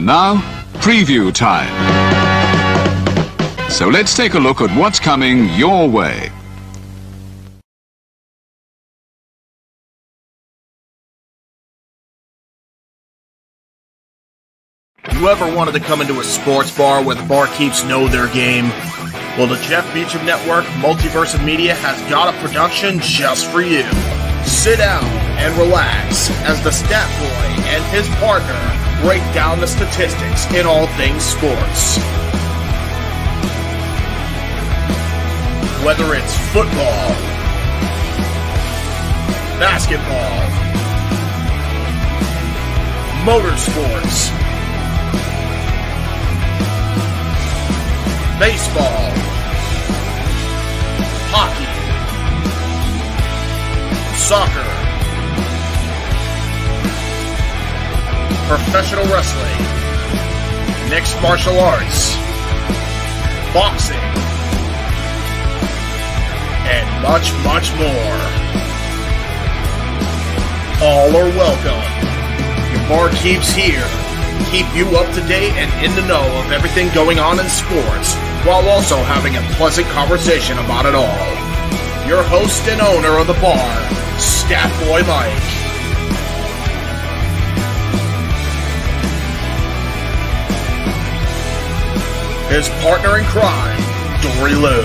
And now, preview time. So let's take a look at what's coming your way. You ever wanted to come into a sports bar where the barkeeps know their game? Well, the Jeff Beecham Network Multiverse of Media has got a production just for you. Sit down and relax as the stat boy and his partner break down the statistics in all things sports. Whether it's football, basketball, motorsports, baseball, hockey, soccer, professional wrestling, mixed martial arts, boxing, and much, much more. All are welcome. Your barkeeps here keep you up to date and in the know of everything going on in sports, while also having a pleasant conversation about it all. Your host and owner of the bar, Stat Boy Mike. His partner in crime, Dory Lou.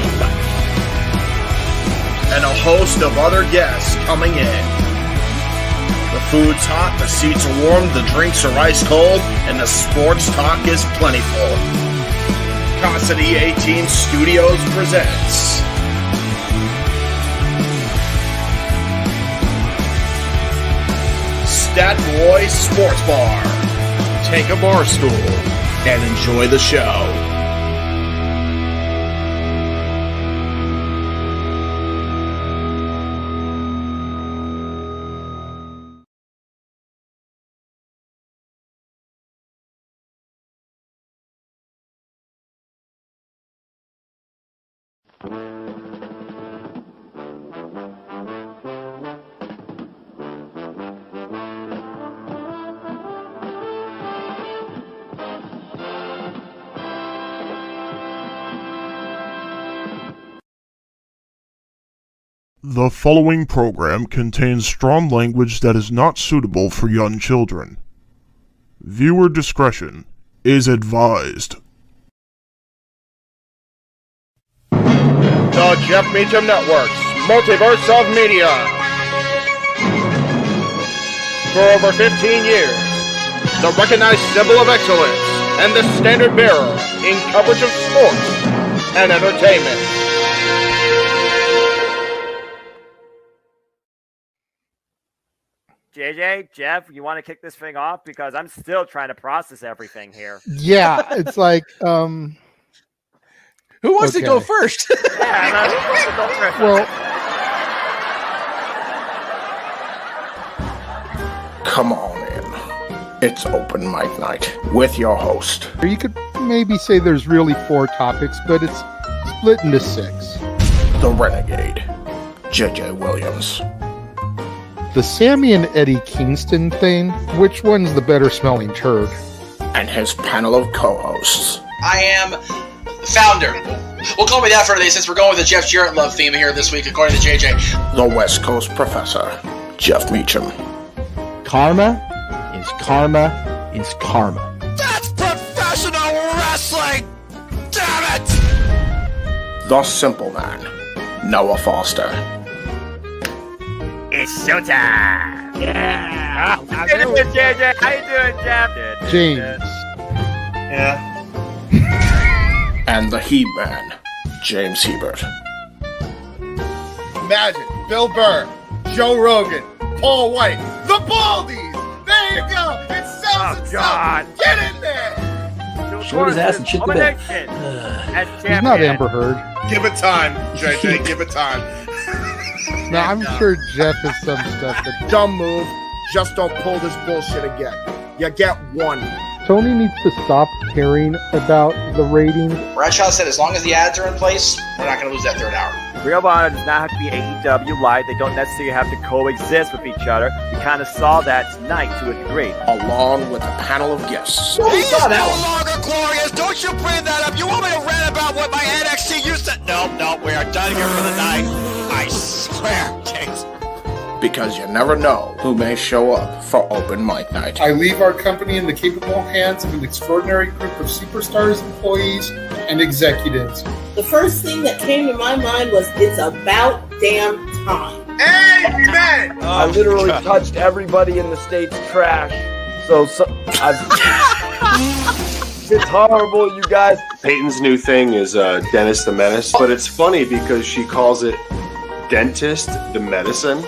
And a host of other guests coming in. The food's hot, the seats are warm, the drinks are ice cold, and the sports talk is plentiful. Casa de 18 Studios presents Stat Boy Sports Bar. Take a bar stool and enjoy the show. The following program contains strong language that is not suitable for young children. Viewer discretion is advised. The Jeff Beecham Network's Multiverse of Media. For over 15 years, the recognized symbol of excellence and the standard bearer in coverage of sports and entertainment. JJ, Jeff, you want to kick this thing off? Because I'm still trying to process everything here. Yeah, it's like, who wants to go first? Yeah, who wants to go first? Well, Come on in. It's open mic night with your host. you could maybe say there's really 4 topics, but it's split into 6. The Renegade, JJ Williams. The Sammy and Eddie Kingston thing, which one's the better smelling turd? And his panel of co-hosts. I am founder. We'll call me that for today since we're going with the Jeff Jarrett love theme here this week, according to JJ. The West Coast Professor, Jeff Meecham. Karma is karma. That's professional wrestling! Damn it! The Simple Man, Noah Foster. It's showtime! Yeah! How you doing, JJ? How you doing, Jeff? James. Yeah. And the He-Man, James Hebert. Imagine Bill Burr, Joe Rogan, Paul White, the Baldies! There you go! It's Cells God. Get in there! Short his ass and shit the bed. He's not Amber Heard. Give it time, JJ, give it time. Now, I'm sure Jeff has some stuff that... Dumb move. Just don't pull this bullshit again. You get one. Tony needs to stop caring about the ratings. Bradshaw said as long as the ads are in place, we're not going to lose that third hour. Ring of Honor does not have to be AEW Live. They don't necessarily have to coexist with each other. We kind of saw that tonight to a degree. Along with a panel of guests. He is no longer glorious. Don't you bring that up. You want me to rant about what my NXT used to... No, we are done here for the night. I swear, James. Because you never know who may show up for open mic night. I leave our company in the capable hands of an extraordinary group of superstars, employees, and executives. The first thing that came to my mind was, it's about damn time. Amen! I literally touched everybody in the state's trash. So it's horrible, you guys. Peyton's new thing is Dennis the Menace, but it's funny because she calls it Dentist the Medicine.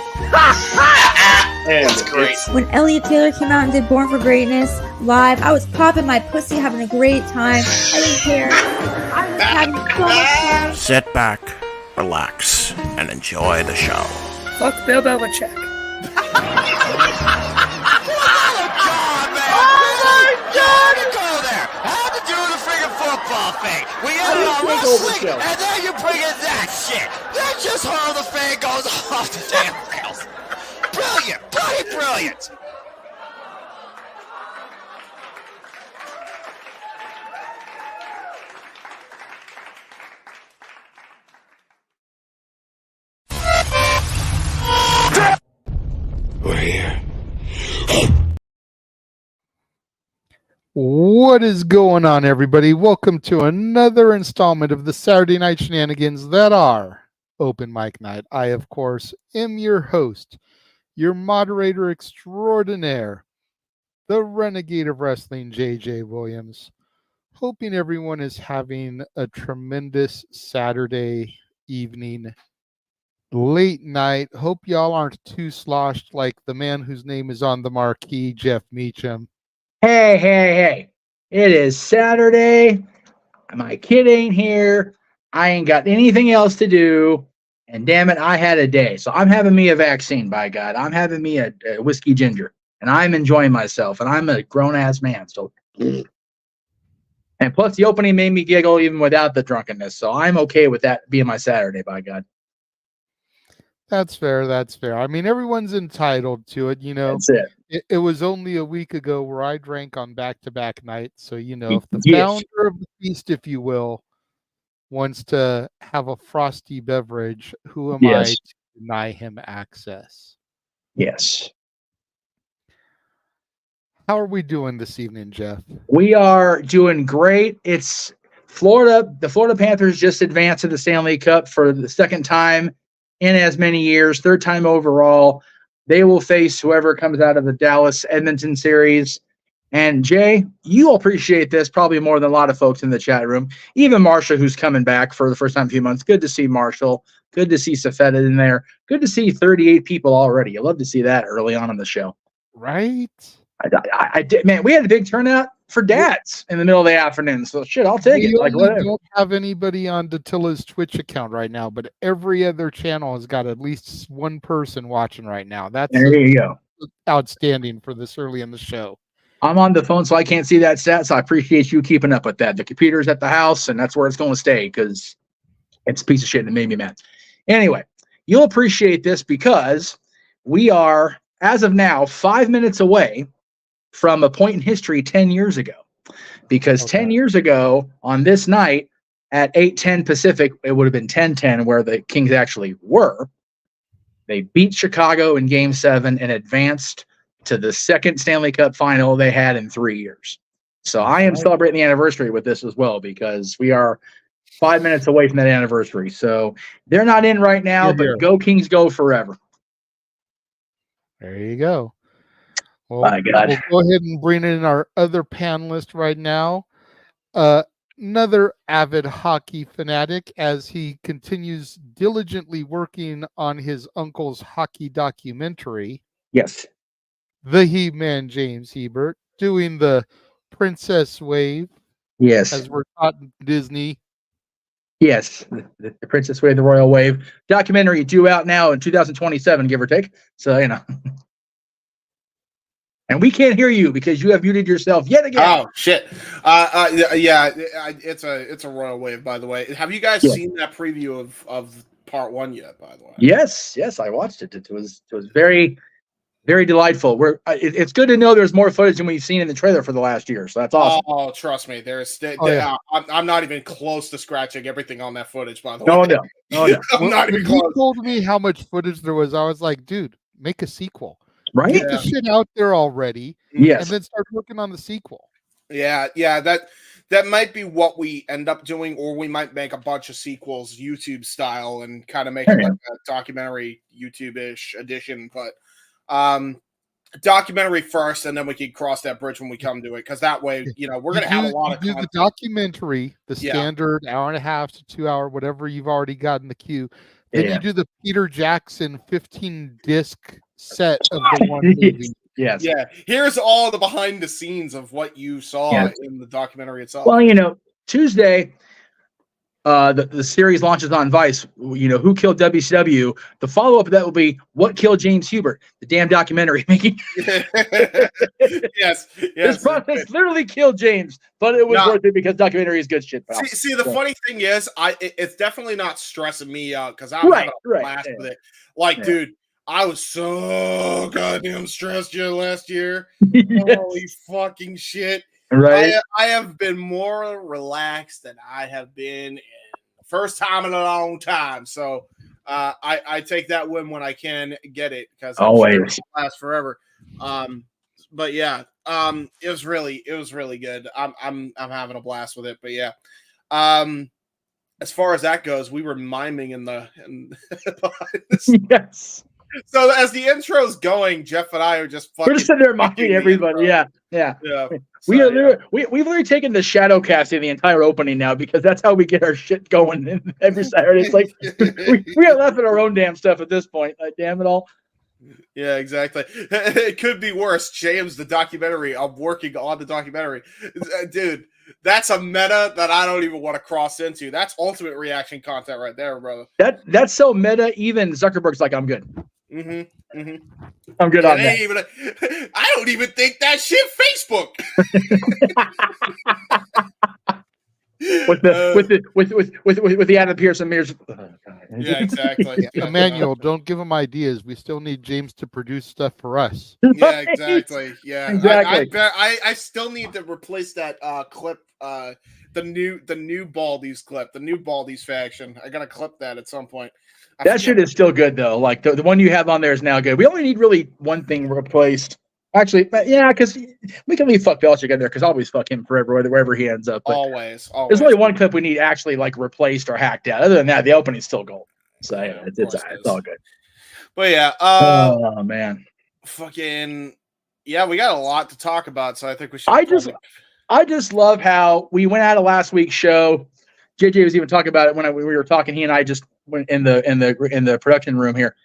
And that's great. When Elliot Taylor came out and did Born for Greatness live, I was popping my pussy, having a great time. I didn't care. I was having so much fun. Sit back, relax, and enjoy the show. Fuck Bill Belichick. Football thing. We got it on wrestling, and then you bring in that shit. That just how the fan goes off the damn rails. Brilliant, brilliant. We're here. What is going on, everybody? Welcome to another installment of the Saturday Night Shenanigans that are Open Mic Night. I, of course, am your host, your moderator extraordinaire, the renegade of wrestling, JJ Williams. Hoping everyone is having a tremendous Saturday evening, late night. Hope y'all aren't too sloshed like the man whose name is on the marquee, Jeff Meacham. Hey. It is Saturday. My kid ain't here. I ain't got anything else to do. And damn it, I had a day. So I'm having me a vaccine, by God. I'm having me a whiskey ginger. And I'm enjoying myself. And I'm a grown-ass man. So, and plus, the opening made me giggle even without the drunkenness. So I'm okay with that being my Saturday, by God. That's fair. I mean, everyone's entitled to it, you know. That's it. It was only a week ago where I drank on back-to-back nights. So, you know, if the founder of the feast, if you will, wants to have a frosty beverage, who am I to deny him access? Yes. How are we doing this evening, Jeff? We are doing great. It's Florida. The Florida Panthers just advanced to the Stanley Cup for the second time in as many years, third time overall. They will face whoever comes out of the Dallas-Edmonton series. And Jay, you'll appreciate this probably more than a lot of folks in the chat room. Even Marshall, who's coming back for the first time in a few months. Good to see Marshall. Good to see Safetta in there. Good to see 38 people already. You love to see that early on in the show. Right? I did, man. We had a big turnout for dads in the middle of the afternoon. So shit, I'll take it. Like whatever. We don't have anybody on Datilla's Twitch account right now, but every other channel has got at least one person watching right now. That's there you go. Outstanding for this early in the show. I'm on the phone, so I can't see that stat. So I appreciate you keeping up with that. The computer's at the house, and that's where it's going to stay because it's a piece of shit and it made me mad. Anyway, you'll appreciate this because we are, as of now, 5 minutes away from a point in history 10 years ago. Because 10 years ago, on this night, at 8:10 Pacific, it would have been 10:10 where the Kings actually were. They beat Chicago in Game 7 and advanced to the second Stanley Cup final they had in 3 years. So I am celebrating the anniversary with this as well because we are 5 minutes away from that anniversary. So they're not in right now, but go Kings, go forever. There you go. Well, my God. We'll go ahead and bring in our other panelist right now. Another avid hockey fanatic as he continues diligently working on his uncle's hockey documentary. Yes. The He-Man James Hebert doing the Princess Wave. Yes. As we're taught in Disney. Yes. The Princess Wave, the Royal Wave. Documentary due out now in 2027, give or take. So, you know. And we can't hear you because you have muted yourself yet again. Oh shit! Yeah, it's a royal wave. By the way, have you guys seen that preview of part 1 yet? By the way, yes, I watched it. It was very, very delightful. It's good to know there's more footage than we've seen in the trailer for the last year. So that's awesome. Oh, trust me, I'm not even close to scratching everything on that footage. By the way, no. I'm not even close. You told me how much footage there was. I was like, dude, make a sequel. Right? Get the shit out there already. Yes. And then start working on the sequel. Yeah, that might be what we end up doing, or we might make a bunch of sequels YouTube style and kind of make it like a documentary YouTube-ish edition. But documentary first, and then we can cross that bridge when we come to it, because that way, we're going to have a lot of the documentary, the standard hour and a half to 2 hour, whatever you've already got in the queue. Then you do the Peter Jackson 15-disc set of the one movie. Yes. Yeah. Here's all the behind the scenes of what you saw in the documentary itself. Well, Tuesday, the series launches on Vice. Who killed WCW? The follow-up of that will be what killed James Hubert, the damn documentary making. Yes. This process literally killed James, but it was worth it because documentary is good shit. Pal. See, the funny thing is, it's definitely not stressing me out because I'm having a blast with it. Like, dude, I was so goddamn stressed last year. Holy fucking shit. Right. I have been more relaxed than I have been in the first time in a long time. So I take that win when I can get it, because always sure it lasts forever. But yeah, it was really good. I'm having a blast with it. But yeah. As far as that goes, we were miming in yes. So as the intro's going, Jeff and I are just fucking. We're just sitting there mocking everybody. Yeah. We've literally taken the shadow casting the entire opening now, because that's how we get our shit going every Saturday. It's like we are laughing at our own damn stuff at this point. Like, damn it all. Yeah, exactly. It could be worse. James, the documentary. I'm working on the documentary, dude. That's a meta that I don't even want to cross into. That's ultimate reaction content right there, brother. That's so meta. Even Zuckerberg's like, I'm good. I'm good on that. I don't even think that shit Facebook. with the Adam Pearson mirrors. Yeah, exactly. Emmanuel, don't give him ideas. We still need James to produce stuff for us. Yeah, exactly. Yeah, exactly. I still need to replace that clip. The new Baldies clip, the new Baldies faction. I gotta clip that at some point. That shit is still good though. Like the one you have on there is now good. We only need really one thing replaced. Actually, yeah, because we can leave fuck Belichick in there, because I'll always fuck him forever, wherever he ends up. But always. There's only one clip we need actually like replaced or hacked out. Other than that, the opening's still gold. So yeah, it's all good. But yeah, oh man, fucking yeah, we got a lot to talk about. So I think we should. I just love how we went out of last week's show. JJ was even talking about it when we were talking. He and I just went in the production room here.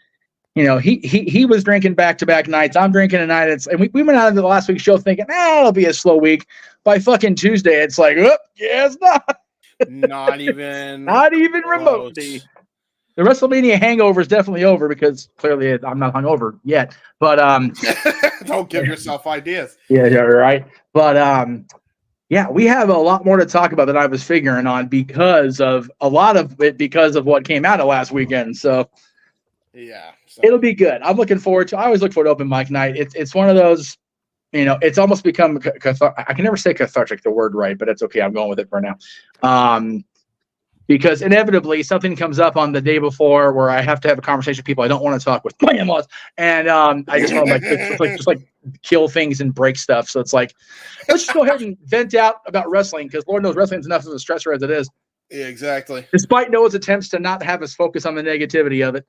He was drinking back-to-back nights. I'm drinking a night. And we went out of the last week's show thinking, it'll be a slow week. By fucking Tuesday, it's like, it's not. Not even remotely. The WrestleMania hangover is definitely over, because clearly I'm not hungover yet. But don't give yourself ideas. Yeah, right. But yeah, we have a lot more to talk about than I was figuring on, because of what came out of last weekend. So yeah, it'll be good. I'm looking forward to. I always look forward to open mic night. It's one of those, it's almost become. I can never say cathartic, the word right, but it's okay. I'm going with it for now. Because inevitably something comes up on the day before where I have to have a conversation with people I don't want to talk with, my in-laws, and I just want to just kill things and break stuff. So it's like, let's just go ahead and vent out about wrestling, because Lord knows wrestling's enough of a stressor as it is. Yeah, exactly. Despite Noah's attempts to not have us focus on the negativity of it.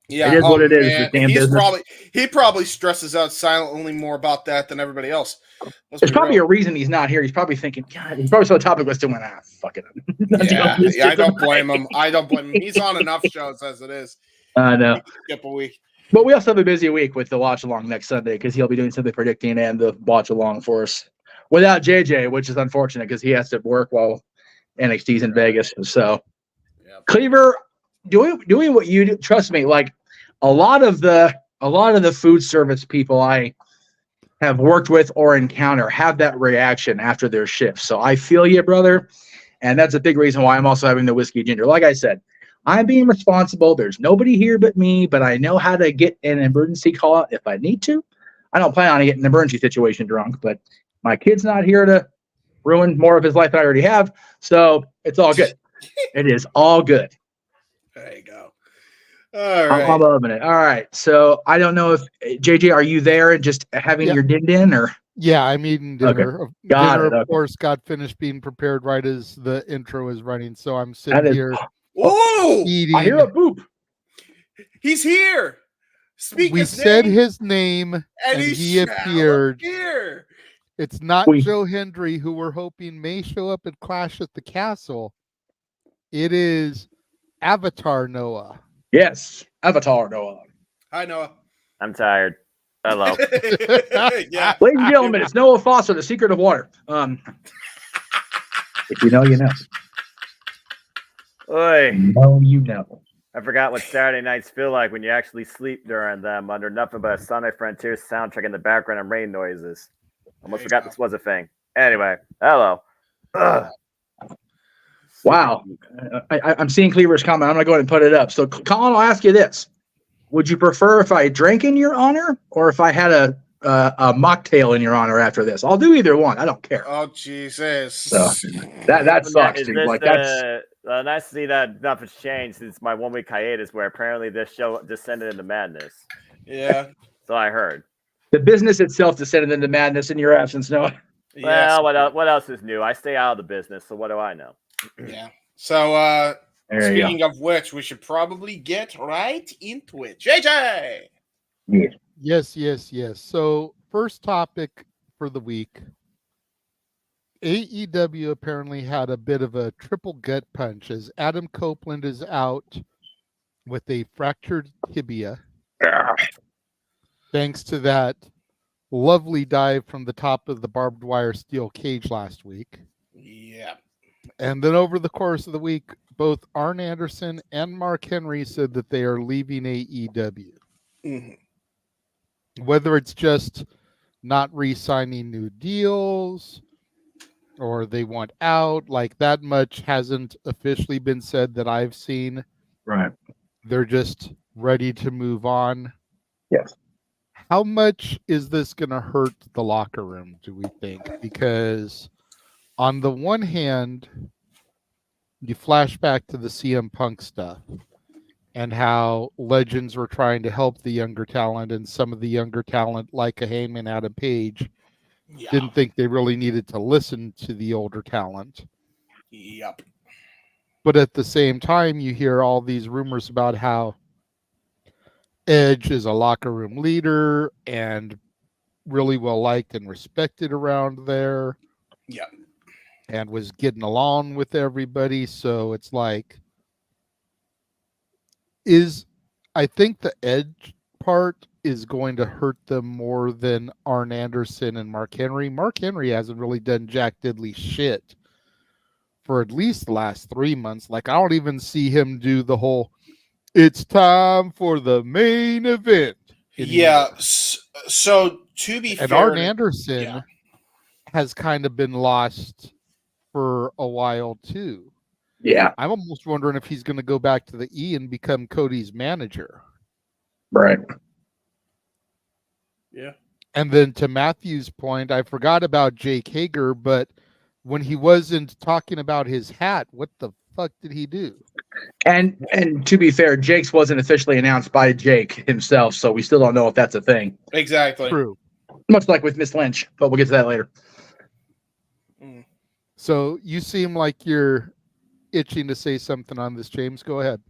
Yeah, it is what it is. The damn business. He probably stresses out silently more about that than everybody else. There's probably a reason he's not here. He's probably thinking, God, he's probably so topic list and went, fuck it. Yeah, I don't blame him. He's on enough shows as it is. I know. Skip a week. But we also have a busy week with the watch along next Sunday, because he'll be doing something predicting and the watch along for us without JJ, which is unfortunate because he has to work while NXT's in Vegas. So, Cleaver, doing what you do, trust me, like a lot of the food service people I have worked with or encounter have that reaction after their shift. So I feel you, brother. And that's a big reason why I'm also having the whiskey ginger. Like I said, I'm being responsible. There's nobody here but me, but I know how to get an emergency call out if I need to. I don't plan on getting an emergency situation drunk, but my kid's not here to ruin more of his life than I already have. So it's all good. It is all good. There you go. All right. I'm loving it. All right. So I don't know if JJ, are you there and just having your din or? Yeah, I'm eating dinner. Okay. Got dinner, it. of course, got finished being prepared right as the intro is running. So I'm That sitting is- here Ooh! eating. I hear a boop. He's here. Speak We his said name, his name, and he he shall appeared. appear. It's not Joe Hendry, who we're hoping may show up at Clash at the Castle. It is Avatar Noah. Yes, Avatar Noah. Hi, Noah. I'm tired. Hello. Yeah. Ladies and gentlemen, it's Noah Foster, the secret of water. If you know, you know. Oi. No, you know. I forgot what Saturday nights feel like when you actually sleep during them under nothing but a Sonic Frontier soundtrack in the background and rain noises. Almost forgot this was a thing. Anyway, hello. Ugh. Wow. I'm seeing Cleaver's comment. I'm going to go ahead and put it up. So, Colin, I'll ask you this. Would you prefer if I drank in your honor or if I had a mocktail in your honor after this? I'll do either one. I don't care. Oh, Jesus. So that sucks, Is dude. this Like that's nice to see that nothing's changed since my 1 week hiatus, where apparently this show descended into madness. Yeah. So I heard. the business itself descended into madness in your absence, Noah. Well, what else is new? I stay out of the business, so what do I know? Yeah. So There you speaking of which, we should probably get right into it. JJ. Yes. So first topic for the week. AEW apparently had a bit of a triple gut punch as Adam Copeland is out with a fractured tibia. Thanks to that lovely dive from the top of the barbed wire steel cage last week. Yeah. And then over the course of the week, both Arn Anderson and Mark Henry said that they are leaving AEW. Mm-hmm. Whether it's just not re-signing new deals or they want out, like that much hasn't officially been said that I've seen. Right. They're just ready to move on. Yes. How much is this going to hurt the locker room, do we think? Because on the one hand, you flash back to the CM Punk stuff and how legends were trying to help the younger talent, and some of the younger talent, like a Heyman, Adam Page, didn't think they really needed to listen to the older talent. Yep. But at the same time, you hear all these rumors about how Edge is a locker room leader and really well liked and respected around there. Yep. And was getting along with everybody. So it's like, I think the Edge part is going to hurt them more than Arn Anderson and Mark Henry. Mark Henry hasn't really done jack diddly shit for at least the last 3 months. Like, I don't even see him do the whole, it's time for the main event anymore. Yeah. So to be and fair, Arn Anderson has kind of been lost for a while too. Yeah. I'm almost wondering if he's going to go back to the E and become Cody's manager. Right. Yeah. And then to Matthew's point, I forgot about Jake Hager, but when he wasn't talking about his hat, what the fuck did he do? And to be fair, Jake's wasn't officially announced by Jake himself, so we still don't know if that's a thing. Exactly. True. Much like with Miss Lynch, but we'll get to that later. So you seem like you're itching to say something on this, James. Go ahead.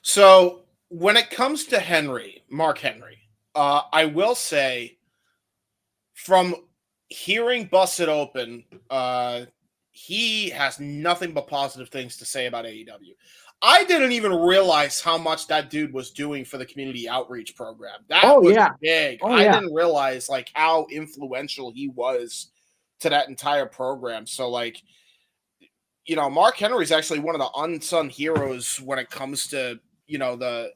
So when it comes to Mark Henry, I will say from hearing Busted Open, he has nothing but positive things to say about AEW. I didn't even realize how much that dude was doing for the community outreach program. That was big. I didn't realize like how influential he was to that entire program. So like, Mark Henry is actually one of the unsung heroes when it comes to, the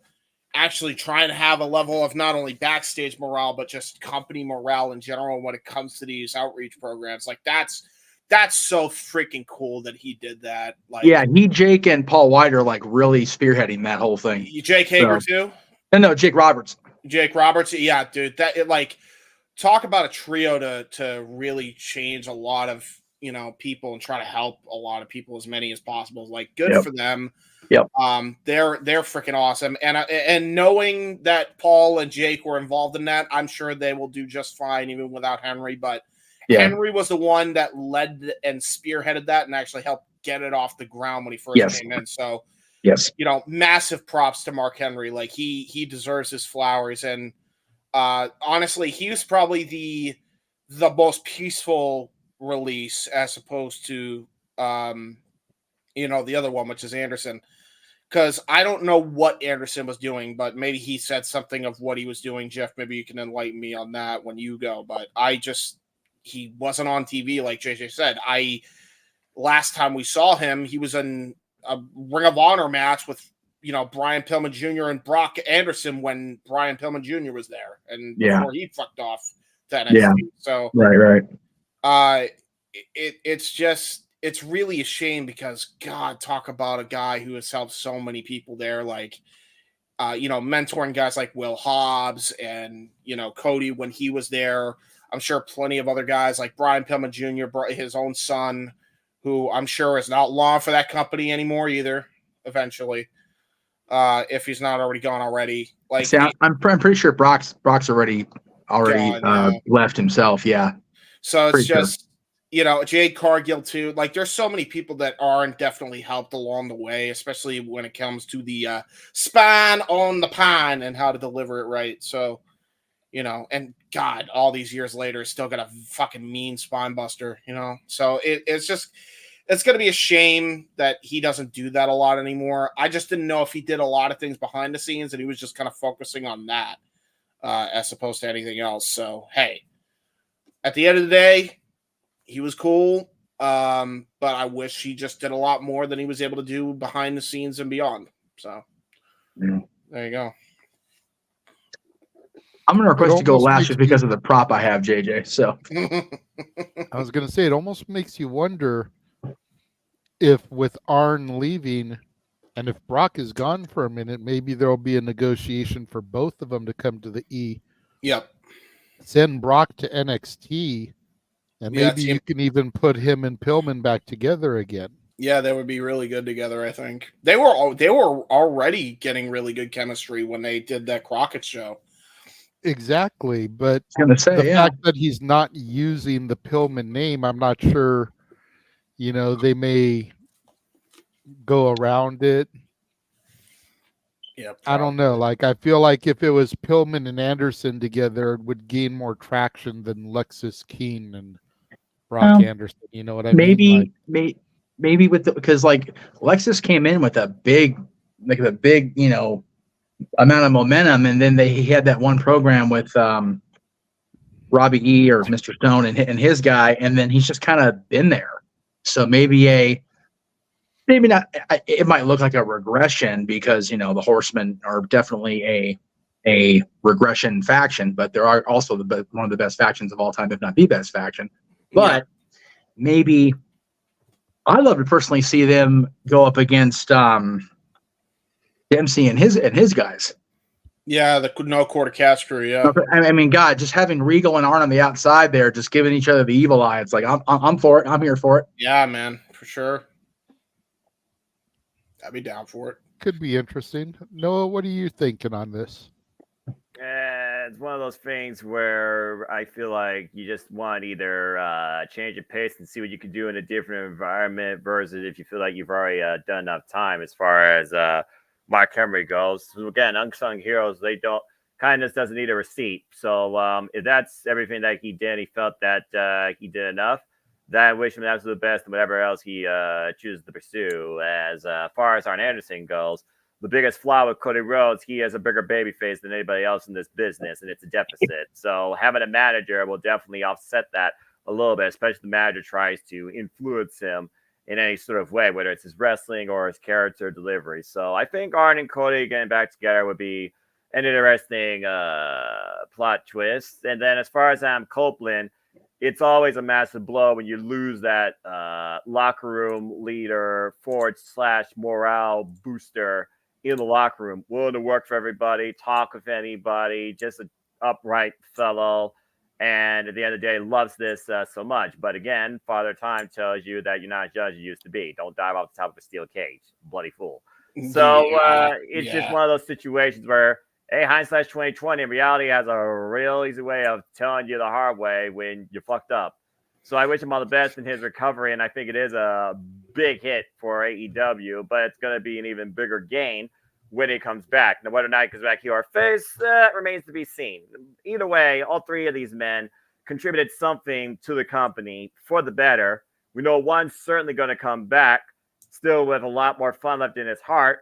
actually trying to have a level of not only backstage morale, but just company morale in general when it comes to these outreach programs. Like that's so freaking cool that he did that. Like, yeah, Jake, and Paul White are like really spearheading that whole thing. Jake Hager too? No, Jake Roberts. Jake Roberts, yeah, dude. That it like talk about a trio to really change a lot of people and try to help a lot of people, as many as possible. Like, good for them. Yep. They're freaking awesome, and knowing that Paul and Jake were involved in that, I'm sure they will do just fine even without Henry. But Henry was the one that led and spearheaded that and actually helped get it off the ground when he first came in. So, massive props to Mark Henry. Like he deserves his flowers, and honestly, he was probably the most peaceful release as opposed to the other one, which is Anderson. Because I don't know what Anderson was doing, but maybe he said something of what he was doing. Jeff, maybe you can enlighten me on that when you go. But he wasn't on TV, like JJ said. Last time we saw him, he was in a Ring of Honor match with, Brian Pillman Jr. and Brock Anderson when Brian Pillman Jr. was there. And before he fucked off to NXT. Yeah. So, right. It's really a shame because, God, talk about a guy who has helped so many people there, like, mentoring guys like Will Hobbs and, Cody when he was there. I'm sure plenty of other guys like Brian Pillman Jr., his own son, who I'm sure is not long for that company anymore either, eventually, if he's not already gone already. Like, see, I'm pretty sure Brock's already left himself, yeah. So it's just... Jade Cargill too. Like, there's so many people that aren't definitely helped along the way, especially when it comes to the spine on the pine and how to deliver it right. So, and God, all these years later, still got a fucking mean spine buster. So it's going to be a shame that he doesn't do that a lot anymore. I just didn't know if he did a lot of things behind the scenes and he was just kind of focusing on that as opposed to anything else. So, hey, at the end of the day, he was cool, but I wish he just did a lot more than he was able to do behind the scenes and beyond. So, There you go. I'm going to request to go last just because of the prop I have, JJ. So, I was going to say, it almost makes you wonder if with Arn leaving and if Brock is gone for a minute, maybe there'll be a negotiation for both of them to come to the E. Yep. Send Brock to NXT. And maybe you can even put him and Pillman back together again. Yeah, they would be really good together, I think. They were already getting really good chemistry when they did that Crockett show. Exactly, but the fact that he's not using the Pillman name, I'm not sure, they may go around it. Yeah, I don't know. Like, I feel like if it was Pillman and Anderson together, it would gain more traction than Lexis Keane and Brock Anderson. You know what I mean? Maybe because like Lexis came in with a big, amount of momentum, and then he had that one program with Robbie E or Mr. Stone and his guy, and then he's just kind of been there. So maybe not. It might look like a regression because the Horsemen are definitely a regression faction, but there are also one of the best factions of all time, if not the best faction. But maybe I'd love to personally see them go up against Dempsey and his guys. Yeah, the no quarter cast crew. Yeah, I mean, God, just having Regal and Arn on the outside there, just giving each other the evil eye. It's like I'm for it. I'm here for it. Yeah, man, for sure. I'd be down for it. Could be interesting. Noah, what are you thinking on this? It's one of those things where I feel like you just want either change of pace and see what you can do in a different environment versus if you feel like you've already done enough time as far as Mark Henry goes. So again, unsung heroes, kindness doesn't need a receipt. So if that's everything that he did, he felt that he did enough, then I wish him the absolute best in whatever else he chooses to pursue. As far as Arn Anderson goes, the biggest flaw with Cody Rhodes, he has a bigger baby face than anybody else in this business, and it's a deficit. So having a manager will definitely offset that a little bit, especially if the manager tries to influence him in any sort of way, whether it's his wrestling or his character delivery. So I think Arn and Cody getting back together would be an interesting plot twist. And then as far as Copeland, it's always a massive blow when you lose that locker room leader, / morale booster in the locker room, willing to work for everybody, talk with anybody, just an upright fellow. And at the end of the day, loves this so much. But again, Father Time tells you that you're not a judge you used to be. Don't dive off the top of a steel cage, bloody fool. So it's just one of those situations where, hey, hindsight's 2020. In reality, has a real easy way of telling you the hard way when you're fucked up. So I wish him all the best in his recovery, and I think it is a big hit for AEW, but it's going to be an even bigger gain when he comes back. Now, whether or not he comes back heel or face, remains to be seen. Either way, all three of these men contributed something to the company for the better. We know one's certainly going to come back, still with a lot more fun left in his heart.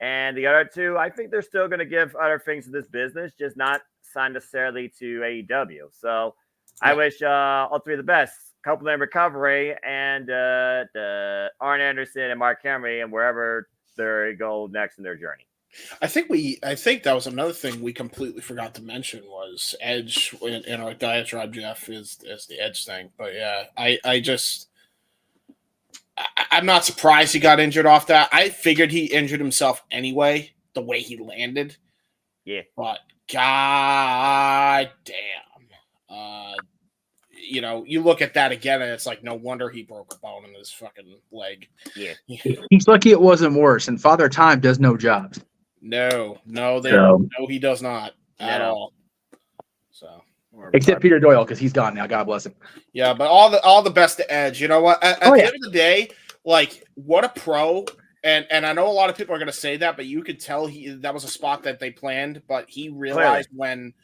And the other two, I think they're still going to give other things to this business, just not signed necessarily to AEW. So I wish all three the best. Copeland in recovery, and Arn Anderson and Mark Henry, and wherever they go next in their journey. I think that was another thing we completely forgot to mention was Edge in our diatribe, Jeff, is the Edge thing. But yeah, I'm not surprised he got injured off that. I figured he injured himself anyway, the way he landed. Yeah. But god damn. You look at that again and it's like, no wonder he broke a bone in his fucking leg. Yeah. He's lucky it wasn't worse, and Father Time does no jobs. No, he does not at all. So, except Peter Doyle, because he's gone now. God bless him. Yeah, but all the best to Edge. You know what? At the end of the day, like, what a pro. And I know a lot of people are going to say that, but you could tell that was a spot that they planned. But he realized when,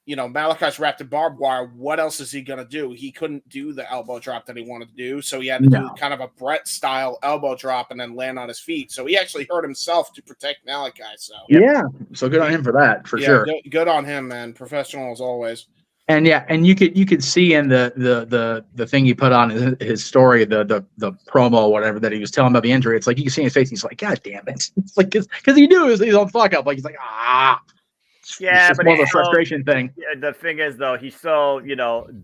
Malachi's wrapped in barbed wire, what else is he going to do? He couldn't do the elbow drop that he wanted to do. So he had to do kind of a Brett-style elbow drop and then land on his feet. So he actually hurt himself to protect Malachi. So yeah, so good on him for that, for sure. Good on him, man. Professional as always. And you could see in the thing he put on his story, the promo, whatever, that he was telling about the injury. It's like you can see in his face. He's like, God damn it! It's like because he knew he's on fuck up. Like he's like Yeah, it's but more of a frustration thing. The thing is, though, he's so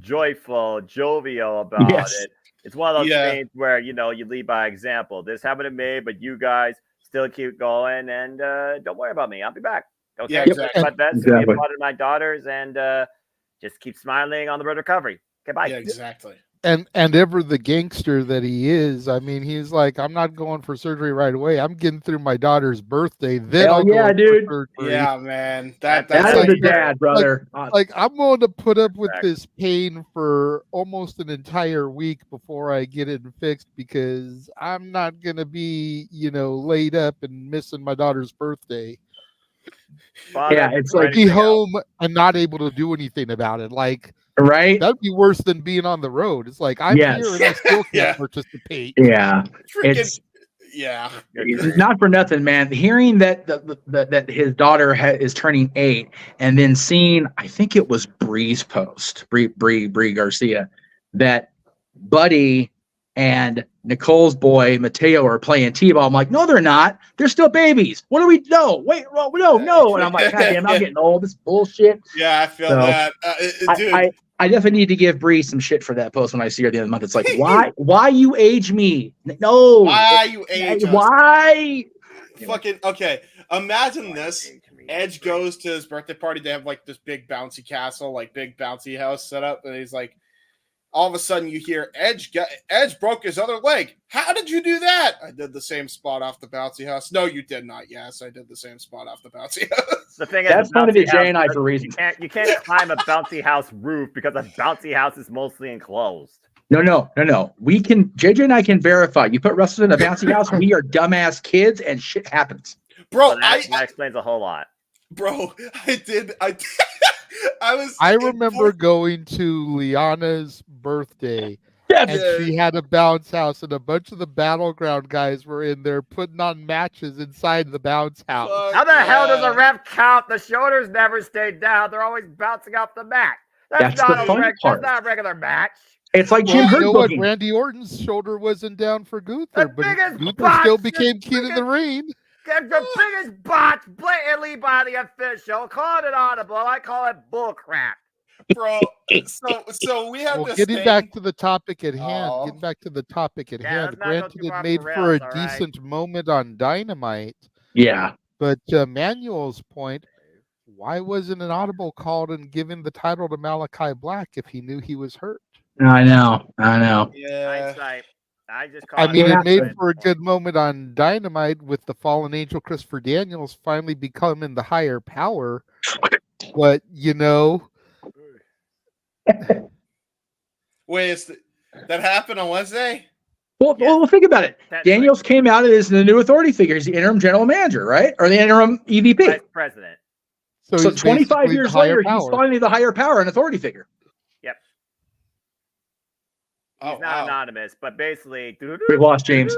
joyful, jovial about it. It's one of those things where you lead by example. This happened to me, but you guys still keep going, and don't worry about me. I'll be back. Okay, exactly. But that's going to be a part of my daughters, and just keep smiling on the road to recovery. Okay, bye. Yeah, exactly. And ever the gangster that he is, I mean, he's like, I'm not going for surgery right away. I'm getting through my daughter's birthday. Then I'll go dude. for surgery. Yeah, man. That's like, the dad, brother. Like I'm willing to put up with this pain for almost an entire week before I get it fixed, because I'm not gonna be, laid up and missing my daughter's birthday. It's like be home and not able to do anything about it. Like, right? That'd be worse than being on the road. It's like I'm here and I still can't participate. Yeah, it's not for nothing, man. Hearing that that his daughter is turning 8, and then seeing, I think it was Bree's post, Bree Garcia, that Buddy and Nicole's boy Mateo are playing t-ball. I'm like, no, they're not. They're still babies. What do we? No, wait, no. And I'm like, God damn, I'm getting old. This bullshit. Yeah, I feel that. Dude. I definitely need to give Bree some shit for that post when I see her at the end of the month. It's like, why you age me? No. Why you age us? Why? Fucking okay. Imagine this. Edge goes to his birthday party. They have like this big bouncy castle, like big bouncy house set up, and he's like, all of a sudden you hear Edge broke his other leg. How did you do that? I did the same spot off the bouncy house. No, you did not. Yes, I did the same spot off the bouncy house. The thing is, that's going to be Jay and I for reasons. You can't climb a bouncy house roof because a bouncy house is mostly enclosed. No. We can. JJ and I can verify. You put Russell in a bouncy house. We are dumbass kids, and shit happens. Bro, so that explains a whole lot. Bro, I remember going to Liana's birthday, and she had a bounce house, and a bunch of the Battleground guys were in there putting on matches inside the bounce house. How the hell does a ref count? The shoulders never stay down. They're always bouncing off the mat. That's not a regular match. It's like Jim Hurt. What? Randy Orton's shoulder wasn't down for Gunther, but Gunther still became king of the ring. The biggest botch, blatantly by the official. Call it an audible. I call it bullcrap. Bro, so we have this getting thing. back to the topic at hand. Getting back to the topic at hand. let's not go Granted, too it far made off the for a rails, all decent moment on Dynamite. Yeah. But Manuel's point, why wasn't an audible called and given the title to Malachi Black if he knew he was hurt? I know. Yeah. Hindsight. It made for a good moment on Dynamite with the fallen angel Christopher Daniels finally becoming the higher power. But, Wait, that happened on Wednesday? Well, think about it. Daniels came out as the new authority figure. He's the interim general manager, right? Or the interim EVP. Vice president. So 25 years later, he's finally the higher power and authority figure. Yep. He's not anonymous, but basically... We've lost James.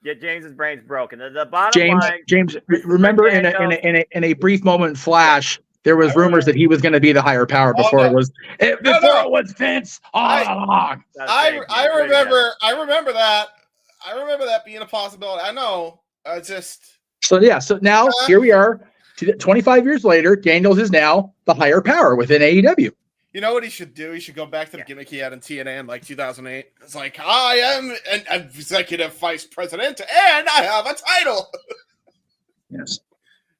Yeah, James's brain's broken. The bottom line... James, remember in a brief moment flash, there was rumors that he was going to be the higher power before it was Vince all along. I remember that. I remember that being a possibility. I know. So now here we are. 25 years later, Daniels is now the higher power within AEW. You know what he should do? He should go back to the gimmick he had in TNA in 2008. It's like, I am an executive vice president and I have a title. Yes.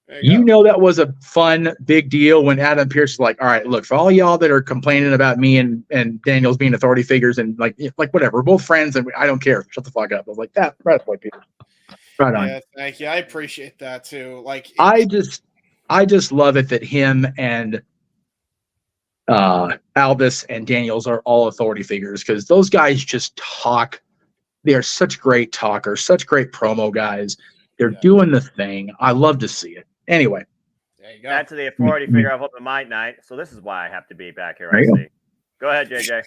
That was a fun, big deal when Adam Pearce was like, all right, look, for all y'all that are complaining about me and Daniels being authority figures and like whatever, we're both friends and I don't care. Shut the fuck up. I was like, that's right, Peter. Right on. Yeah, thank you. I appreciate that too. I just love it that him and Aldis and Daniels are all authority figures because those guys just talk. They are such great talkers, such great promo guys. They're doing the thing. I love to see it. Anyway. There you go. Back to the authority figure of Open Mic Night. So this is why I have to be back here. Go ahead, JJ.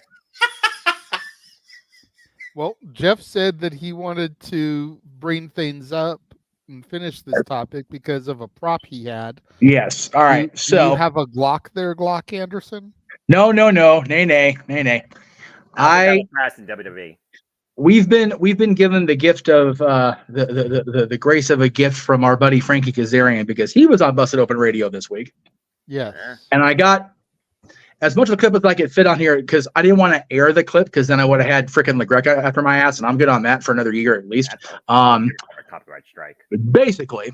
Well, Jeff said that he wanted to bring things up and finish this topic because of a prop he had. Yes. All right. Do you have a Glock there, Glock Anderson? No. Nay. I passed in WWE. We've been given the gift of the grace of a gift from our buddy Frankie Kazarian because he was on Busted Open Radio this week. Yeah. And I got as much of the clip as I could fit on here because I didn't want to air the clip because then I would have had freaking LaGreca after my ass, and I'm good on that for another year at least. Copyright strike. Basically.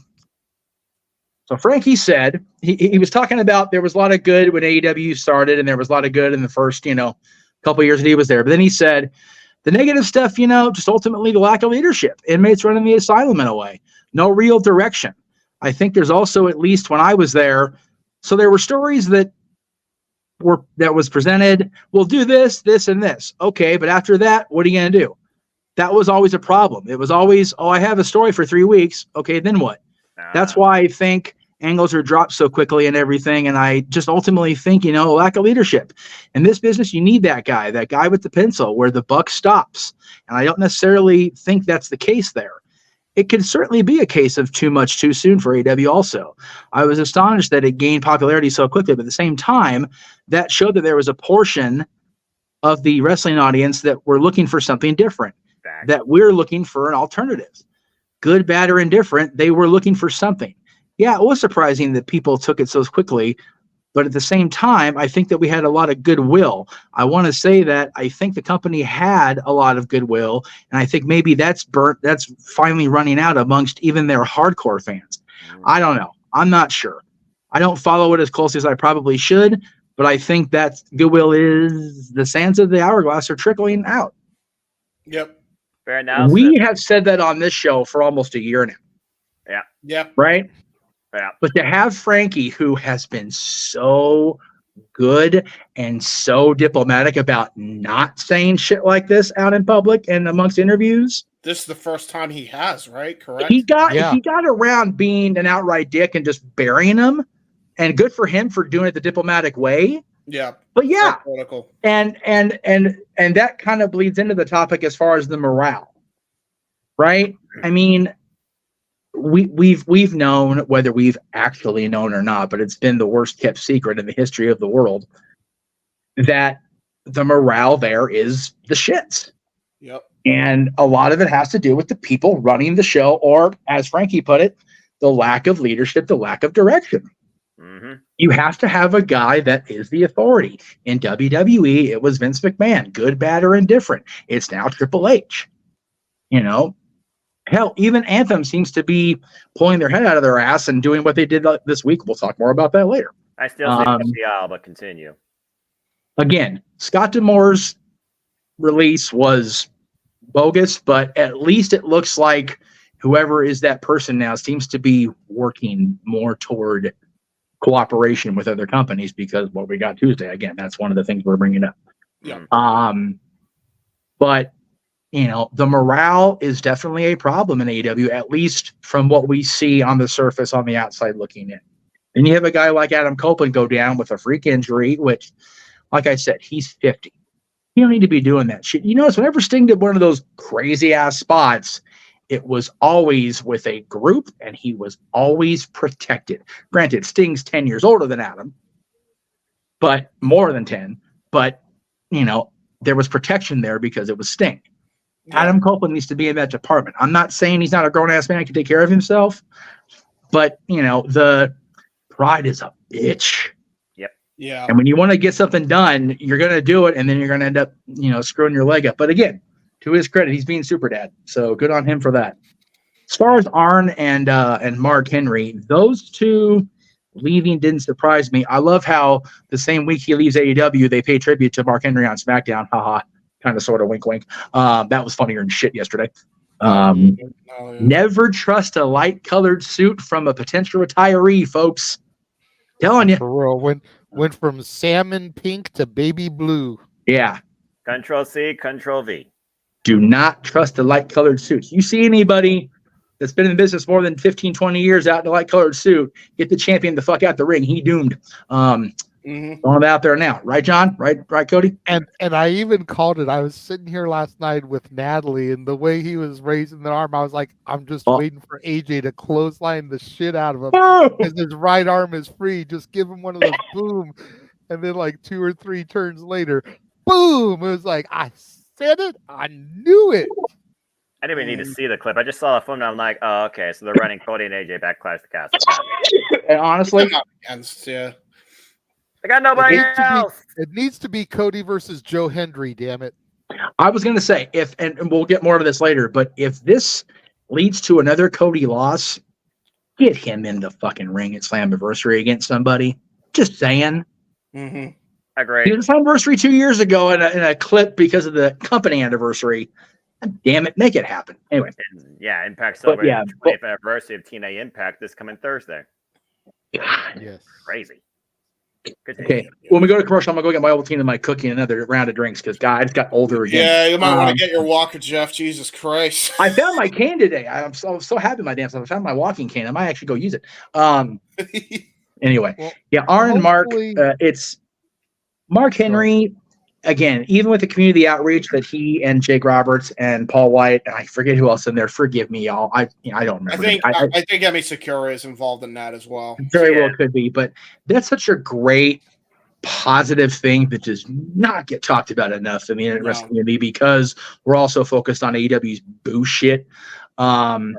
So Frankie said he was talking about there was a lot of good when AEW started, and there was a lot of good in the first couple of years that he was there. But then he said the negative stuff, just ultimately the lack of leadership, inmates running the asylum in a way, no real direction. I think there's also, at least when I was there, so there were stories that was presented. We'll do this, this, and this. Okay, but after that, what are you going to do? That was always a problem. It was always, I have a story for 3 weeks. Okay, then what? That's why I think angles are dropped so quickly and everything. And I just ultimately think, lack of leadership. In this business, you need that guy with the pencil where the buck stops. And I don't necessarily think that's the case there. It could certainly be a case of too much too soon for AEW also. I was astonished that it gained popularity so quickly, but at the same time, that showed that there was a portion of the wrestling audience that were looking for something different, that we're looking for an alternative. Good, bad, or indifferent, they were looking for something. Yeah, it was surprising that people took it so quickly, but at the same time, I think that we had a lot of goodwill. I want to say that I think the company had a lot of goodwill, and I think maybe that's finally running out amongst even their hardcore fans. I don't know. I'm not sure. I don't follow it as closely as I probably should, but I think that goodwill is the sands of the hourglass are trickling out. Yep. Fair enough. We have said that on this show for almost a year now. Yeah. Yep. Right? Yeah. But to have Frankie, who has been so good and so diplomatic about not saying shit like this out in public and amongst interviews. This is the first time he has, right? Correct. He got around being an outright dick and just burying him, and good for him for doing it the diplomatic way. Yeah. But yeah. Political. And that kind of bleeds into the topic as far as the morale. Right? I mean, we've known, whether we've actually known or not, but it's been the worst kept secret in the history of the world, that the morale there is the shits. Yep. And a lot of it has to do with the people running the show, or as Frankie put it, the lack of leadership, the lack of direction. You have to have a guy that is the authority. In WWE, it was Vince McMahon, good, bad, or indifferent. It's now Triple H. You know, hell, even Anthem seems to be pulling their head out of their ass and doing what they did this week. We'll talk more about that later. I still think it's the aisle, but continue. Again, Scott D'Amore's release was bogus, but at least it looks like whoever is that person now seems to be working more toward cooperation with other companies, because what we got Tuesday, again, that's one of the things we're bringing up. Yeah. But you know, the morale is definitely a problem in AEW, at least from what we see on the surface, on the outside looking in. And you have a guy like Adam Copeland go down with a freak injury, which, like I said, he's 50. You don't need to be doing that shit. You notice whenever Sting did one of those crazy ass spots, it was always with a group, and he was always protected. Granted, Sting's 10 years older than Adam, but more than 10. But, you know, there was protection there because it was Sting. Yeah. Adam Copeland needs to be in that department. I'm not saying he's not a grown-ass man who can take care of himself, but, you know, the pride is a bitch. Yep. Yeah. And when you want to get something done, you're going to do it, and then you're going to end up, you know, screwing your leg up. But again, to his credit, he's being super dad, so good on him for that. As far as Arn and Mark Henry, those two leaving didn't surprise me. I love how the same week he leaves AEW, they pay tribute to Mark Henry on SmackDown. Haha, kind of, sort of, wink, wink. That was funnier than shit yesterday. Never trust a light-colored suit from a potential retiree, folks. Telling you. For real, went from salmon pink to baby blue. Yeah. Control C, Control V. Do not trust the light-colored suits. You see anybody that's been in the business more than 15, 20 years out in a light-colored suit, get the champion the fuck out the ring. He doomed. Throwing it out there now. Right, John? Right, Cody? And I even called it. I was sitting here last night with Natalie, and the way he was raising the arm, I was like, I'm just waiting for AJ to clothesline the shit out of him. Because his right arm is free. Just give him one of those boom. And then like 2 or 3 turns later, boom. It was like, I said it. I knew it. I didn't even need to see the clip. I just saw the phone and I'm like, oh, okay. So they're running Cody and AJ back Clash the Castle. And honestly, yeah. I got nobody else. It needs to be Cody versus Joe Hendry, damn it. I was going to say, and we'll get more to this later, but if this leads to another Cody loss, get him in the fucking ring at Slammiversary against somebody. Just saying. Agree. It was anniversary 2 years ago in a clip because of the company anniversary. Damn it, make it happen. Anyway. Yeah, Impact celebrating the 20th anniversary of TNA Impact this coming Thursday. Yes. Crazy. Okay, when we go to commercial, I'm going to go get my old team and my cookie and another round of drinks because, God, I just got older again. Yeah, you might want to get your walker, Jeff. Jesus Christ. I found my cane today. I'm so happy my damn self. I found my walking cane. I might actually go use it. Anyway, Arn and Mark, it's Mark Henry. Again, even with the community outreach that he and Jake Roberts and Paul White, and I forget who else in there. Forgive me, y'all. I don't remember. I think Emi Sakura is involved in that as well. Very well could be, but that's such a great positive thing that does not get talked about enough in the internet wrestling community because we're also focused on AEW's bullshit. And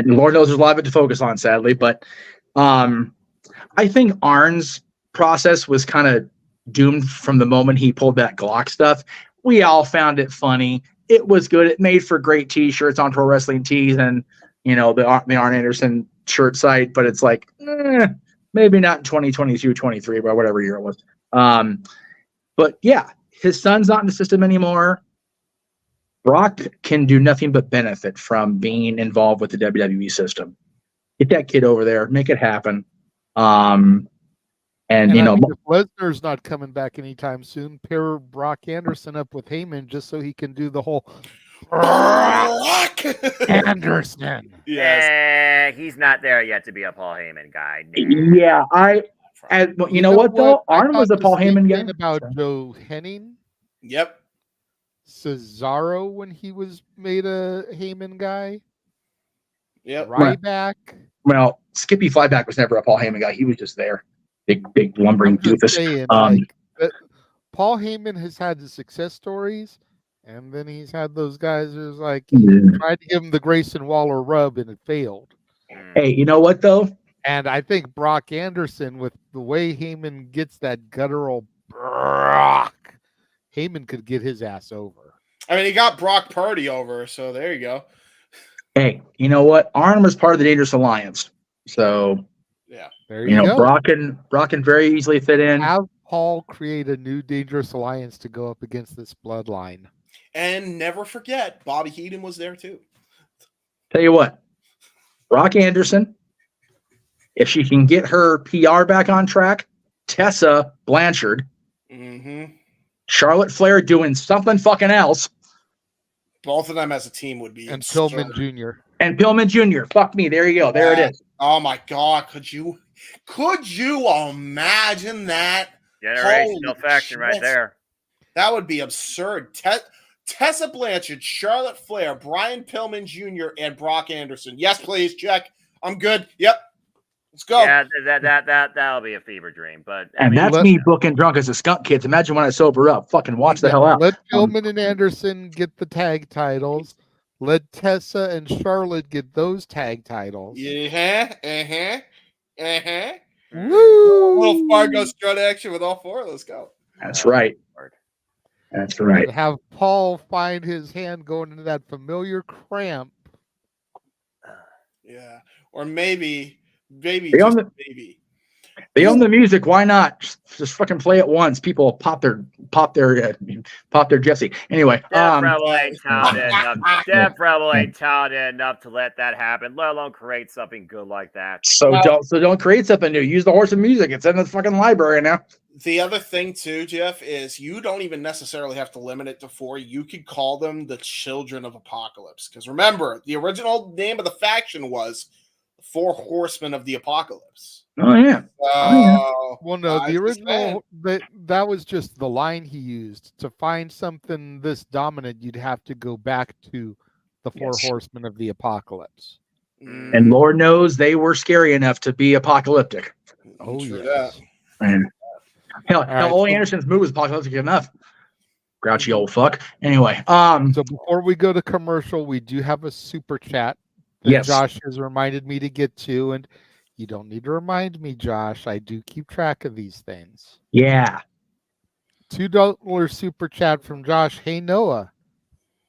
Lord knows there's a lot of it to focus on, sadly. But I think Arn's process was kind of doomed from the moment he pulled that Glock stuff. We all found it funny. It was good. It made for great T-shirts on Pro Wrestling Tees and, you know, the Arn Anderson shirt site. But it's like, maybe not in 2022, 23, but whatever year it was. But yeah, his son's not in the system anymore. Brock can do nothing but benefit from being involved with the WWE system. Get that kid over there, make it happen. And you know, if Lesnar's not coming back anytime soon, pair Brock Anderson up with Heyman just so he can do the whole Brock Anderson. Yeah, he's not there yet to be a Paul Heyman guy. Yeah, you know what though? Arn was a Paul Heyman guy. About Joe Henning. Yep. Cesaro when he was made a Heyman guy. Yep. Ryback. Well, Skippy Flyback was never a Paul Heyman guy. He was just there. Big lumbering doofus. Paul Heyman has had the success stories, And then he's had those guys who's like Yeah. tried to give him the Grayson Waller rub and it failed. Hey, you know what though? And I think Brock Anderson, with the way Heyman gets that guttural Brock, Heyman could get his ass over. I mean, he got Brock Purdy over, so there you go. Hey, you know what? Arn was part of the Dangerous Alliance, so yeah, there you go. Brock can very easily fit in. Have Paul create a new Dangerous Alliance to go up against this bloodline. And never forget, Bobby Heenan was there too. Tell you what, Brock Anderson, if she can get her PR back on track, Tessa Blanchard, Charlotte Flair doing something fucking else. Both of them as a team would be and Pillman Jr. And Pillman Jr. Fuck me. There you go. There it is. Oh my God. Could you imagine that? Generational faction right there. That would be absurd. Tessa Blanchard, Charlotte Flair, Brian Pillman Jr., and Brock Anderson. Yes, please. Check. I'm good. Yep. Let's go. Yeah, that'll be a fever dream. But that's me booking drunk as a skunk kids. Imagine when I sober up. Fucking watch the hell out. Let Pillman and Anderson get the tag titles. Let Tessa and Charlotte get those tag titles. Woo! Little Fargo strut action with all four. Let's go. That's right. That's right. And have Paul find his hand going into that familiar cramp. Yeah. Or maybe. They own the music. Why not? Just fucking play it once. People pop their Jesse. Anyway, Def Rebel ain't talented enough to let that happen, let alone create something good like that. So don't create something new. Use the horse of music. It's in the fucking library now. The other thing too, Jeff, is you don't even necessarily have to limit it to 4. You could call them the Children of Apocalypse. Because remember, the original name of the faction was 4 Horsemen of the Apocalypse. Oh yeah. Well, no, the original that was just the line he used. To find something this dominant, you'd have to go back to the 4 Horsemen of the Apocalypse. And Lord knows they were scary enough to be apocalyptic. Oh yeah. And hell, Ole Anderson's move was apocalyptic enough. Grouchy old fuck. Anyway, so before we go to commercial, we do have a super chat that Josh has reminded me to get to, and you don't need to remind me, Josh. I do keep track of these things. Yeah. $2 super chat from Josh. Hey Noah,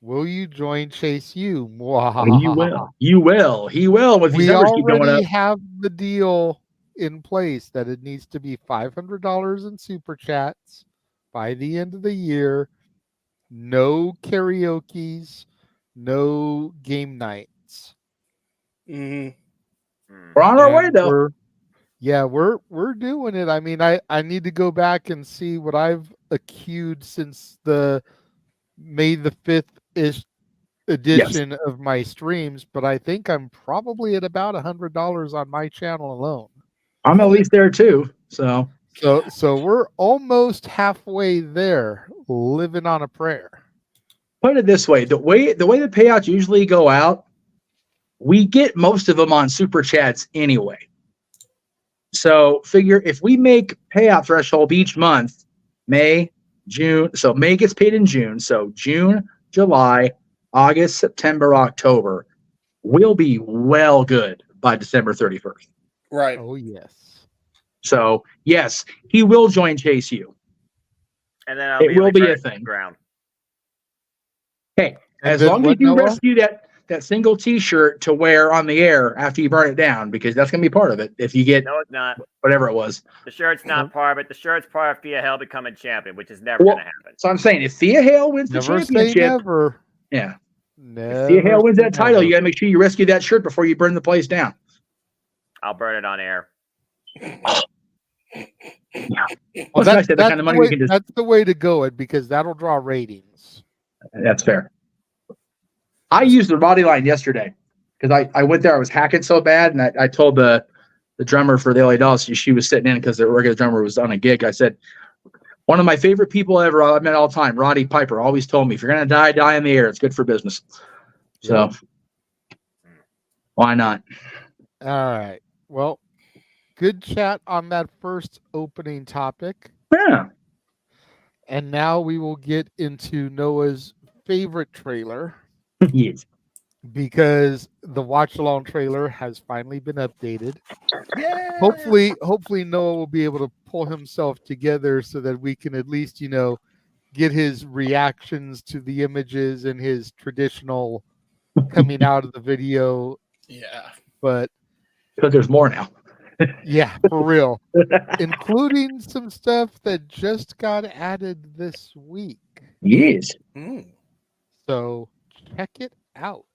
will you join Chase U? You will. You will. He will. With these numbers keep going up. We already have the deal in place that it needs to be $500 in super chats by the end of the year. No karaoke's, no game nights. We're on our way though. We're doing it. I mean, I need to go back and see what I've accrued since the May the 5th-ish edition of my streams, but I think I'm probably at about $100 on my channel alone. I'm at least there too. So we're almost halfway there, living on a prayer. Put it this way: the way the payouts usually go out, we get most of them on super chats anyway. So figure if we make payout threshold each month, May, June. So May gets paid in June. So June, July, August, September, October, we'll be well good by December 31st. Right. Oh yes. So yes, he will join Chase U. And then it will be a thing. Ground. Hey, as long as you rescue that single T-shirt to wear on the air after you burn it down, because that's going to be part of it. If you get it's not. Whatever it was. The shirt's not part of it. The shirt's part of Thea Hale becoming champion, which is never going to happen. So I'm saying if Thea Hale wins the championship, never. Yeah. Never if Thea Hale wins that title, you got to make sure you rescue that shirt before you burn the place down. I'll burn it on air. Well, that's the way to go it, because that'll draw ratings. That's fair. I used the body line yesterday because I went there. I was hacking so bad, and I told the drummer for the LA Dolls, she was sitting in because the regular drummer was on a gig. I said, one of my favorite people ever I've met all the time, Roddy Piper, always told me, if you're going to die in the air. It's good for business. So why not? All right. Well, good chat on that first opening topic. Yeah. And now we will get into Noah's favorite trailer. Yes. Because the watch along trailer has finally been updated. Yeah. Hopefully Noah will be able to pull himself together so that we can at least, get his reactions to the images and his traditional coming out of the video. Yeah. But because there's more now. Yeah, for real. Including some stuff that just got added this week. Yes. So check it out.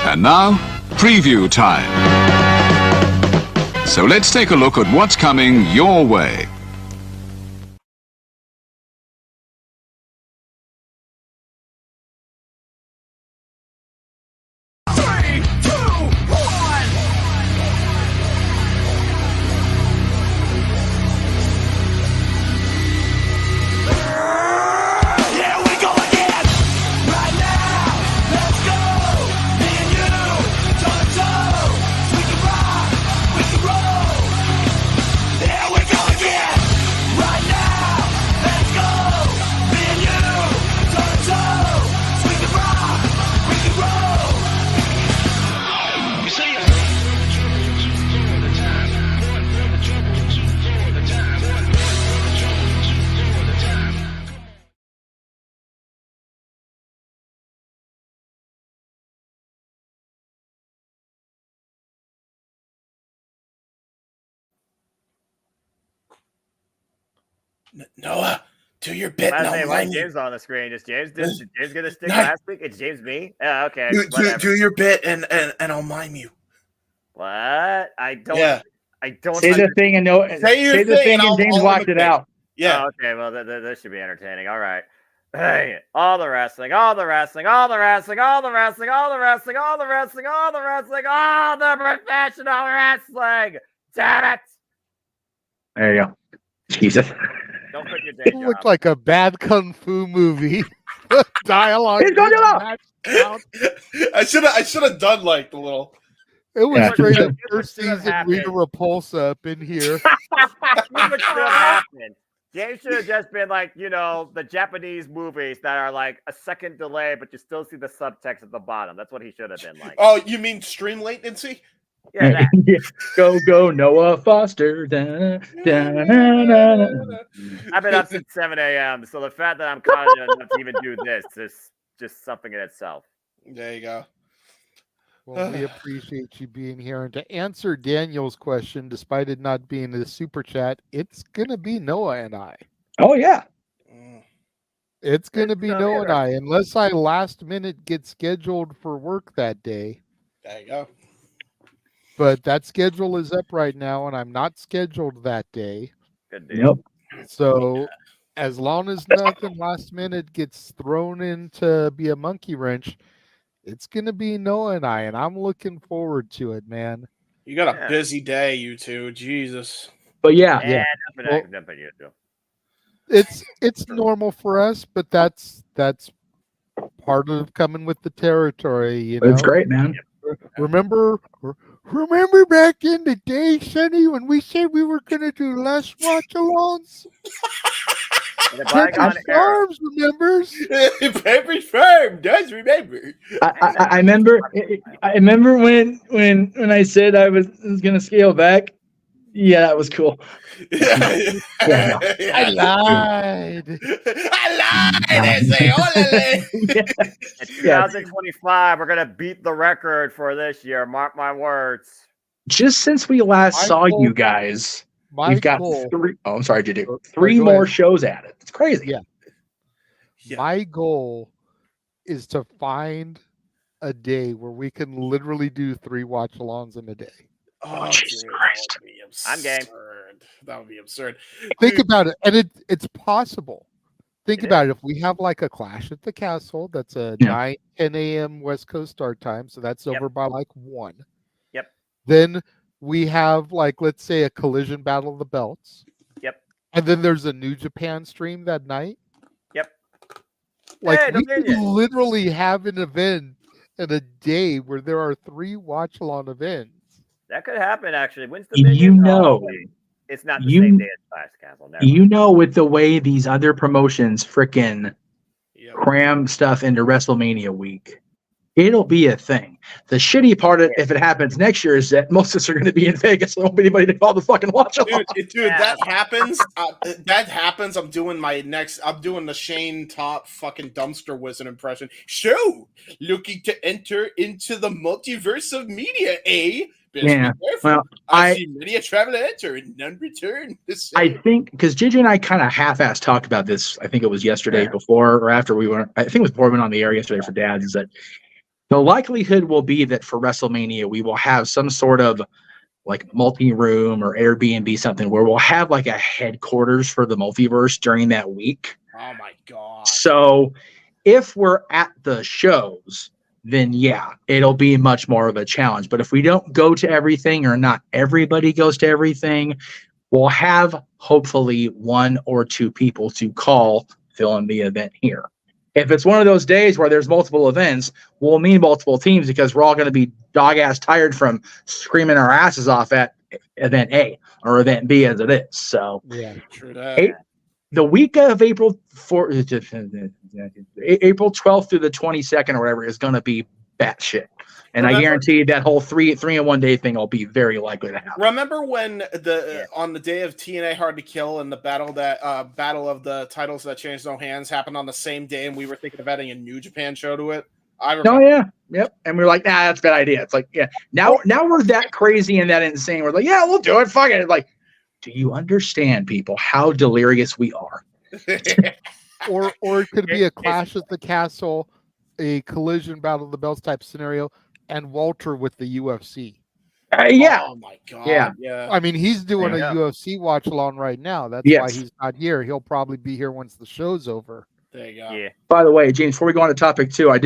And now, preview time. So let's take a look at what's coming your way. Noah, do your bit. I No, say, why James on the screen? Is James gonna stick last week? It's James me? Yeah, okay. Do your bit and I'll mime you. What? I don't. Yeah. I don't. Say the thing and know. Say the thing and James walked it out. Yeah. Oh, okay. Well, this should be entertaining. All right. Hey, all the wrestling, all the wrestling, all the wrestling, all the wrestling, all the wrestling, all the wrestling, all the wrestling, all the professional wrestling. Damn it! There you go. Jesus. Don't put your day It job. looked like a bad kung fu movie. Dialogue. I should have done like the little. It was Yeah. straight up Here's first what should have season happened. Rita Repulsa up in here. Here's what should have happened. James should have just been like, the Japanese movies that are like a second delay, but you still see the subtext at the bottom. That's what he should have been like. Oh, you mean stream latency? Yeah, that. Go Noah Foster. Da, da, da, da, da. I've been up since 7 a.m. So the fact that I'm confident enough to even do this is just something in itself. There you go. Well, we appreciate you being here. And to answer Daniel's question, despite it not being a super chat, it's going to be Noah and I. Oh, yeah. It's going to be Noah and I, unless I last minute get scheduled for work that day. There you go. But that schedule is up right now, and I'm not scheduled that day. Good deal. Yep. So as long as nothing last minute gets thrown in to be a monkey wrench, it's going to be Noah and I, and I'm looking forward to it, man. You got a busy day, you two. Jesus. But yeah. It's normal for us, but that's part of coming with the territory, It's great, man. Remember back in the day, Sonny, when we said we were going to do less watch-alongs? Farms remembers. Pepperidge Farm does remember. I remember. I remember when I said I was gonna scale back. Yeah, that was cool. Yeah. I lied. In 2025, we're gonna beat the record for this year. Mark my words. Just since we last saw you guys, we've got three. Oh, I'm sorry, JD. Three more shows added. It's crazy. Yeah. My goal is to find a day where we can literally do 3 watch-alongs in a day. Oh, Jesus Christ. I'm game. That would be absurd. Think about it, and it's possible. Think about it. If we have like a Clash at the Castle, that's a 9, 10 a.m. West Coast start time, so that's over by like 1. Yep. Then we have like, let's say, a Collision Battle of the Belts. Yep. And then there's a New Japan stream that night. Yep. Like Hey, we could Dominion. literally have an event in a day where there are 3 watch-along events. That could happen, actually. When's the You know, It's not the same day as Clash Castle. Never. You know, with the way these other promotions frickin' cram stuff into WrestleMania week, it'll be a thing. The shitty part, if it happens next year, is that most of us are going to be in Vegas. So there won't be anybody to call the fucking watch along. Dude, that happens. That happens. I'm doing the Shane Top fucking dumpster wizard impression. So, looking to enter into the multiverse of media, eh? Yeah. Well, I see many a traveler enter and none return. I think because JJ and I kind of half-assed talked about this. I think it was yesterday before or after we went. I think it was before we went on the air yesterday for Dads. Is that the likelihood will be that for WrestleMania we will have some sort of like multi-room or Airbnb something where we'll have like a headquarters for the multiverse during that week. Oh my god! So if we're at the shows, then yeah, it'll be much more of a challenge. But if we don't go to everything or not everybody goes to everything, we'll have hopefully one or two people to call filling the event here. If it's one of those days where there's multiple events, we'll need multiple teams because we're all going to be dog-ass tired from screaming our asses off at event A or event B as it is. So yeah, true that. The week of April 12th through the 22nd or whatever is going to be batshit. And I guarantee that whole three in 1 day thing will be very likely to happen. Remember when on the day of TNA Hard to Kill and the battle of the titles that changed no hands happened on the same day, and we were thinking of adding a New Japan show to it? I remember. Oh yeah, yep. And we were like, nah, that's a bad idea. It's like, yeah, now we're that crazy and that insane. We're like, yeah, we'll do it. Fuck it. Like, do you understand, people, how delirious we are? or it could be a Clash at the Castle, a Collision Battle of the Belts type scenario, and Walter with the UFC. Yeah. Oh my god. Yeah. I mean, he's doing a UFC watch along right now. That's why he's not here. He'll probably be here once the show's over. There you go. Yeah. By the way, James, before we go on to topic 2, I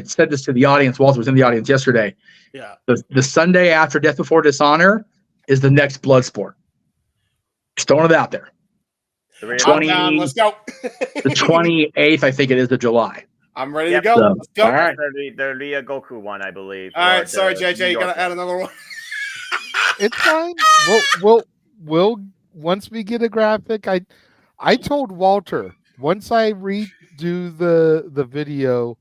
said this to the audience. Walter was in the audience yesterday. Yeah. The Sunday after Death Before Dishonor is the next Bloodsport. Just throwing it out there. Let's go. The 28th, I think it is, of July. I'm ready to go. So, let's go. All right. The Ria Goku one, I believe. All right, sorry, JJ, you gotta add another one. It's fine. We'll once we get a graphic. I told Walter once I redo the video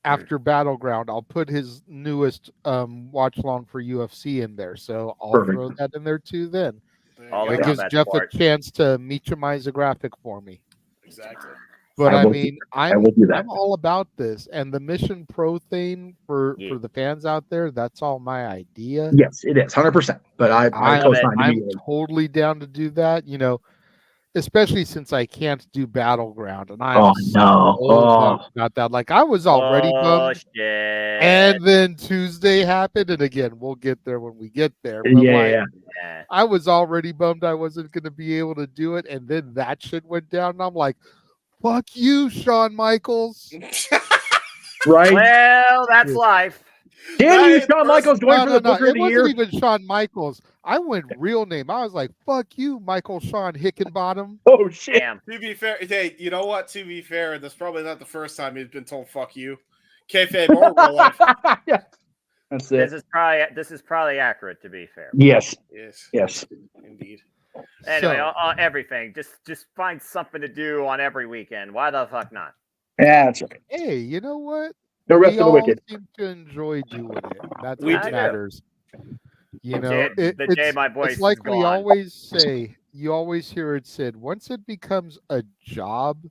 after Battleground, I'll put his newest watch along for UFC in there. So I'll throw that in there too. Then it gives Jeff a chance to meachemize a graphic for me. Exactly. But I mean, I'm all about this, and the Mission Pro thing for the fans out there. That's all my idea. Yes, it is 100%. But I'm totally down to do that. You know, especially since I can't do Battleground, and I'm about that. Like I was already bummed, and then Tuesday happened, and again, we'll get there when we get there. But I was already bummed I wasn't going to be able to do it, and then that shit went down, and I'm like, fuck you, Shawn Michaels. Right? Well, that's life. Damn you, Shawn Michaels going for the Booker of the Year. It wasn't even Shawn Michaels. I went real name. I was like, fuck you, Michael Shawn Hickenbottom. Oh, shit. Damn. To be fair, hey, you know what? To be fair, that's probably not the first time he's been told fuck you. Kayfabe or real life. Yeah. That's it. This is probably accurate, to be fair. Yes. Indeed. Anyway, on everything. Just find something to do on every weekend. Why the fuck not? Yeah, that's right. Hey, you know what? No rest of the wicked. Seem to enjoy doing it. That's what matters. You know, it's like we always say. You always hear it said. Once it becomes a job,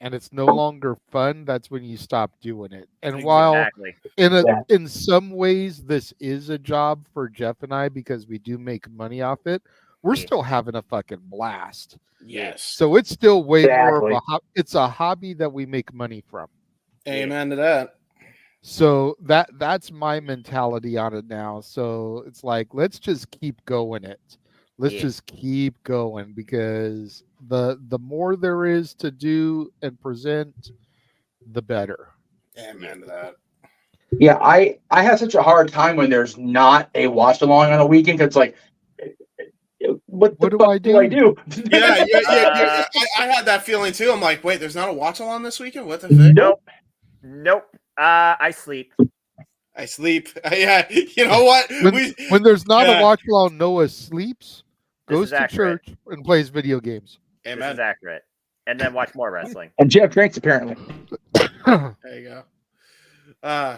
and it's no longer fun, that's when you stop doing it. And while in some ways this is a job for Jeff and I because we do make money off it, we're still having a fucking blast. Yes. So it's still way more of it's a hobby that we make money from. Amen to that. So that's my mentality on it now. So it's like, let's just keep going it. Let's just keep going because the more there is to do and present, the better. Amen to that. Yeah, I have such a hard time when there's not a watch along on a weekend because it's like, what do I do? Yeah. I had that feeling too. I'm like, wait, there's not a watch along this weekend? What the fuck? Nope. I sleep. Yeah, you know what? When there's not a watch along, Noah sleeps. goes to church, and plays video games. Amen. This is accurate. And then watch more wrestling. And Jeff drinks, apparently. There you go.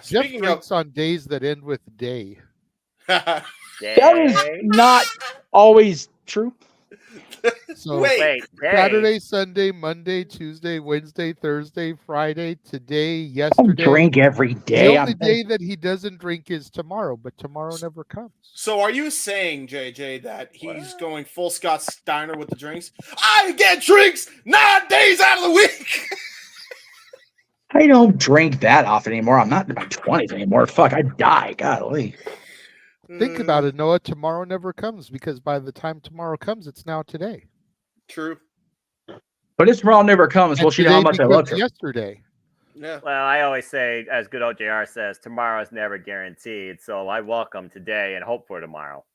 Jeff drinks on days that end with day. That is not always true. So Wait, Saturday, Sunday, Monday, Tuesday, Wednesday, Thursday, Friday, today, I yesterday. drink every day. The only day that he doesn't drink is tomorrow, but tomorrow never comes. So are you saying, JJ, that he's going full Scott Steiner with the drinks? I get drinks 9 days out of the week. I don't drink that often anymore. I'm not in my 20s anymore. Fuck, I die. Golly. Think about it, Noah. Tomorrow never comes because by the time tomorrow comes, it's now today. True. But this tomorrow never comes. Well, she know how much I love her. Yesterday. Yeah. Well, I always say, as good old JR says, tomorrow is never guaranteed. So I welcome today and hope for tomorrow.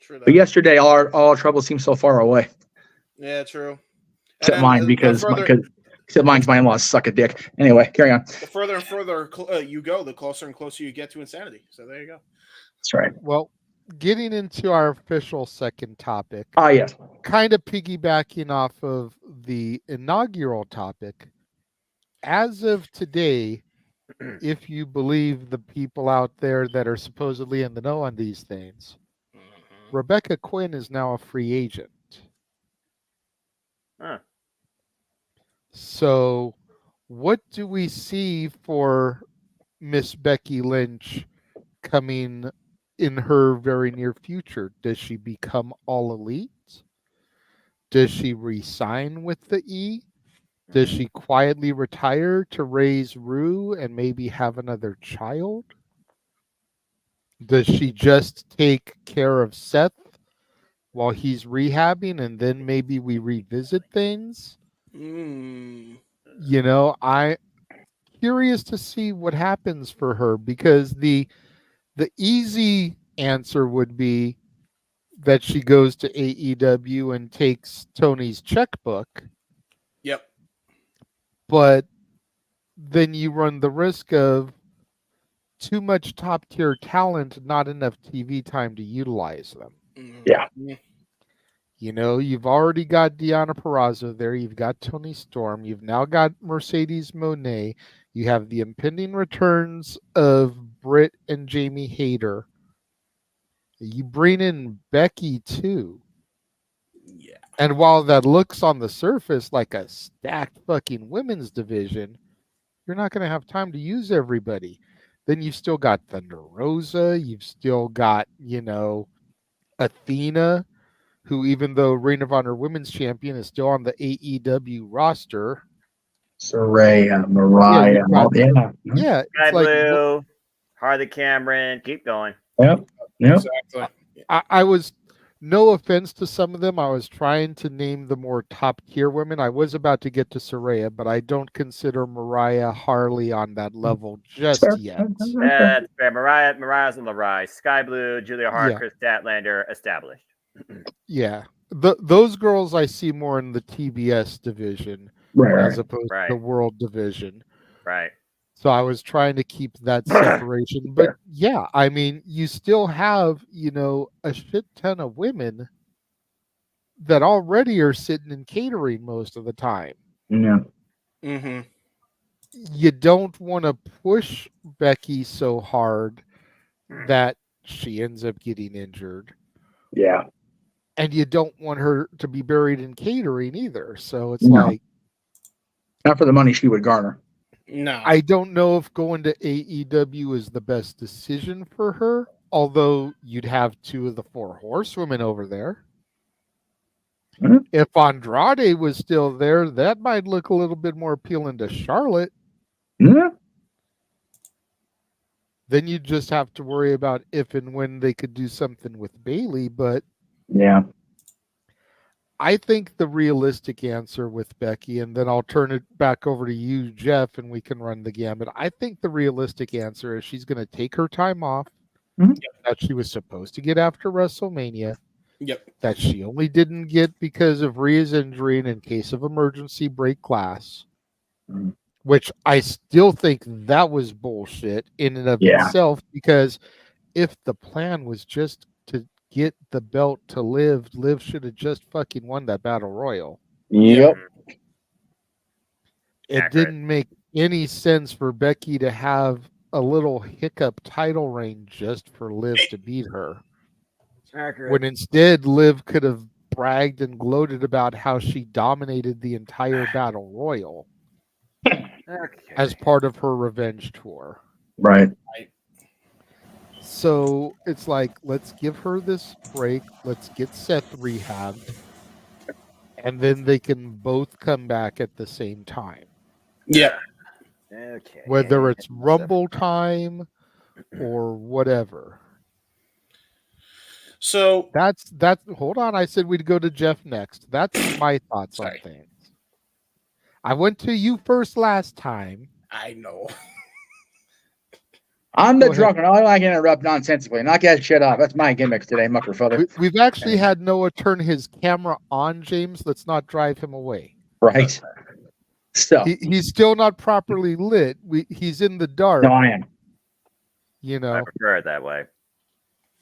True. But yesterday, all our trouble seems so far away. Yeah, true. Except mine, because except mine's my in-laws suck a dick. Anyway, carry on. The further and further you go, the closer and closer you get to insanity. So there you go. That's right. Well, getting into our official second topic. Yes. Kind of piggybacking off of the inaugural topic. As of today, if you believe the people out there that are supposedly in the know on these things, Rebecca Quinn is now a free agent. Huh. So, what do we see for Miss Becky Lynch coming in her very near future? Does she become all elite? Does she re-sign with the E? Does she quietly retire to raise Rue and maybe have another child? Does she just take care of Seth while he's rehabbing and then maybe we revisit things? You know, I'm curious to see what happens for her because the easy answer would be that she goes to AEW and takes Tony's checkbook. Yep. But then you run the risk of too much top tier talent, not enough TV time to utilize them. Yeah. You know, you've already got Deonna Purrazzo there. You've got Tony Storm. You've now got Mercedes Moné. You have the impending returns of Britt and Jamie Hayter. You bring in Becky too. Yeah. And while that looks on the surface like a stacked fucking women's division, you're not going to have time to use everybody. Then you've still got Thunder Rosa. You've still got, you know, Athena, who even though Ring of Honor Women's Champion is still on the AEW roster. Saraya, Mariah. Yeah. Sky Blue, Harley Cameron, keep going. Yep. Exactly. I was, no offense to some of them, I was trying to name the more top tier women. I was about to get to Saraya, but I don't consider Mariah Harley on that level just yet. That's fair. Mariah's and Larai. Sky Blue, Julia Hart, Yeah. Chris Statlander, established. Yeah. Those girls I see more in the TBS division as opposed to the World division. Right. So I was trying to keep that separation. But yeah, I mean, you still have, you know, a shit ton of women that already are sitting in catering most of the time. Yeah. Mm-hmm. You don't want to push Becky so hard that she ends up getting injured. Yeah. And you don't want her to be buried in catering either. So it's like, not for the money she would garner. No. I don't know if going to AEW is the best decision for her, although you'd have two of the four horsewomen over there. Mm-hmm. If Andrade was still there, that might look a little bit more appealing to Charlotte. Yeah. Then you just have to worry about if and when they could do something with Bayley, but yeah. I think the realistic answer with Becky, and then I'll turn it back over to you, Jeff, and we can run the gambit. I think the realistic answer is she's going to take her time off that she was supposed to get after WrestleMania. Yep. That she only didn't get because of Rhea's injury and in case of emergency break glass. Which I still think that was bullshit in and of itself, because if the plan was just to get the belt to Liv. Liv should have just fucking won that battle royal. Yep. It didn't make any sense for Becky to have a little hiccup title reign just for Liv to beat her. Accurate. When instead Liv could have bragged and gloated about how she dominated the entire battle royal as part of her revenge tour. Right. So it's like, let's give her this break. Let's get Seth rehabbed. And then they can both come back at the same time. Yeah. Okay. Whether it's Rumble time or whatever. So that's hold on. I said we'd go to Jeff next. That's my thoughts on things. I went to you first last time. I know. I'm the drunk, and I like to interrupt nonsensically. Knock that shit off. That's my gimmicks today, muckerfather. We've actually had Noah turn his camera on, James. Let's not drive him away. Right. So he's still not properly lit. He's in the dark. No, I am. You know, I prefer it that way.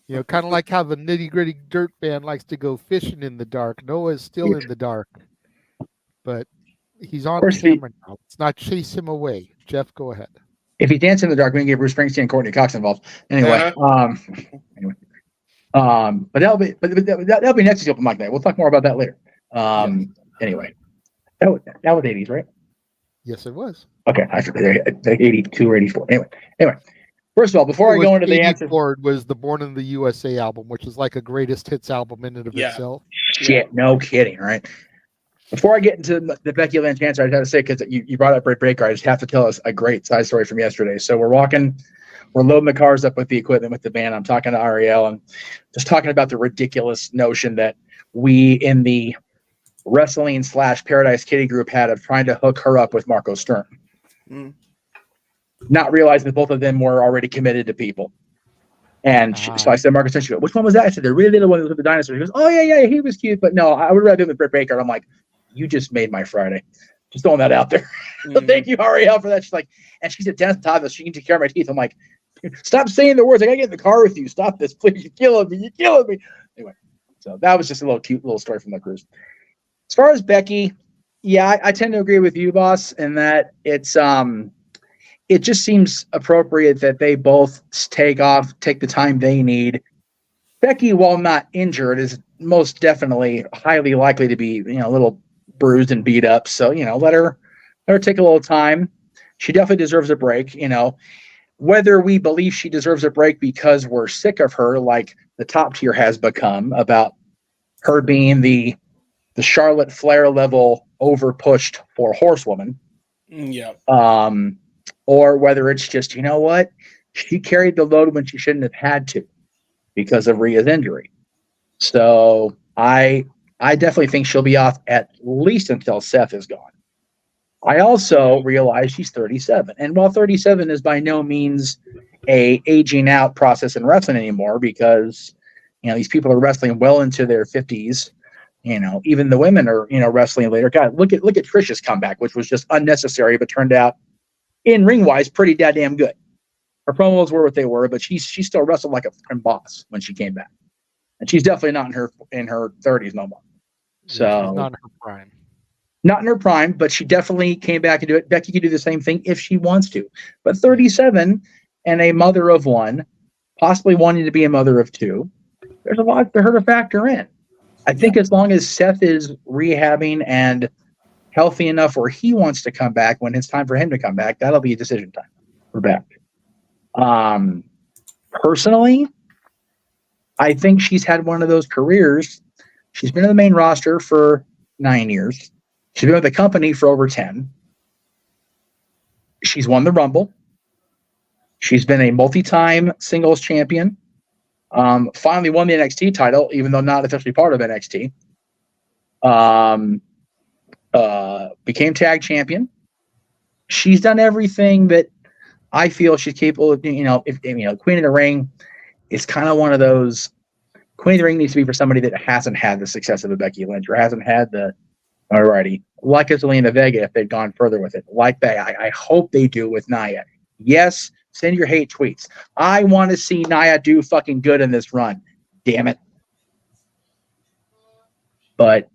You know, kind of like how the Nitty Gritty Dirt Band likes to go fishing in the dark. Noah's still in the dark, but he's on camera now. Let's not chase him away. Jeff, go ahead. If he danced in the dark, we can get Bruce Springsteen and Courtney Cox involved. Anyway, but that'll be next week's open mic night. We'll talk more about that later. Anyway, that was 80s, right? Yes, it was. Okay, I forget. 82 or 84. Anyway. First of all, before I go into the answer, it was the Born in the USA album, which is like a greatest hits album in and of itself. Shit, no kidding, right? Before I get into the Becky Lynch answer, I just have to say, because you brought up Britt Baker, I just have to tell us a great side story from yesterday. So we're loading the cars up with the equipment with the band. I'm talking to Ariel and just talking about the ridiculous notion that we in the wrestling / Paradise Kitty group had of trying to hook her up with Marco Stern. Not realizing that both of them were already committed to people. And so I said, Marcus, she goes, which one was that? I said, the really little one with the dinosaur. He goes, oh, yeah, he was cute. But no, I would rather do with Britt Baker. And I'm like, you just made my Friday. Just throwing that out there. So thank you, Ariel, for that. She's like, and she said, Dennis Thomas, she can take care of my teeth. I'm like, stop saying the words. I got to get in the car with you. Stop this, please. You're killing me. Anyway, so that was just a cute little story from the cruise. As far as Becky, yeah, I tend to agree with you, boss, in that it just seems appropriate that they both take the time they need. Becky, while not injured, is most definitely highly likely to be, a little bruised and beat up. So, let her take a little time. She definitely deserves a break. Whether we believe she deserves a break because we're sick of her, like the top tier has become, about her being the Charlotte Flair level over pushed for horsewoman. Yeah. Or whether it's just, she carried the load when she shouldn't have had to because of Rhea's injury. So I definitely think she'll be off at least until Seth is gone. I also realize she's 37. And while 37 is by no means a aging out process in wrestling anymore, because, these people are wrestling well into their 50s. Even the women are, wrestling later. God, look at Trish's comeback, which was just unnecessary, but turned out in ring wise, pretty goddamn good. Her promos were what they were, but she still wrestled like a fucking boss when she came back, and she's definitely not in her 30s no more. So she's not in her prime. Not in her prime, but she definitely came back and do it. Becky could do the same thing if she wants to, but 37 and a mother of one, possibly wanting to be a mother of two, there's a lot for her to factor in. I think as long as Seth is rehabbing and healthy enough where he wants to come back when it's time for him to come back, that'll be a decision time for Beck. Personally, I think she's had one of those careers. She's been in the main roster for 9 years. She's been with the company for over 10. She's won the Rumble. She's been a multi-time singles champion. Finally won the NXT title, even though not officially part of NXT. Became tag champion. She's done everything that I feel she's capable of. Queen of the Ring is kind of one of those. Queen of the Ring needs to be for somebody that hasn't had the success of a Becky Lynch or hasn't had the alrighty, like a Zelina Vega if they'd gone further with it. Like that, I hope they do with Nia. Yes, send your hate tweets. I want to see Nia do fucking good in this run. Damn it. But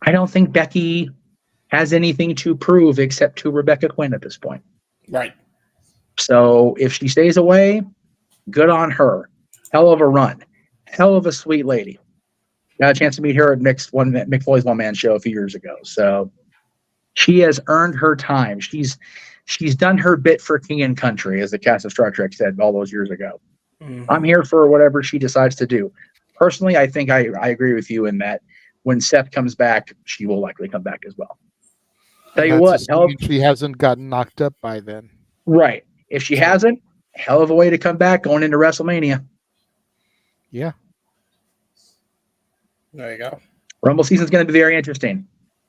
I don't think Becky has anything to prove except to Rebecca Quinn at this point. Right. So if she stays away, good on her. Hell of a run. Hell of a sweet lady. Got a chance to meet her at Mick Foley's one-man show a few years ago. So she has earned her time. She's done her bit for King and Country, as the cast of Star Trek said all those years ago. Mhm. I'm here for whatever she decides to do. Personally, I think I agree with you in that when Seth comes back, she will likely come back as well. Tell you what, she hasn't gotten knocked up by then. right. If she hasn't, hell of a way to come back going into WrestleMania. Yeah. There you go. Rumble season's going to be very interesting.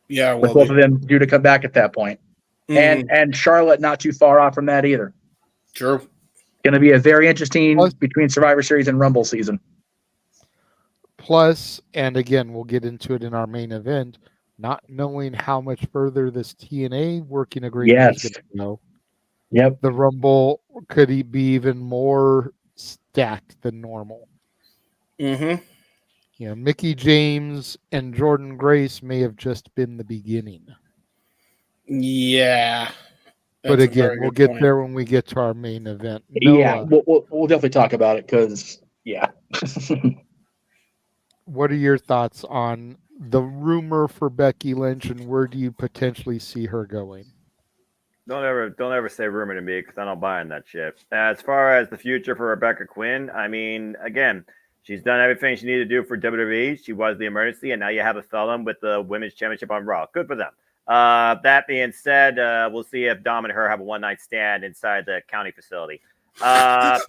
Yeah, with both of them due to come back at that point. And Charlotte not too far off from that either. True. Going to be a very interesting between Survivor Series and Rumble season. Plus, and again, we'll get into it in our main event, not knowing how much further this TNA working agreement is going to go. Yep. The Rumble could be even more stacked than normal. Mm-hmm. You know, Mickie James and Jordynne Grace may have just been the beginning. Yeah. But again, we'll get there when we get to our main event. Yeah, we'll definitely talk about it because, yeah. What are your thoughts on the rumor for Becky Lynch, and where do you potentially see her going? Don't ever say rumor to me because I don't buy in that shit. As far as the future for Rebecca Quinn, I mean, again, she's done everything she needed to do for WWE. She was the emergency, and now you have a felon with the Women's Championship on Raw. Good for them. That being said, we'll see if Dom and her have a one-night stand inside the county facility. That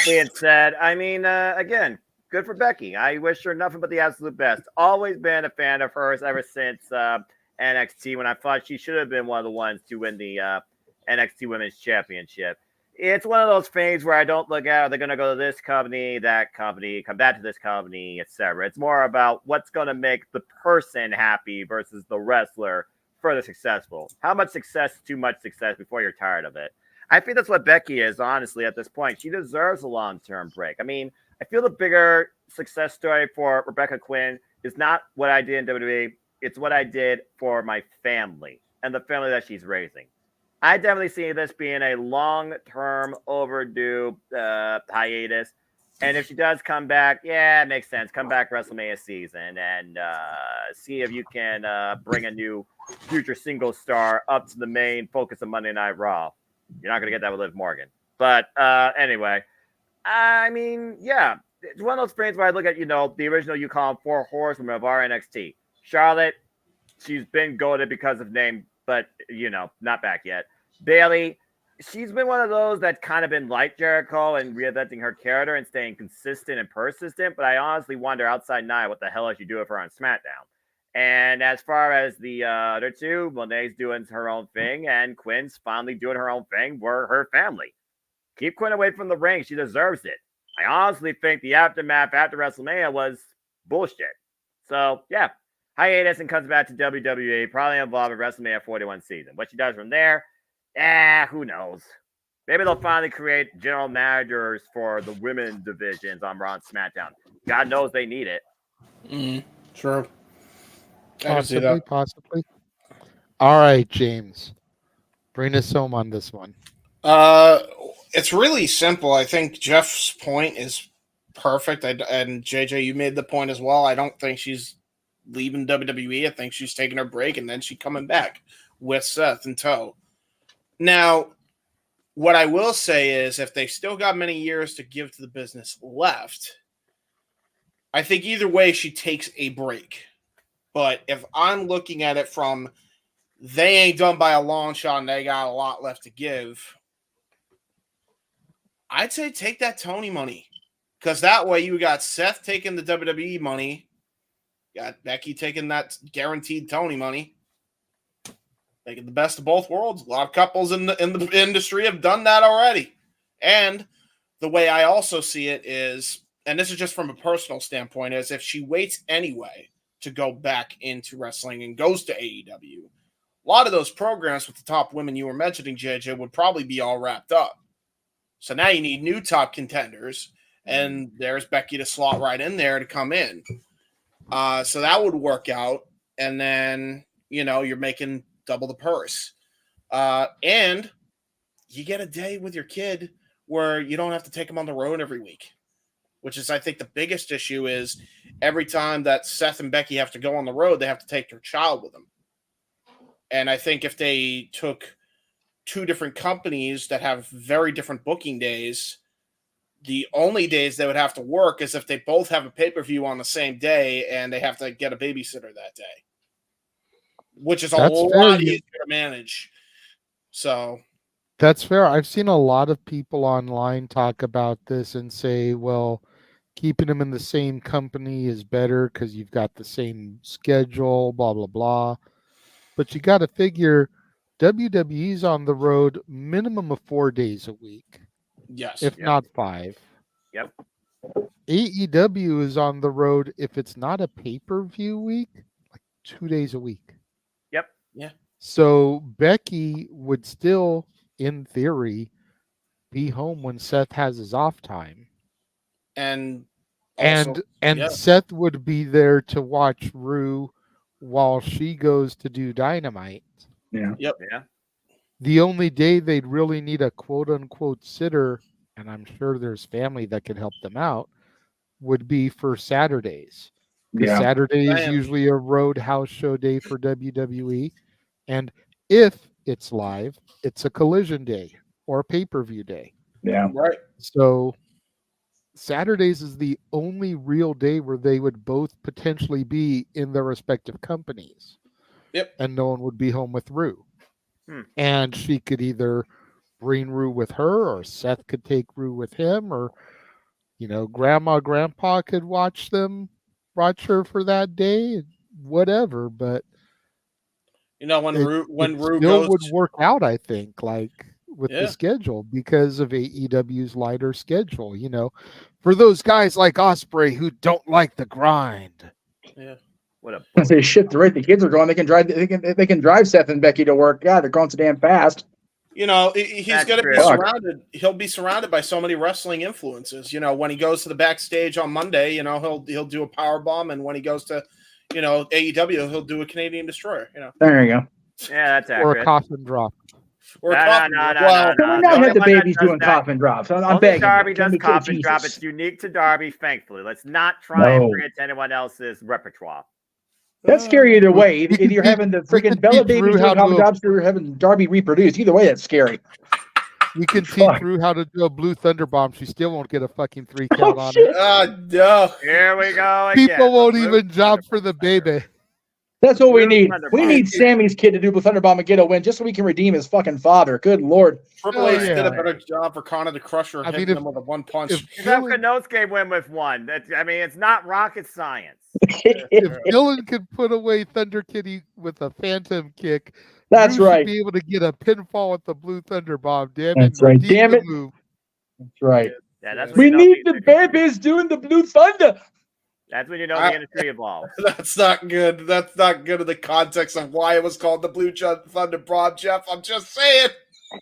being said, I mean, again, good for Becky. I wish her nothing but the absolute best. Always been a fan of hers ever since NXT, when I thought she should have been one of the ones to win the NXT Women's Championship. It's one of those things where I don't look at, they're going to go to this company, that company, come back to this company, etc. It's more about what's going to make the person happy versus the wrestler further successful. How much success is too much success before you're tired of it? I think that's what Becky is, honestly, at this point. She deserves a long-term break. I mean, I feel the bigger success story for Rebecca Quinn is not what I did in WWE. It's what I did for my family and the family that she's raising. I definitely see this being a long-term overdue hiatus. And if she does come back, yeah, it makes sense. Come back WrestleMania season and see if you can bring a new future single star up to the main focus of Monday Night Raw. You're not going to get that with Liv Morgan. But anyway, I mean, yeah, it's one of those things where I look at, the original, you call them 4 horsewomen of our NXT. Charlotte, she's been goated because of name, but, not back yet. Bayley, she's been one of those that's kind of been like Jericho and reinventing her character and staying consistent and persistent. But I honestly wonder outside Nia, what the hell is she doing for her on SmackDown? And as far as the other two, Monet's doing her own thing and Quinn's finally doing her own thing for her family. Keep Quinn away from the ring. She deserves it. I honestly think the aftermath after WrestleMania was bullshit. So, yeah. Hiatus and comes back to WWE, probably involved in WrestleMania 41 season. What she does from there, who knows? Maybe they'll finally create general managers for the women's divisions on Raw and SmackDown. God knows they need it. True. Possibly. All right, James. Bring us home on this one. It's really simple. I think Jeff's point is perfect. And JJ, you made the point as well. I don't think she's leaving WWE. I think she's taking her break and then she's coming back with Seth in tow. Now, what I will say is if they've still got many years to give to the business left, I think either way she takes a break. But if I'm looking at it from they ain't done by a long shot and they got a lot left to give, I'd say take that Tony money. Because that way you got Seth taking the WWE money, got Becky taking that guaranteed Tony money. Making the best of both worlds. A lot of couples in the industry have done that already. And the way I also see it is, and this is just from a personal standpoint, is if she waits anyway to go back into wrestling and goes to AEW, a lot of those programs with the top women you were mentioning, JJ, would probably be all wrapped up. So now you need new top contenders, and there's Becky to slot right in there to come in. So that would work out. And then, you're making double the purse. And you get a day with your kid where you don't have to take them on the road every week, which is, I think, the biggest issue is every time that Seth and Becky have to go on the road, they have to take their child with them. And I think if they took two different companies that have very different booking days, the only days they would have to work is if they both have a pay-per-view on the same day and they have to get a babysitter that day, which is a lot easier to manage. So that's fair. I've seen a lot of people online talk about this and say, well, keeping them in the same company is better because you've got the same schedule, blah, blah, blah. But you got to figure WWE's on the road minimum of 4 days a week. Yes. If not 5. Yep. AEW is on the road, if it's not a pay-per-view week, like 2 days a week. Yep. Yeah. So Becky would still, in theory, be home when Seth has his off time. And Seth would be there to watch Rue while she goes to do Dynamite. Yeah. Yep. Yeah. The only day they'd really need a quote-unquote sitter, and I'm sure there's family that could help them out, would be for Saturdays. Because Saturday is usually a roadhouse show day for WWE. And if it's live, it's a collision day or a pay-per-view day. Yeah. Right. So Saturdays is the only real day where they would both potentially be in their respective companies. Yep. And no one would be home with Rue. And she could either bring Rue with her, or Seth could take Rue with him, or, grandma, grandpa could watch her for that day, whatever. But when Rue still goes, would work out, I think, like with the schedule because of AEW's lighter schedule. For those guys like Ospreay who don't like the grind. Yeah. Once they shift the rate the kids are going, they can drive Seth and Becky to work. God, they're going so damn fast. He's going to be surrounded. He'll be surrounded by so many wrestling influences. When he goes to the backstage on Monday, he'll do a power bomb, and when he goes to, AEW, he'll do a Canadian Destroyer. There you go. Yeah, that's accurate. Or a coffin drop. Or a coffin drop. Well, now have the babies doing coffin drops. I'm begging. Darby does coffin drop. It's unique to Darby, thankfully. Let's not try and bring it to anyone else's repertoire. That's scary either way. Either you're having the freaking Bella babies doing coffin drops, or you're having Darby reproduce. Either way, that's scary. We can teach Rue how to do a blue thunder bomb. She still won't get a fucking 3 count on it. Oh, no. Here we go again. People won't even jump for the baby. That's what we need. We need Sammy's kid to do Blue Thunder Bomb and get a win just so we can redeem his fucking father. Good Lord. Triple H did a better job for Connor the Crusher hitting him with a one punch. If Konosuke win with one, it's not rocket science. If Dylan could put away Thunder Kitty with a phantom kick, that's right. Be able to get a pinfall with the Blue Thunder Bomb. Damn it! That's right. Damn it! Move. That's right. Yeah, that's we need the babies doing the Blue Thunder. That's when you know the industry evolves. That's not good. That's not good in the context of why it was called the Blue Thunder Bomb, Jeff. I'm just saying.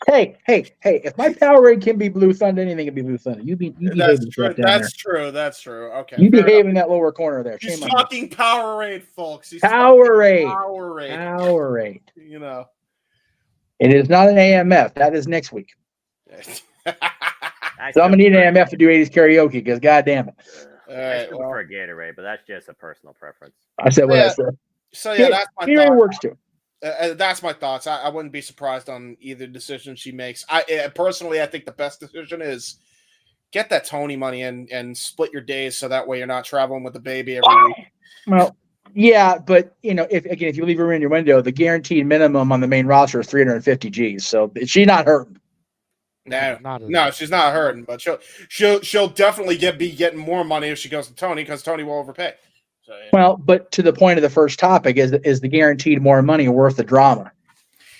Hey! If my Powerade can be Blue Thunder, anything can be Blue Thunder. You behave. That's true. That's true. Okay. You behave in that lower corner there. He's talking Powerade, folks. He's Powerade. Powerade. It is not an AMF. That is next week. So I'm gonna need an AMF to do 80s karaoke because goddamn it. I still prefer Gatorade, but that's just a personal preference. I said what I said. So that's my thought. Works too. That's my thoughts. I wouldn't be surprised on either decision she makes. I personally think the best decision is get that Tony money and split your days so that way you're not traveling with the baby every week. Well, yeah, but if you leave her in your window, the guaranteed minimum on the main roster is 350 G's. So she's not hurting. No, she's not hurting, but she'll definitely be getting more money if she goes to Tony because Tony will overpay. So, yeah. Well, but to the point of the first topic, is the guaranteed more money worth the drama?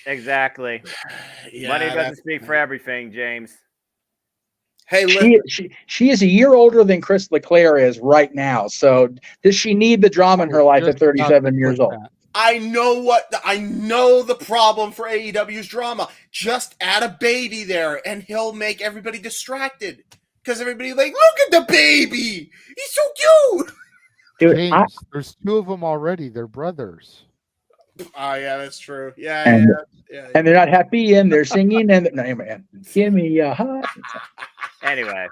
Exactly. Money doesn't speak for everything, James. Hey, she is a year older than Chris LeClaire is right now. So does she need the drama in her life at 37 years old? I know the problem for AEW's drama. Just add a baby there, and he'll make everybody distracted because everybody look at the baby. He's so cute. Dude, James, there's 2 of them already. They're brothers. Oh yeah, that's true. Yeah, and, yeah. and they're not happy, and they're singing, and no, man, give me a hug. Anyway.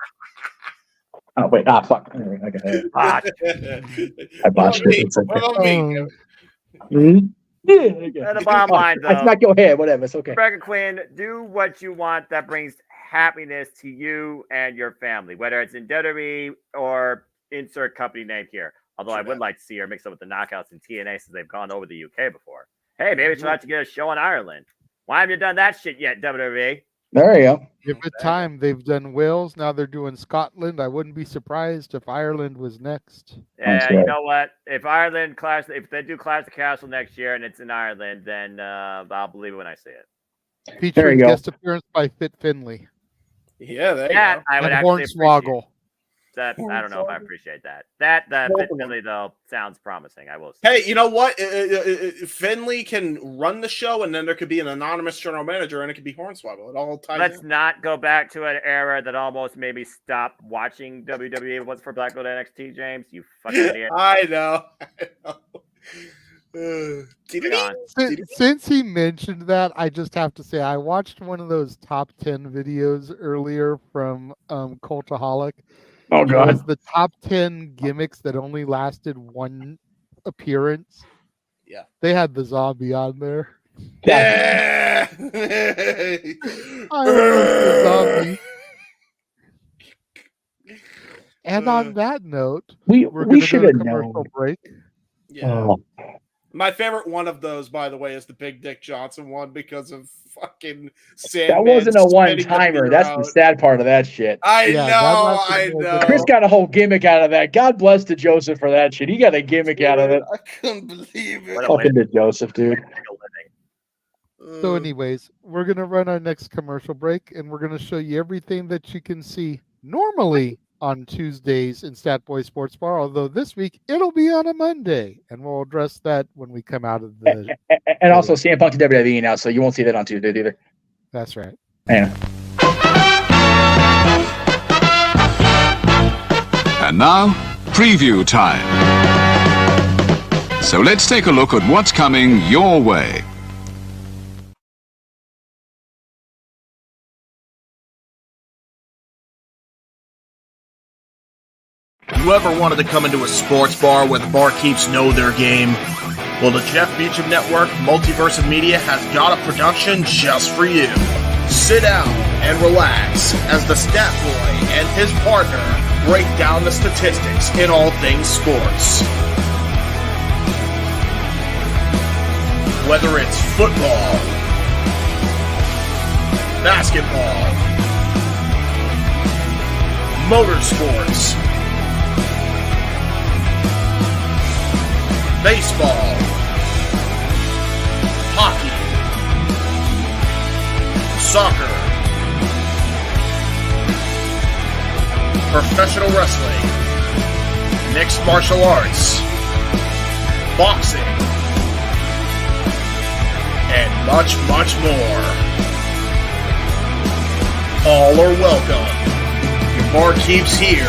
Oh wait, fuck. Anyway, okay. Ah, I botched it. It's okay. The bottom line, though, I smack your head. Whatever. It's okay. Rebecca Quinn, do what you want that brings happiness to you and your family, whether it's in WWE or insert company name here. Although I would like to see her mix up with the Knockouts and TNA since they've gone over the UK before. Hey, maybe she'll have to get a show in Ireland. Why haven't you done that shit yet, WWE? There you go. Give it time. They've done Wales. Now they're doing Scotland. I wouldn't be surprised if Ireland was next. Yeah, you know what? If Ireland if they do Clash of the Castle next year and it's in Ireland, then I'll believe it when I see it. Featuring guest appearance by Fit Finley. Yeah, there you go. I would actually Hornswoggle. That I don't know if I appreciate that. That Fit Finley though sounds promising. I will say. Hey, you know what? Finley can run the show, and then there could be an anonymous general manager, and it could be Hornswoggle. It all ties. Let's not go back to an era that almost made me stop watching WWE. What's for Black Gold NXT, James? You fucking idiot. I know. Since he mentioned that, I just have to say I watched one of those top 10 videos earlier from Cultaholic. Oh God! It was the top 10 gimmicks that only lasted one appearance. Yeah, they had the zombie on there. Yeah, I love the zombie. And on that note, we're going to go to commercial break. Yeah. My favorite one of those, by the way, is the Big Dick Johnson one because of fucking Sandman. That wasn't a one-timer. That's the sad part of that shit. I know. Chris got a whole gimmick out of that. God bless to Joseph for that shit. He got a gimmick out of it. I couldn't believe it. Fucking to Joseph, dude. So anyways, we're going to run our next commercial break, and we're going to show you everything that you can see normally on Tuesdays in Stat Boy Sports Bar, although this week it'll be on a Monday, and we'll address that when we come out of the... And also CM Punk to WWE now, so you won't see that on Tuesday either. That's right. Yeah. And now, preview time. So let's take a look at what's coming your way. You ever wanted to come into a sports bar where the barkeeps know their game? Well, the Jeff Beecham Network, Multiverse of Media, has got a production just for you. Sit down and relax as the Stat Boy and his partner break down the statistics in all things sports. Whether it's football, basketball, motorsports, baseball, hockey, soccer, professional wrestling, mixed martial arts, boxing, and much, much more. All are welcome. Your barkeeps here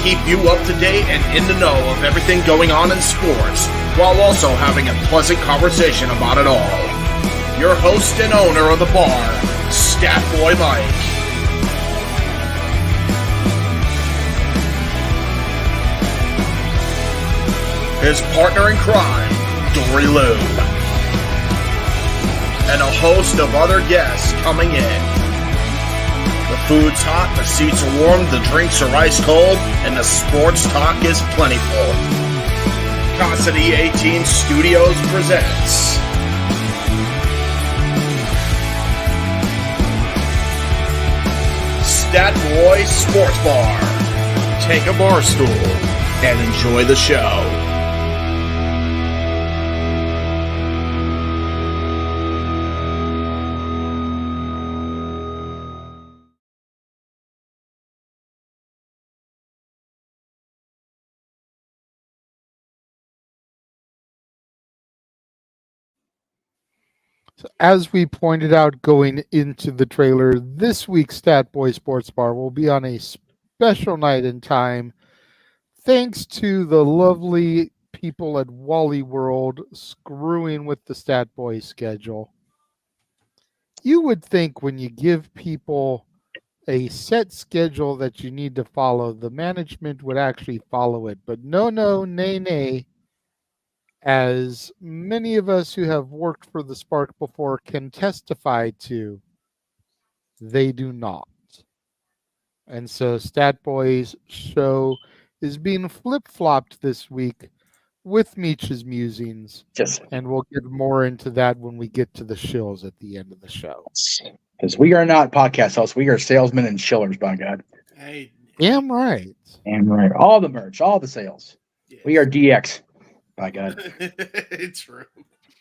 keep you up to date and in the know of everything going on in sports, while also having a pleasant conversation about it all. Your host and owner of the bar, Stat Boy Mike. His partner in crime, Dory Lou. And a host of other guests coming in. The food's hot, the seats are warm, the drinks are ice cold, and the sports talk is plentiful. Casa de 18 Studios presents Stat Boy Sports Bar. Take a bar stool and enjoy the show. So as we pointed out going into the trailer, this week's Stat Boy Sports Bar will be on a special night in time thanks to the lovely people at Wally World screwing with the Stat Boy schedule. You would think when you give people a set schedule that you need to follow, the management would actually follow it. But no, nay. As many of us who have worked for the Spark before can testify to, they do not. And so Stat Boy's show is being flip-flopped this week with Meech's musings. And we'll get more into that when we get to the shills at the end of the show. Because we are not podcast hosts. We are salesmen and shillers, by God. Hey. Damn right. Damn right. All the merch, all the sales. Yes. We are DX, by God. It's true.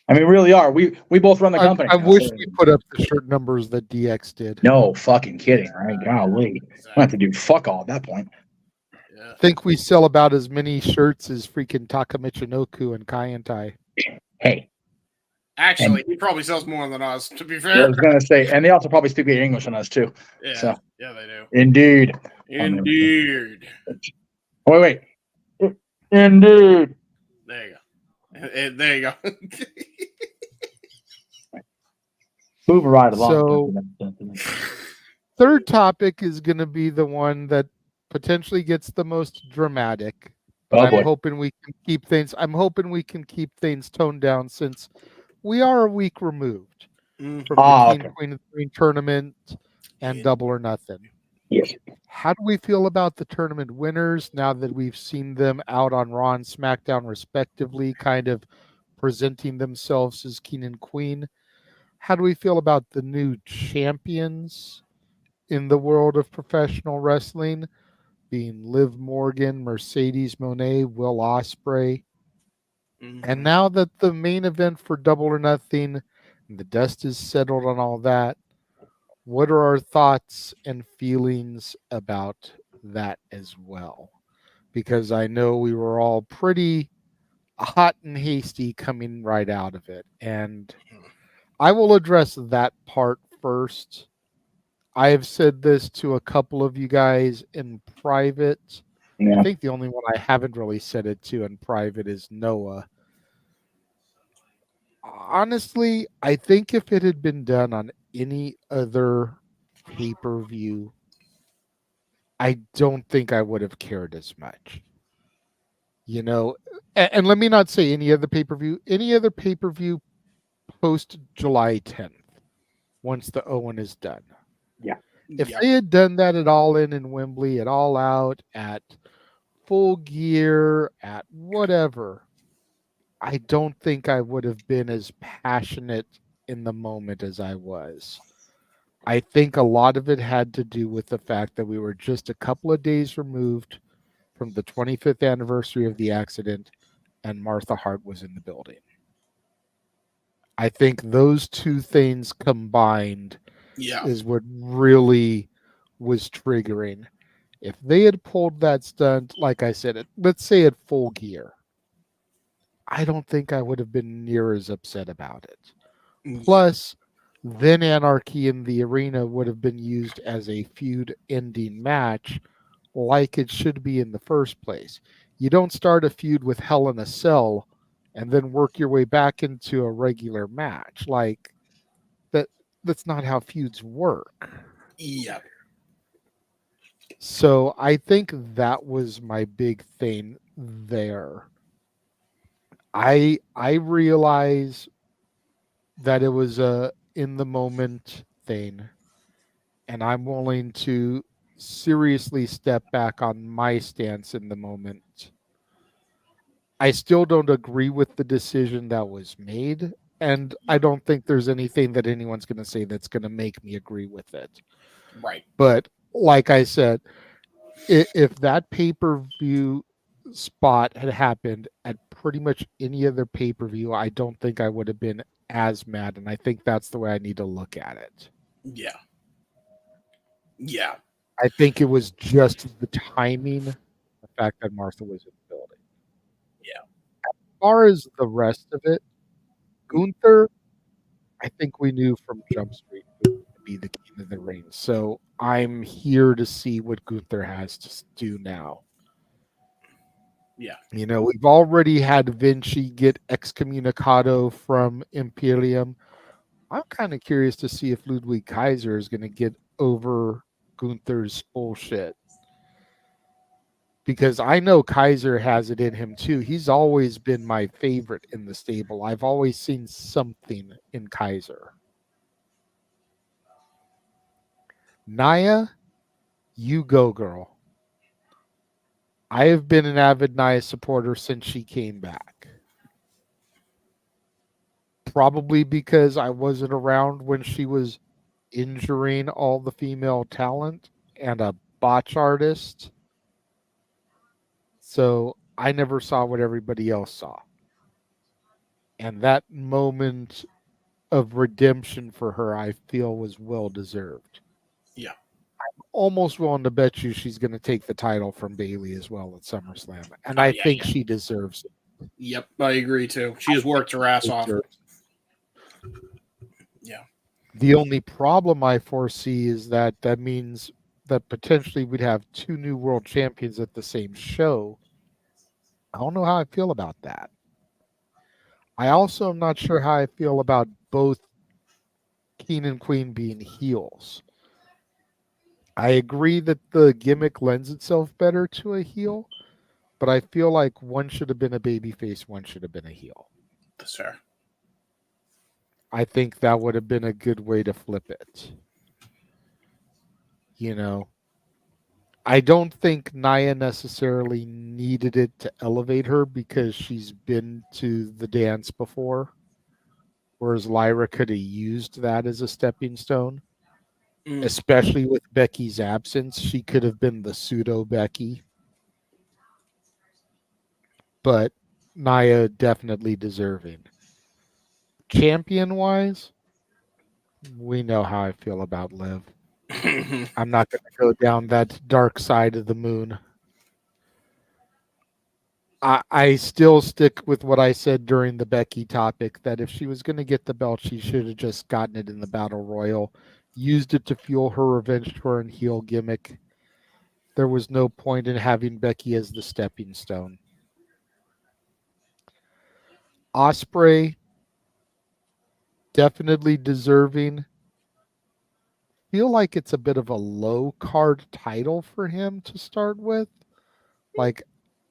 I mean, we really are. We both run the company. I wish we put up the shirt numbers that DX did. No fucking kidding, right? Golly. We'll have to do fuck all at that point. I think we sell about as many shirts as freaking Taka Michinoku and Kaientai. Hey. Actually, he probably sells more than us, to be fair. I was going to say, and they also probably speak English on us, too. Yeah, so. Yeah, they do. Indeed. Indeed. Wait. Indeed. There you go. There you go. Move right along. So, third topic is going to be the one that potentially gets the most dramatic. But I'm hoping we can keep things. I'm hoping we can keep things toned down since we are a week removed from the Queen of the Ring tournament and Double or Nothing. Yes. How do we feel about the tournament winners now that we've seen them out on Raw and SmackDown respectively, kind of presenting themselves as King and Queen? How do we feel about the new champions in the world of professional wrestling, being Liv Morgan, Mercedes Moné, Will Ospreay? And now that the main event for Double or Nothing, and the dust is settled on all that, what are our thoughts and feelings about that as well? Because I know we were all pretty hot and hasty coming right out of it. And I will address that part first. I have said this to a couple of you guys in private. Yeah. I think the only one I haven't really said it to in private is Noah. Honestly, I think if it had been done on any other pay-per-view, I don't think I would have cared as much. You know, and let me not say any other pay-per-view post July 10th, once the Owen is done. Yeah. If they had done that at All In Wembley, at All Out, at Full Gear, at whatever, I don't think I would have been as passionate in the moment as I was. I think a lot of it had to do with the fact that we were just a couple of days removed from the 25th anniversary of the accident, and Martha Hart was in the building. I think those two things combined is what really was triggering. If they had pulled that stunt, like I said, let's say at Full Gear, I don't think I would have been near as upset about it. Plus, then Anarchy in the Arena would have been used as a feud-ending match like it should be in the first place. You don't start a feud with Hell in a Cell and then work your way back into a regular match. Like, that's not how feuds work. Yeah. So I think that was my big thing there. I realize that it was a in the moment thing, and I'm willing to seriously step back on my stance in the moment. I still don't agree with the decision that was made, and I don't think there's anything that anyone's going to say that's going to make me agree with it. Right. But like I said, if that pay-per-view spot had happened at pretty much any other pay-per-view, I don't think I would have been as mad, and I think that's the way I need to look at it. Yeah. Yeah. I think it was just the timing, the fact that Martha was in the building. Yeah. As far as the rest of it, Gunther, I think we knew from Jump Street would be the King of the Ring. So I'm here to see what Gunther has to do now. Yeah. You know, we've already had Vinci get excommunicado from Imperium. I'm kind of curious to see if Ludwig Kaiser is going to get over Gunther's bullshit. Because I know Kaiser has it in him too. He's always been my favorite in the stable. I've always seen something in Kaiser. Nia, you go, girl. I have been an avid Nia supporter since she came back. Probably because I wasn't around when she was injuring all the female talent and a botch artist. So I never saw what everybody else saw. And that moment of redemption for her, I feel, was well deserved. Yeah. I'm almost willing to bet you she's going to take the title from Bayley as well at SummerSlam. And I think she deserves it. Yep, I agree too. She's worked her ass off. Yeah. The only problem I foresee is that means that potentially we'd have two new world champions at the same show. I don't know how I feel about that. I also am not sure how I feel about both King and Queen being heels. I agree that the gimmick lends itself better to a heel, but I feel like one should have been a babyface, one should have been a heel. That's fair. I think that would have been a good way to flip it. You know, I don't think Nia necessarily needed it to elevate her because she's been to the dance before, whereas Lyra could have used that as a stepping stone, especially with Becky's absence. She could have been the pseudo Becky, but Nia definitely deserving. Champion-wise, we know how I feel about Liv. I'm not going to go down that dark side of the moon. I still stick with what I said during the Becky topic, that if she was going to get the belt, she should have just gotten it in the Battle Royal, used it to fuel her revenge tour and heel gimmick. There was no point in having Becky as the stepping stone. Ospreay, definitely deserving. Feel like it's a bit of a low card title for him to start with. Like,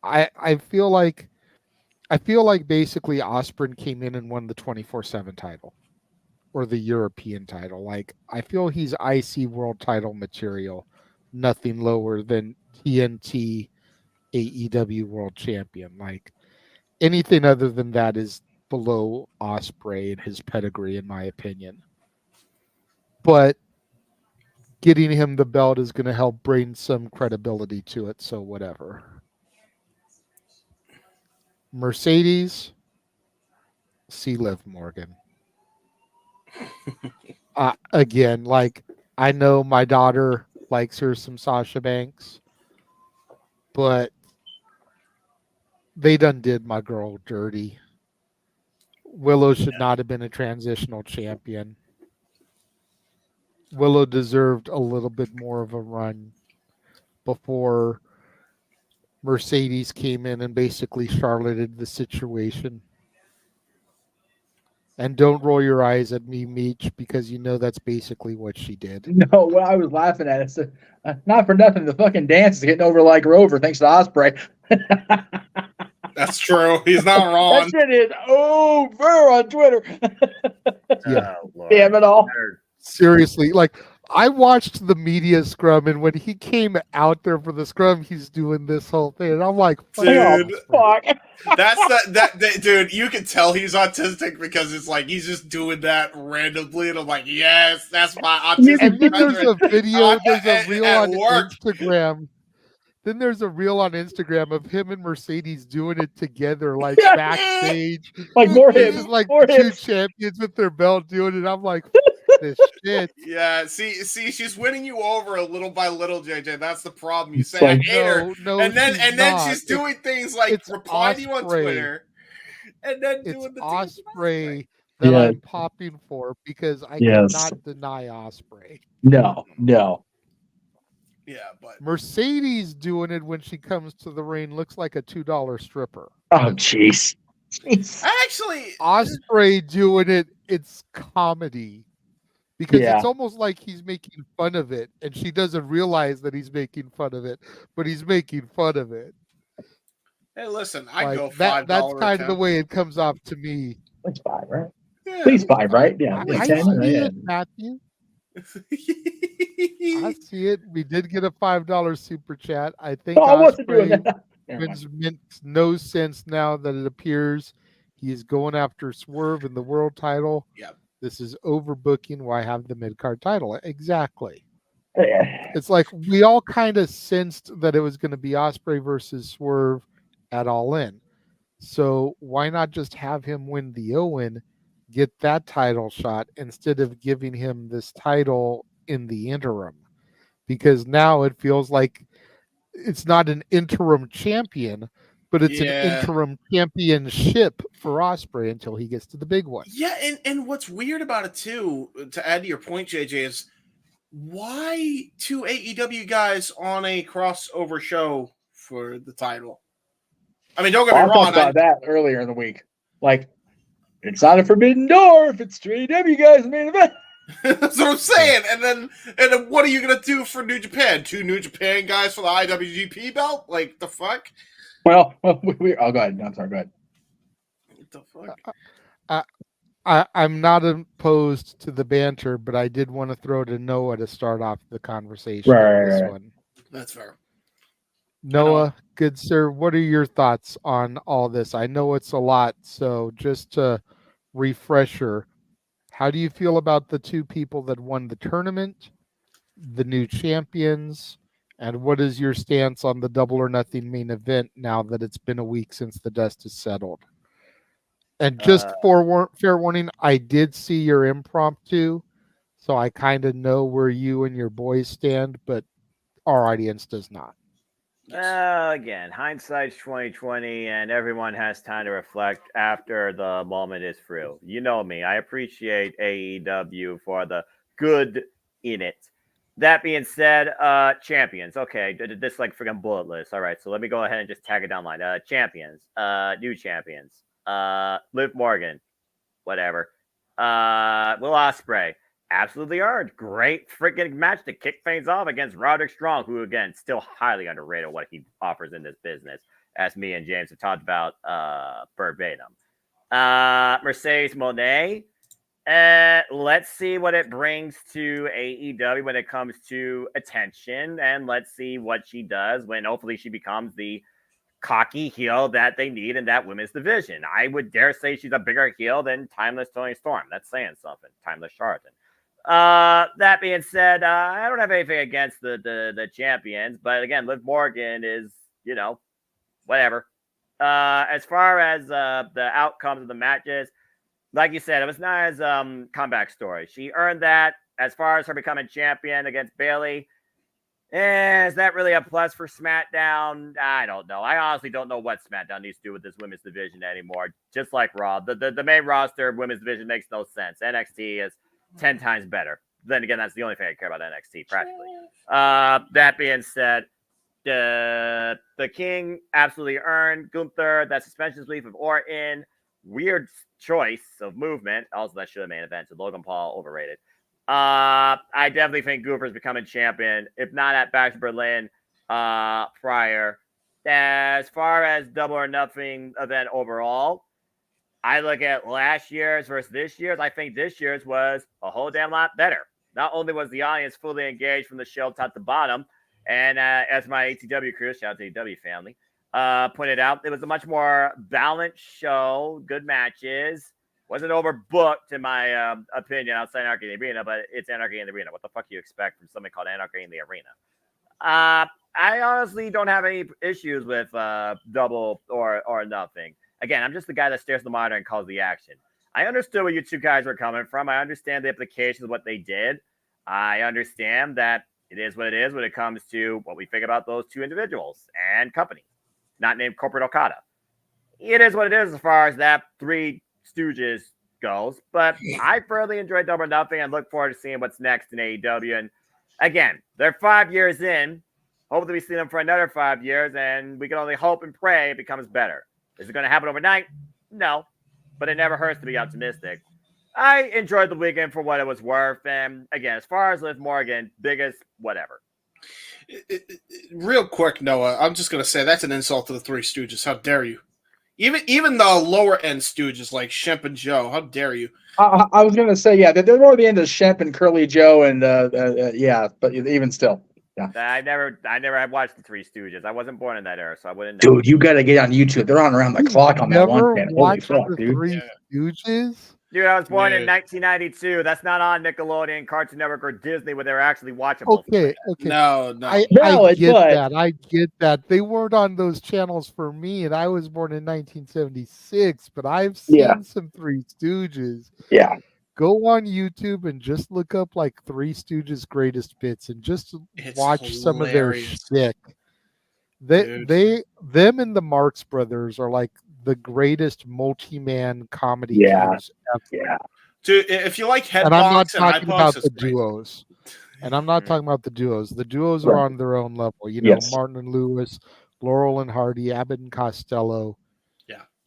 I feel like basically Ospreay came in and won the 24/7 title or the European title. Like, I feel he's IC world title material, nothing lower than TNT AEW world champion. Like, anything other than that is below Ospreay and his pedigree, in my opinion. But getting him the belt is going to help bring some credibility to it, so whatever. Mercedes, see Liv Morgan. Again, like, I know my daughter likes her some Sasha Banks, but they done did my girl dirty. Willow should not have been a transitional champion. Willow deserved a little bit more of a run before Mercedes came in and basically charlotted the situation. And don't roll your eyes at me, Meech, because you know that's basically what she did. No, well, I was laughing at it. So, not for nothing, the fucking dance is getting over like Rover thanks to Ospreay. That's true. He's not wrong. That shit is over on Twitter. Yeah. Damn it all. Seriously, like, I watched the media scrum, and when he came out there for the scrum, he's doing this whole thing, and I'm like, dude, fuck. That's dude. You can tell he's autistic because it's like he's just doing that randomly, and I'm like, yes, that's my autistic. And then there's a video, there's a reel on work. Instagram. Then there's a reel on Instagram of him and Mercedes doing it together, like backstage. Like more This him. is like More two him. champions with their belt doing it. I'm like, this shit. Yeah, see, she's winning you over a little by little, JJ. That's the problem. You say like, I hate her, no, and then not. she's doing things like replying to you on Twitter, and then doing the Ospreay that Yeah. I'm popping for because I Yes. cannot deny Ospreay. No. Yeah, but Mercedes doing it when she comes to the ring looks like a $2 stripper. Oh, jeez. Actually, Osprey doing it, it's comedy. Because Yeah. it's almost like he's making fun of it, and she doesn't realize that he's making fun of it, but he's making fun of it. hey, listen, I Like go that. $5. That's kind of the attempt. way it comes off to me. That's 5, right? Yeah, At least 5, right? Yeah. I 10, see yeah. it, Matthew. I see it. We did get a $5 super chat. I think Oh, I wasn't doing Osprey that. Never makes no sense now that it appears he is going after Swerve in the world title. Yep. This is overbooking. Why have the mid-card title? Exactly. Yeah. It's like we all kind of sensed that it was going to be Osprey versus Swerve at All In. So why not just have him win the Owen, get that title shot instead of giving him this title in the interim? Because now it feels like it's not an interim champion, but it's an interim championship for Osprey until he gets to the big one. Yeah, and what's weird about it too, to add to your point, JJ, is why 2 AEW guys on a crossover show for the title? I mean, don't get me I wrong. talked about that earlier in the week. Like, it's not a forbidden door if it's 2 AEW guys in the main event. That's what I'm saying. And then what are you gonna do for New Japan? 2 New Japan guys for the IWGP belt? Like the fuck? Well, oh, go ahead. I'm sorry. Go ahead. What the fuck? I'm not opposed to the banter, but I did want to throw to Noah to start off the conversation. Right. One. That's fair. Noah, good sir, what are your thoughts on all this? I know it's a lot, so just to refresher, how do you feel about the 2 people that won the tournament, the new champions, and what is your stance on the Double or Nothing main event now that it's been a week since the dust has settled? And just for fair warning, I did see your impromptu, so I kind of know where you and your boys stand, but our audience does not. Again, hindsight's 2020, and everyone has time to reflect after the moment is through. You know me. I appreciate AEW for the good in it. That being said, champions. Okay, this like freaking bullet list. All right, so let me go ahead and just tag it down line. Champions. New champions. Liv Morgan. Whatever. Will Ospreay. Absolutely earned. Great freaking match to kick things off against Roderick Strong, who, again, still highly underrated what he offers in this business, as me and James have talked about verbatim. Mercedes Moné. Let's see what it brings to AEW when it comes to attention, and let's see what she does when hopefully she becomes the cocky heel that they need in that women's division. I would dare say she's a bigger heel than Timeless Toni Storm. That's saying something. Timeless Charlatan. That being said, I don't have anything against the champions, but again, Liv Morgan is, whatever. As far as the outcomes of the matches, like you said, it was not as comeback story. She earned that. As far as her becoming champion against Bayley, is that really a plus for SmackDown? I don't know. I honestly don't know what SmackDown needs to do with this women's division anymore. Just like Raw, the main roster women's division makes no sense. NXT is 10 times better. Then again, that's the only thing I care about NXT practically. That being said, the King absolutely earned Gunther. That suspension relief of Orton. Weird choice of movement. Also, that should have main evented. Logan Paul overrated. I definitely think Gunther's becoming champion. If not at Back to Berlin prior. As far as Double or Nothing event overall, I look at last year's versus this year's. I think this year's was a whole damn lot better. Not only was the audience fully engaged from the show top to bottom, and as my ATW crew, shout out to the ATW family, pointed out, it was a much more balanced show, good matches. Wasn't overbooked, in my opinion, outside Anarchy in the Arena, but it's Anarchy in the Arena. What the fuck do you expect from something called Anarchy in the Arena? I honestly don't have any issues with Double or Nothing. Again, I'm just the guy that stares at the monitor and calls the action. I understood where you 2 guys were coming from. I understand the implications of what they did. I understand that it is what it is when it comes to what we think about those 2 individuals and company, not named Corporate Okada. It is what it is as far as that 3 Stooges goes, but I thoroughly enjoyed Double or Nothing and look forward to seeing what's next in AEW. And again, they're 5 years in. Hopefully we see them for another 5 years, and we can only hope and pray it becomes better. Is it going to happen overnight? No, but it never hurts to be optimistic. I enjoyed the weekend for what it was worth, and again, as far as Liv Morgan, biggest whatever. Real quick, Noah, I'm just going to say that's an insult to the Three Stooges. How dare you? Even the lower end Stooges like Shemp and Joe, how dare you? I was going to say, yeah, they're more the end of Shemp and Curly Joe, and yeah, but even still. Yeah. I never had watched the Three Stooges. I wasn't born in that era, so I wouldn't know. Dude, you got to get on YouTube. They're on around the clock on that one channel. Holy fuck, the dude. Three Stooges? Dude, I was born in 1992. That's not on Nickelodeon, Cartoon Network, or Disney where they're actually watchable. Okay. No. I get that. They weren't on those channels for me, and I was born in 1976, but I've seen some Three Stooges. Yeah. Go on YouTube and just look up like Three Stooges greatest bits and just watch some of their shtick. Them and the Marx Brothers are like the greatest multi-man comedy teams ever. Yeah. Dude, if you like headbox and I'm not talking iPods, about it's the great. duos. And I'm not talking about the duos. The duos are on their own level. You know, Martin and Lewis, Laurel and Hardy, Abbott and Costello.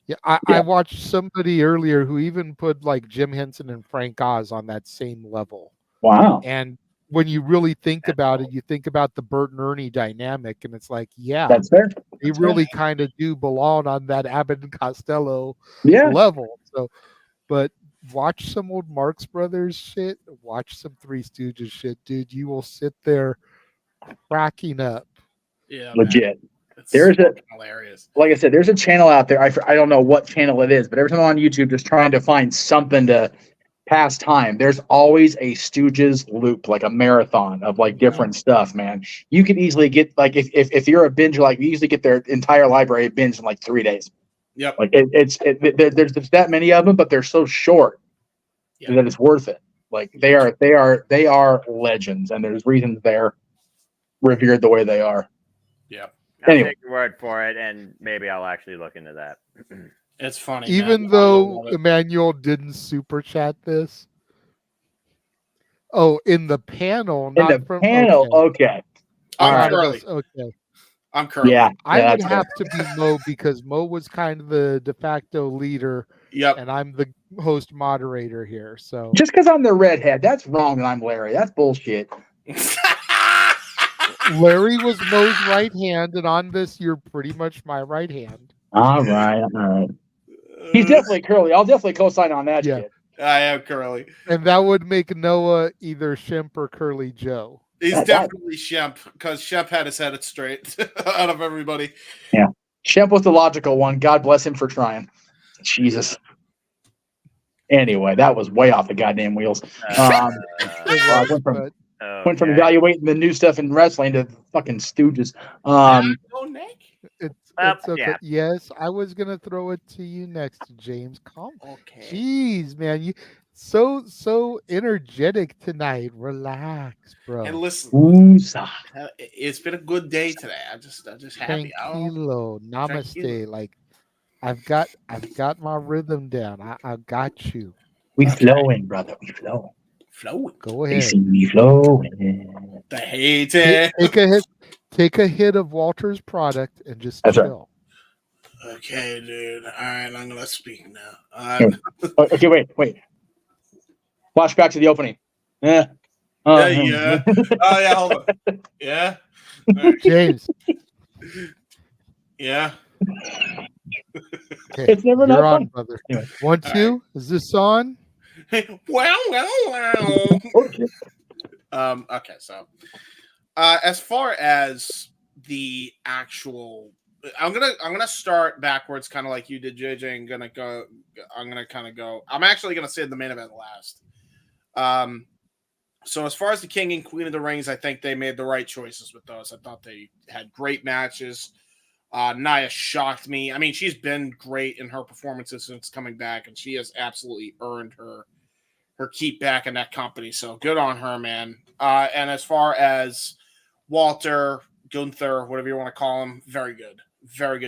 Yeah, I watched somebody earlier who even put like Jim Henson and Frank Oz on that same level. Wow. And when you really think about it, you think about the Bert and Ernie dynamic, and it's like, yeah, that's fair. They really kind of do belong on that Abbott and Costello Yeah. level. So, but watch some old Marx Brothers shit, watch some Three Stooges shit, dude. You will sit there cracking up. Yeah, legit. There's hilarious. Like I said, there's a channel out there. I don't know what channel it is, but every time I'm on YouTube, just trying to find something to pass time, there's always a Stooges loop, like a marathon of like different stuff, man. You could easily get like if you're a binge, like you usually get their entire library binged in like 3 days. Yep. Like there's that many of them, but they're so short that it's worth it. Like they are legends, and there's reasons they're revered the way they are. Yeah. I'll take your word for it, and maybe I'll actually look into that. It's funny. Even though Emmanuel didn't super chat this. Oh, in the panel, not in the panel. Okay. I'm Curly. Okay. I'm Curly. Yeah. I would have to be Mo because Mo was kind of the de facto leader. Yep. And I'm the host moderator here. So just because I'm the redhead, that's wrong, and I'm Larry. That's bullshit. Larry was Mo's right hand, and on this, you're pretty much my right hand. All right. He's definitely Curly. I'll definitely co-sign on that shit. I am Curly. And that would make Noah either Shemp or Curly Joe. He's definitely Shemp, because Shemp had his head straight out of everybody. Yeah. Shemp was the logical one. God bless him for trying. Jesus. Anyway, that was way off the goddamn wheels. Went from evaluating the new stuff in wrestling to fucking Stooges. It's okay. Yeah. Yes, I was gonna throw it to you next, James. Okay. Jeez, man, you so energetic tonight. Relax, bro. And listen, it's been a good day today. I'm just happy. Tranquilo, namaste. Like I've got my rhythm down. I got you. We flowing, brother. We flowing. Go ahead. We flowing. The hate. Take a hit of Walter's product and just chill. Right. Okay, dude. All right, I'm gonna speak now. Okay, wait. Flash back to the opening. Yeah. Oh yeah, hold on. Yeah. Right. James. Yeah. Okay, it's never you're not on, fun. brother. Anyway, 1, 2. Right. Is this on? Well. Okay, so as far as the actual, I'm gonna start backwards, kind of like you did, JJ, and I'm actually gonna say the main event last. So as far as the King and Queen of the Rings, I think they made the right choices with those. I thought they had great matches. Nia shocked me. I mean, she's been great in her performances since coming back, and she has absolutely earned her keep back in that company. So good on her, man. And as far as Walter, Gunther, whatever you want to call him, very good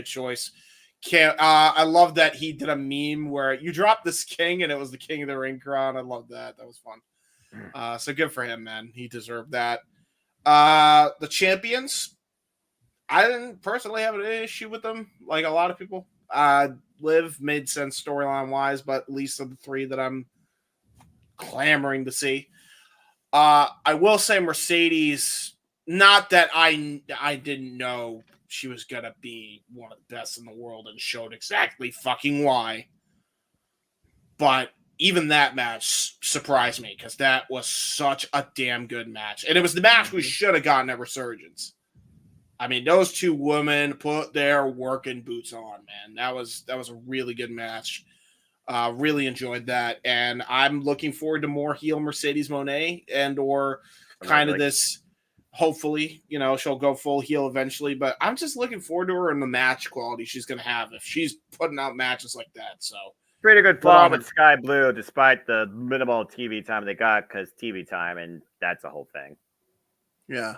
choice. I love that he did a meme where you dropped this king and it was the King of the Ring crown. I love that. That was fun. So good for him, man. He deserved that. The champions, I didn't personally have an issue with them, like a lot of people. Liv made sense storyline wise, but at least of the three that I'm clamoring to see. I will say Mercedes, not that I didn't know she was going to be one of the best in the world and showed exactly fucking why. But even that match surprised me because that was such a damn good match. And it was the match we should have gotten at Resurgence. I mean, those two women put their working boots on, man. That was a really good match. Really enjoyed that. And I'm looking forward to more heel Mercedes Moné and or kind of this, hopefully, she'll go full heel eventually. But I'm just looking forward to her and the match quality she's going to have if she's putting out matches like that. So pretty good fall with Sky Blue, despite the minimal TV time they got because TV time, and that's the whole thing. Yeah.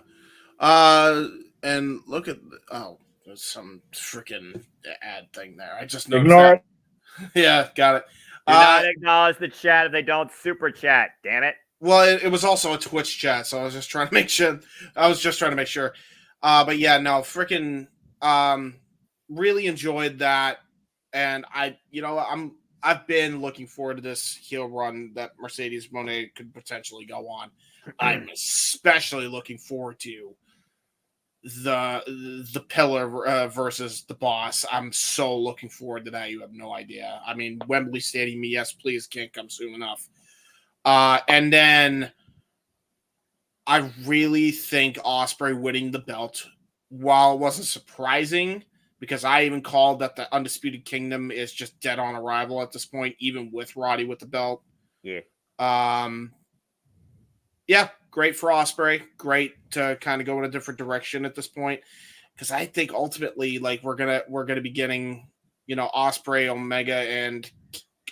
And look at there's some freaking ad thing there. I just noticed that. Yeah, got it. Do not acknowledge the chat if they don't super chat. Damn it. Well, it was also a Twitch chat, so I was just trying to make sure. But yeah, no, freaking really enjoyed that, and I've been looking forward to this heel run that Mercedes Moné could potentially go on. I'm especially looking forward to the Pillar versus the Boss. I'm so looking forward to that. You have no idea. I mean, Wembley Stadium, yes, please, can't come soon enough. And then I really think Ospreay winning the belt, while it wasn't surprising, because I even called that the Undisputed Kingdom is just dead on arrival at this point, even with Roddy with the belt. Yeah. Yeah, great for Ospreay. Great to kind of go in a different direction at this point, because I think ultimately, like, we're gonna be getting, Ospreay, Omega, and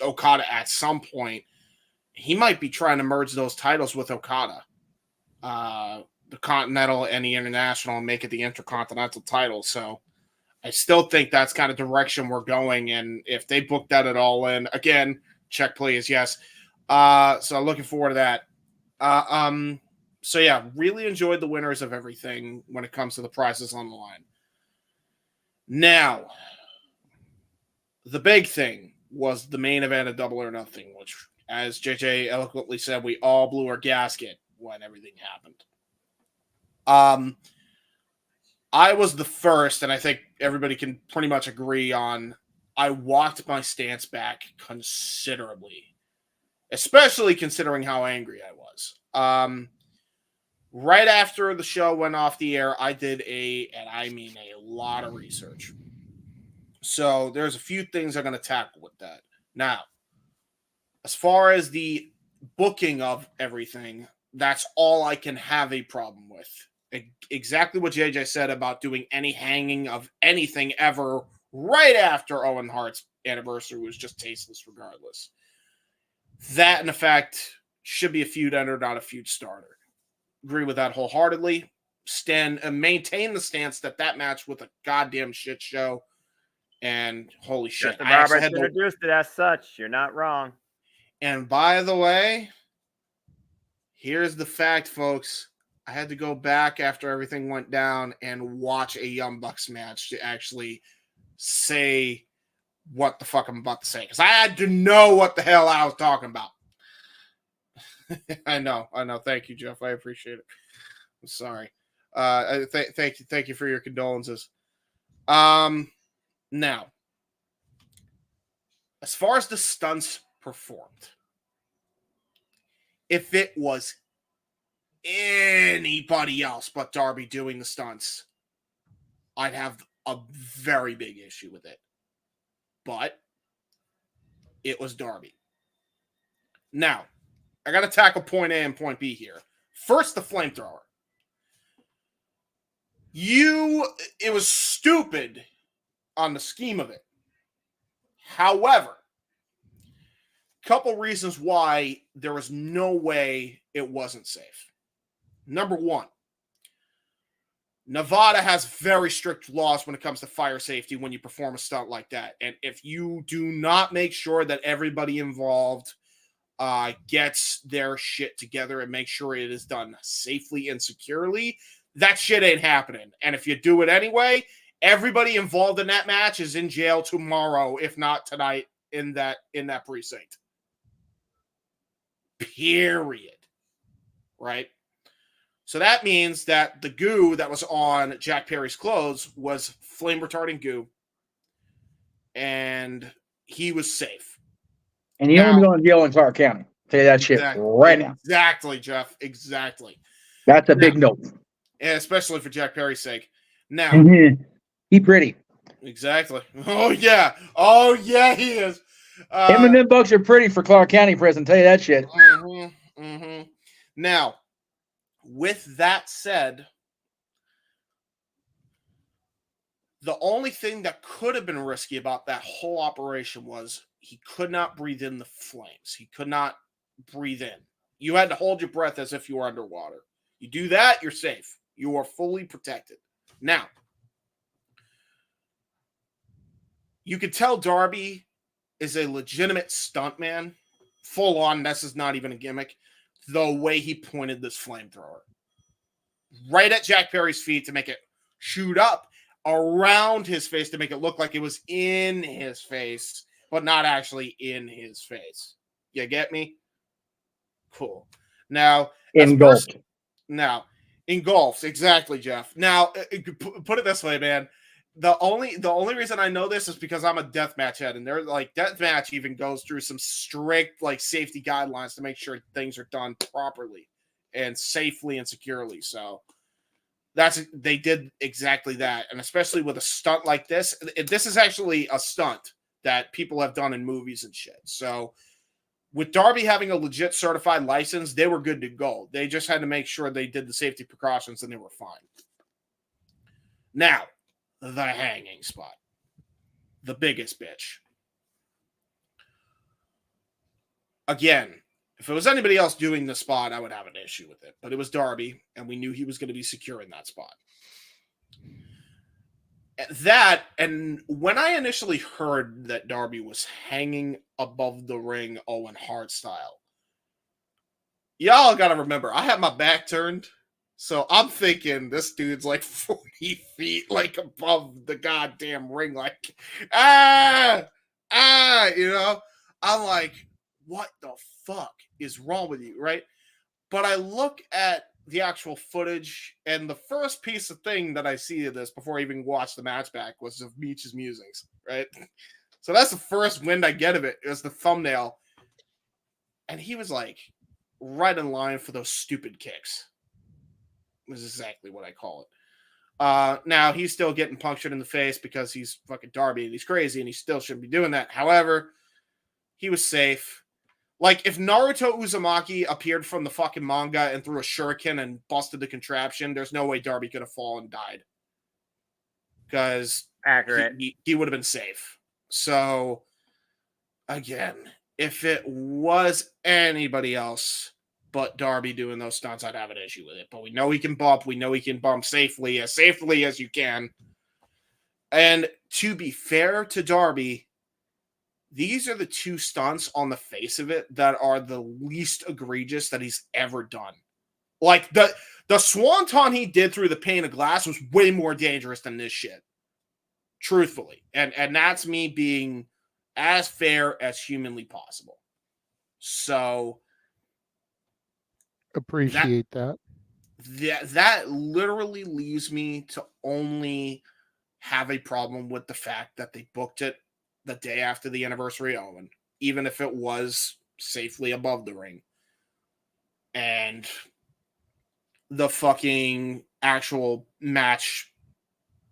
Okada at some point. He might be trying to merge those titles with Okada, the Continental and the International, and make it the Intercontinental title. So I still think that's kind of direction we're going. And if they book that at all in, again, check please, yes. So looking forward to that. So yeah, really enjoyed the winners of everything when it comes to the prizes on the line. Now, the big thing was the main event of Double or Nothing, which, as JJ eloquently said, we all blew our gasket when everything happened. I was the first, and I think everybody can pretty much agree on, I walked my stance back considerably, especially considering how angry I was. Right after the show went off the air, I did a lot of research. So there's a few things I'm going to tackle with that. Now, as far as the booking of everything, that's all I can have a problem with. Exactly what JJ said about doing any hanging of anything ever right after Owen Hart's anniversary was just tasteless regardless. That, in effect, should be a feud ender, not a feud starter. Agree with that wholeheartedly. Maintain the stance that match with a goddamn shit show. And holy shit. Justin Roberts introduced it as such. You're not wrong. And by the way, here's the fact, folks. I had to go back after everything went down and watch a Young Bucks match to actually say what the fuck I'm about to say. Because I had to know what the hell I was talking about. I know. Thank you, Jeff. I appreciate it. I'm sorry. Thank you for your condolences. Now, as far as the stunts performed, if it was anybody else but Darby doing the stunts, I'd have a very big issue with it. But it was Darby. Now, I got to tackle point A and point B here. First, the flamethrower. It was stupid on the scheme of it. However, couple reasons why there was no way it wasn't safe. Number one, Nevada has very strict laws when it comes to fire safety when you perform a stunt like that. And if you do not make sure that everybody involved gets their shit together and makes sure it is done safely and securely, that shit ain't happening. And if you do it anyway, everybody involved in that match is in jail tomorrow, if not tonight, in that precinct. Period. Right? So that means that the goo that was on Jack Perry's clothes was flame retardant goo. And he was safe. And he only going to jail in Clark County. Tell you that shit right now. Exactly, Jeff. Exactly. That's a big note. And especially for Jack Perry's sake. Now. He pretty. Exactly. Oh, yeah. Oh, yeah, he is. Him and them bucks are pretty for Clark County prison. Tell you that shit. Now, with that said, the only thing that could have been risky about that whole operation was he could not breathe in the flames. He could not breathe in. You had to hold your breath as if you were underwater. You do that, you're safe. You are fully protected. Now, you could tell Darby is a legitimate stuntman. Full on, this is not even a gimmick. The way he pointed this flamethrower. Right at Jack Perry's feet to make it shoot up around his face to make it look like it was in his face, but not actually in his face. You get me? Cool. Now, engulfed. Engulfed. Exactly, Jeff. Now, put it this way, man. The only reason I know this is because I'm a deathmatch head, and they're like deathmatch even goes through some strict like safety guidelines to make sure things are done properly and safely and securely. So they did exactly that, and especially with a stunt like this. This is actually a stunt that people have done in movies and shit. So with Darby having a legit certified license, they were good to go. They just had to make sure they did the safety precautions, and they were fine. Now, the hanging spot. The biggest bitch. Again, if it was anybody else doing the spot, I would have an issue with it. But it was Darby, and we knew he was going to be secure in that spot. And when I initially heard that Darby was hanging above the ring Owen Hart style, y'all got to remember, I had my back turned. So I'm thinking this dude's like 40 feet, like above the goddamn ring, like, you know? I'm like, what the fuck is wrong with you, right? But I look at the actual footage, and the first piece of thing that I see of this before I even watched the match back was of Meech's musings, right? So that's the first wind I get of it. It was the thumbnail. And he was like right in line for those stupid kicks. Is exactly what I call it. Now he's still getting punctured in the face because he's fucking Darby and he's crazy and he still shouldn't be doing that. However, he was safe. Like if Naruto Uzumaki appeared from the fucking manga and threw a shuriken and busted the contraption, there's no way Darby could have fallen and died. Because accurate, he would have been safe. So again, if it was anybody else but Darby doing those stunts, I'd have an issue with it. But we know he can bump. We know he can bump safely as you can. And to be fair to Darby, these are the two stunts on the face of it that are the least egregious that he's ever done. Like the swanton he did through the pane of glass was way more dangerous than this shit. Truthfully. And that's me being as fair as humanly possible. So appreciate that. That literally leaves me to only have a problem with the fact that they booked it the day after the anniversary of Owen, even if it was safely above the ring. And the fucking actual match,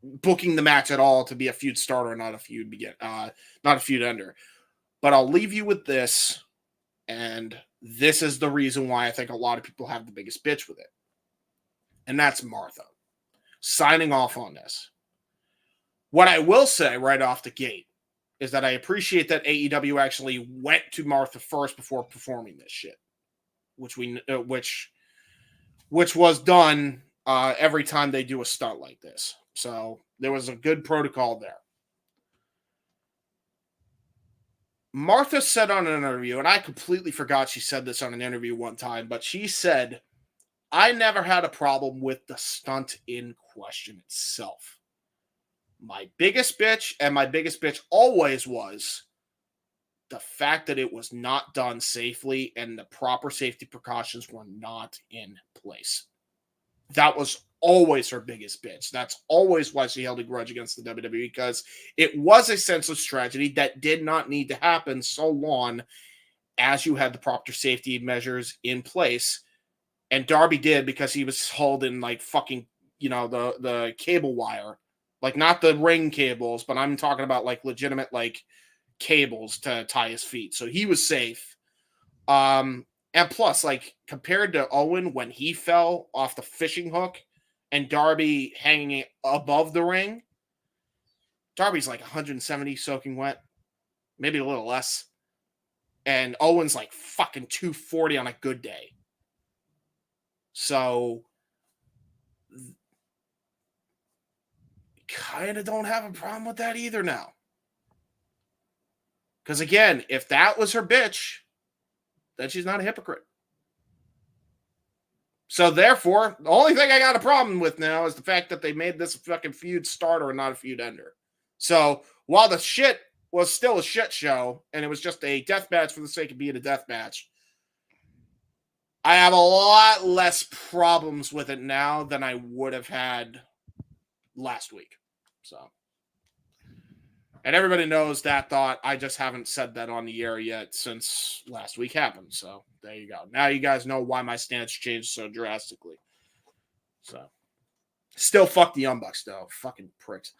booking the match at all to be a feud starter, not a feud ender. But I'll leave you with this, and this is the reason why I think a lot of people have the biggest bitch with it. And that's Martha. Signing off on this. What I will say right off the gate is that I appreciate that AEW actually went to Martha first before performing this shit, which was done every time they do a stunt like this. So there was a good protocol there. Martha said on an interview, and I completely forgot she said this on an interview one time, but she said, I never had a problem with the stunt in question itself. My biggest bitch always was the fact that it was not done safely and the proper safety precautions were not in place. That was always her biggest bitch. That's always why she held a grudge against the WWE, because it was a senseless tragedy that did not need to happen so long as you had the proper safety measures in place. And Darby did, because he was holding like fucking, the cable wire, like not the ring cables, but I'm talking about like legitimate like cables to tie his feet. So he was safe. And plus, like, compared to Owen when he fell off the fishing hook and Darby hanging above the ring, Darby's like 170 soaking wet, maybe a little less. And Owen's like fucking 240 on a good day. So, kind of don't have a problem with that either now. Because again, if that was her bitch, then she's not a hypocrite. So therefore, the only thing I got a problem with now is the fact that they made this a fucking feud starter and not a feud ender. So while the shit was still a shit show, and it was just a death match for the sake of being a death match, I have a lot less problems with it now than I would have had last week. So, and everybody knows that thought. I just haven't said that on the air yet since last week happened. So there you go. Now you guys know why my stance changed so drastically. So, still fuck the Young Bucks though. Fucking pricks.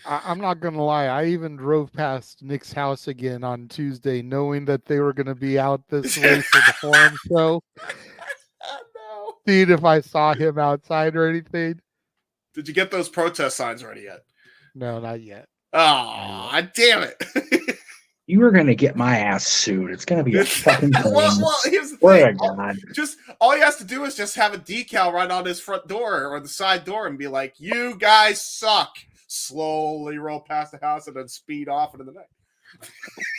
I'm not going to lie. I even drove past Nick's house again on Tuesday, knowing that they were going to be out this way for the forum show. No. Seeing if I saw him outside or anything. Did you get those protest signs ready yet? No, not yet. Oh, damn it. You were going to get my ass sued. It's going to be a fucking thing. Well, here's the thing. All he has to do is just have a decal right on his front door or the side door and be like, you guys suck. Slowly roll past the house and then speed off into the night.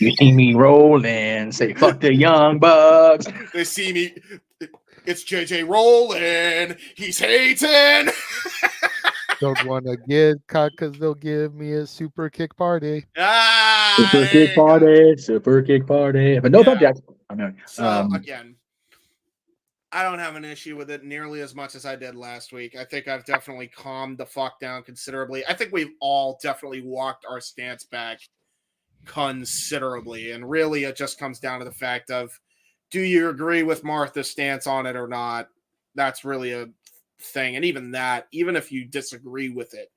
You see me rolling, say fuck the Young Bucks. They see me. It's JJ rolling. He's hating. Don't want to get cut because they'll give me a super kick party. Super kick party, super kick party. But no subject. So again, I don't have an issue with it nearly as much as I did last week. I think I've definitely calmed the fuck down considerably. I think we've all definitely walked our stance back considerably. And really, it just comes down to the fact of, do you agree with Martha's stance on it or not? That's really a thing. And even that, even if you disagree with it,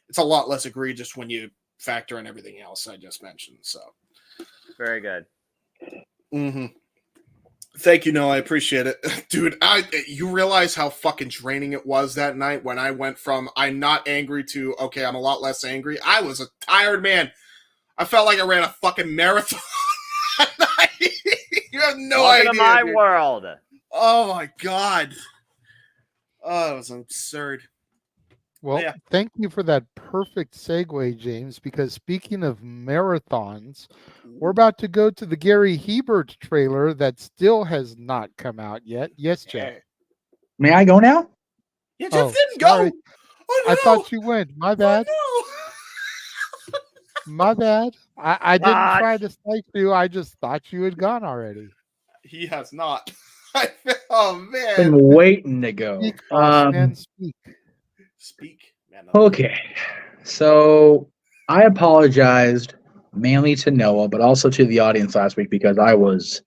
it's a lot less egregious when you factor in everything else I just mentioned. So, very good. Mm-hmm. Thank you, Noah. I appreciate it. Dude, you realize how fucking draining it was that night when I went from I'm not angry to, okay, I'm a lot less angry. I was a tired man. I felt like I ran a fucking marathon that night. You have no idea. Welcome to my world. Oh, my God. Oh, it was absurd. Well, thank you for that perfect segue, James, because speaking of marathons, we're about to go to the Gary Hebert trailer that still has not come out yet. Yes, Jeff. May I go now? Yeah, Jeff didn't go. Oh, no. I thought you went. My bad. Oh, no. My bad. I didn't try to snipe you. I just thought you had gone already. He has not. Oh, man. Been waiting to go. Speak, man. Okay, so I apologized mainly to Noah, but also to the audience last week because I was,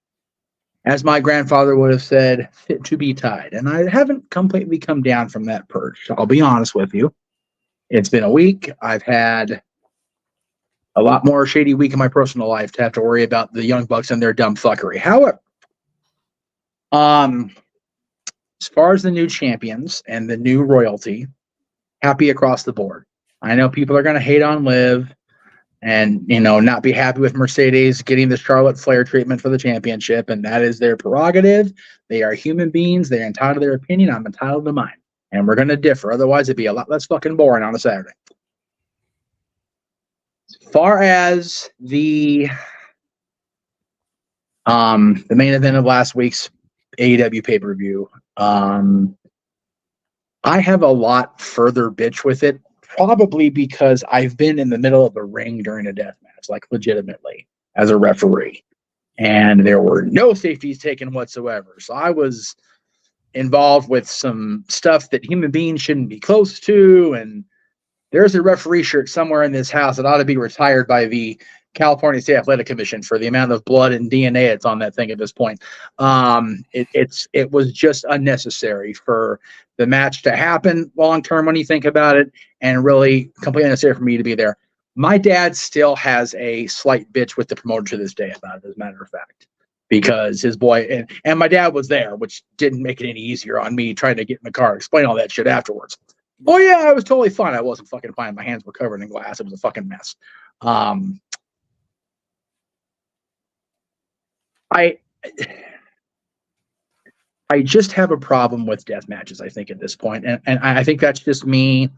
as my grandfather would have said, fit to be tied. And I haven't completely come down from that perch. I'll be honest with you. It's been a week. I've had a lot more shady week in my personal life to have to worry about the Young Bucks and their dumb fuckery. However, as far as the new champions and the new royalty, happy across the board. I know people are going to hate on Liv and, not be happy with Mercedes getting the Charlotte Flair treatment for the championship, and that is their prerogative. They are human beings. They're entitled to their opinion. I'm entitled to mine. And we're going to differ. Otherwise, it'd be a lot less fucking boring on a Saturday. As far as the main event of last week's AEW pay-per-view, I have a lot further bitch with it, probably because I've been in the middle of a ring during a death match, like legitimately, as a referee. And there were no safeties taken whatsoever. So I was involved with some stuff that human beings shouldn't be close to. And there's a referee shirt somewhere in this house that ought to be retired by the California State Athletic Commission for the amount of blood and DNA that's on that thing at this point. It was just unnecessary for the match to happen long term when you think about it, and really completely unnecessary for me to be there. My dad still has a slight bitch with the promoter to this day about it, as a matter of fact, because his boy and my dad was there, which didn't make it any easier on me trying to get in the car, explain all that shit afterwards. Oh yeah, I was totally fine. I wasn't fucking fine. My hands were covered in glass. It was a fucking mess. I just have a problem with death matches, I think, at this point. And I think that's just me,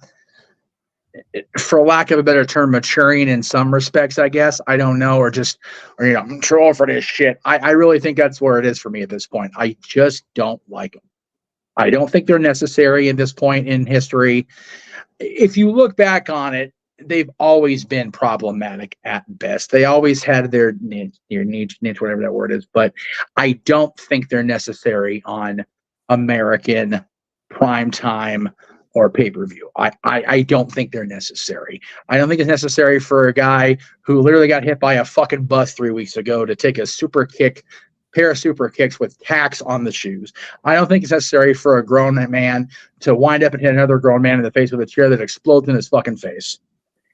for lack of a better term, maturing in some respects, I guess. I don't know, or I'm too old for this shit. I really think that's where it is for me at this point. I just don't like them. I don't think they're necessary at this point in history. If you look back on it, they've always been problematic at best. They always had their niche, whatever that word is, but I don't think they're necessary on American primetime or pay-per-view. I don't think they're necessary. I don't think it's necessary for a guy who literally got hit by a fucking bus 3 weeks ago to take a pair of super kicks with tacks on the shoes. I don't think it's necessary for a grown man to wind up and hit another grown man in the face with a chair that explodes in his fucking face.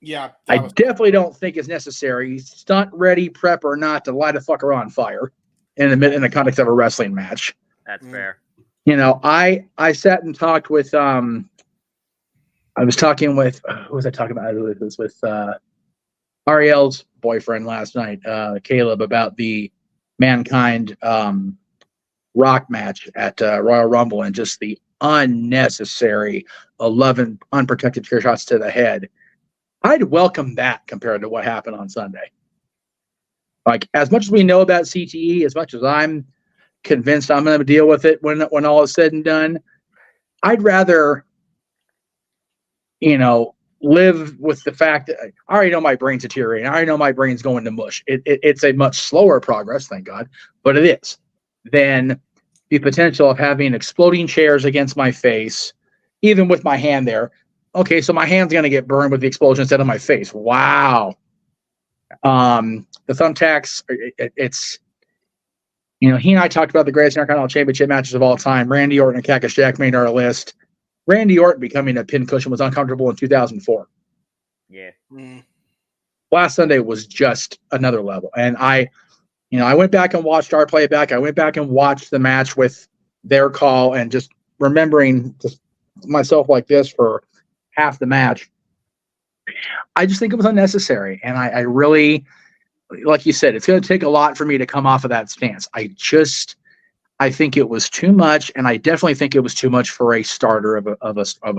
Yeah, I definitely don't think it's necessary, stunt ready, prep or not, to light a fucker on fire in the context of a wrestling match. That's fair. You know, I sat and talked with I was talking with who was I talking about? It was with Ariel's boyfriend last night, Caleb, about the Mankind Rock match at Royal Rumble and just the unnecessary 11 unprotected chair shots to the head. I'd welcome that compared to what happened on Sunday. Like, as much as we know about CTE, as much as I'm convinced I'm going to deal with it when all is said and done, I'd rather, live with the fact that I already know my brain's deteriorating. I already know my brain's going to mush. It's a much slower progress, thank God, but it is. Than the potential of having exploding chairs against my face, even with my hand there. Okay, so my hand's going to get burned with the explosion instead of my face. Wow. The thumbtacks, it's, he and I talked about the greatest Intercontinental Championship matches of all time. Randy Orton and Cactus Jack made our list. Randy Orton becoming a pincushion was uncomfortable in 2004. Yeah. Last Sunday was just another level. And I went back and watched our playback. I went back and watched the match with their call and just remembering just myself like this for half the match. I just think it was unnecessary. And I really, like you said, it's going to take a lot for me to come off of that stance. I think it was too much. And I definitely think it was too much for a starter of a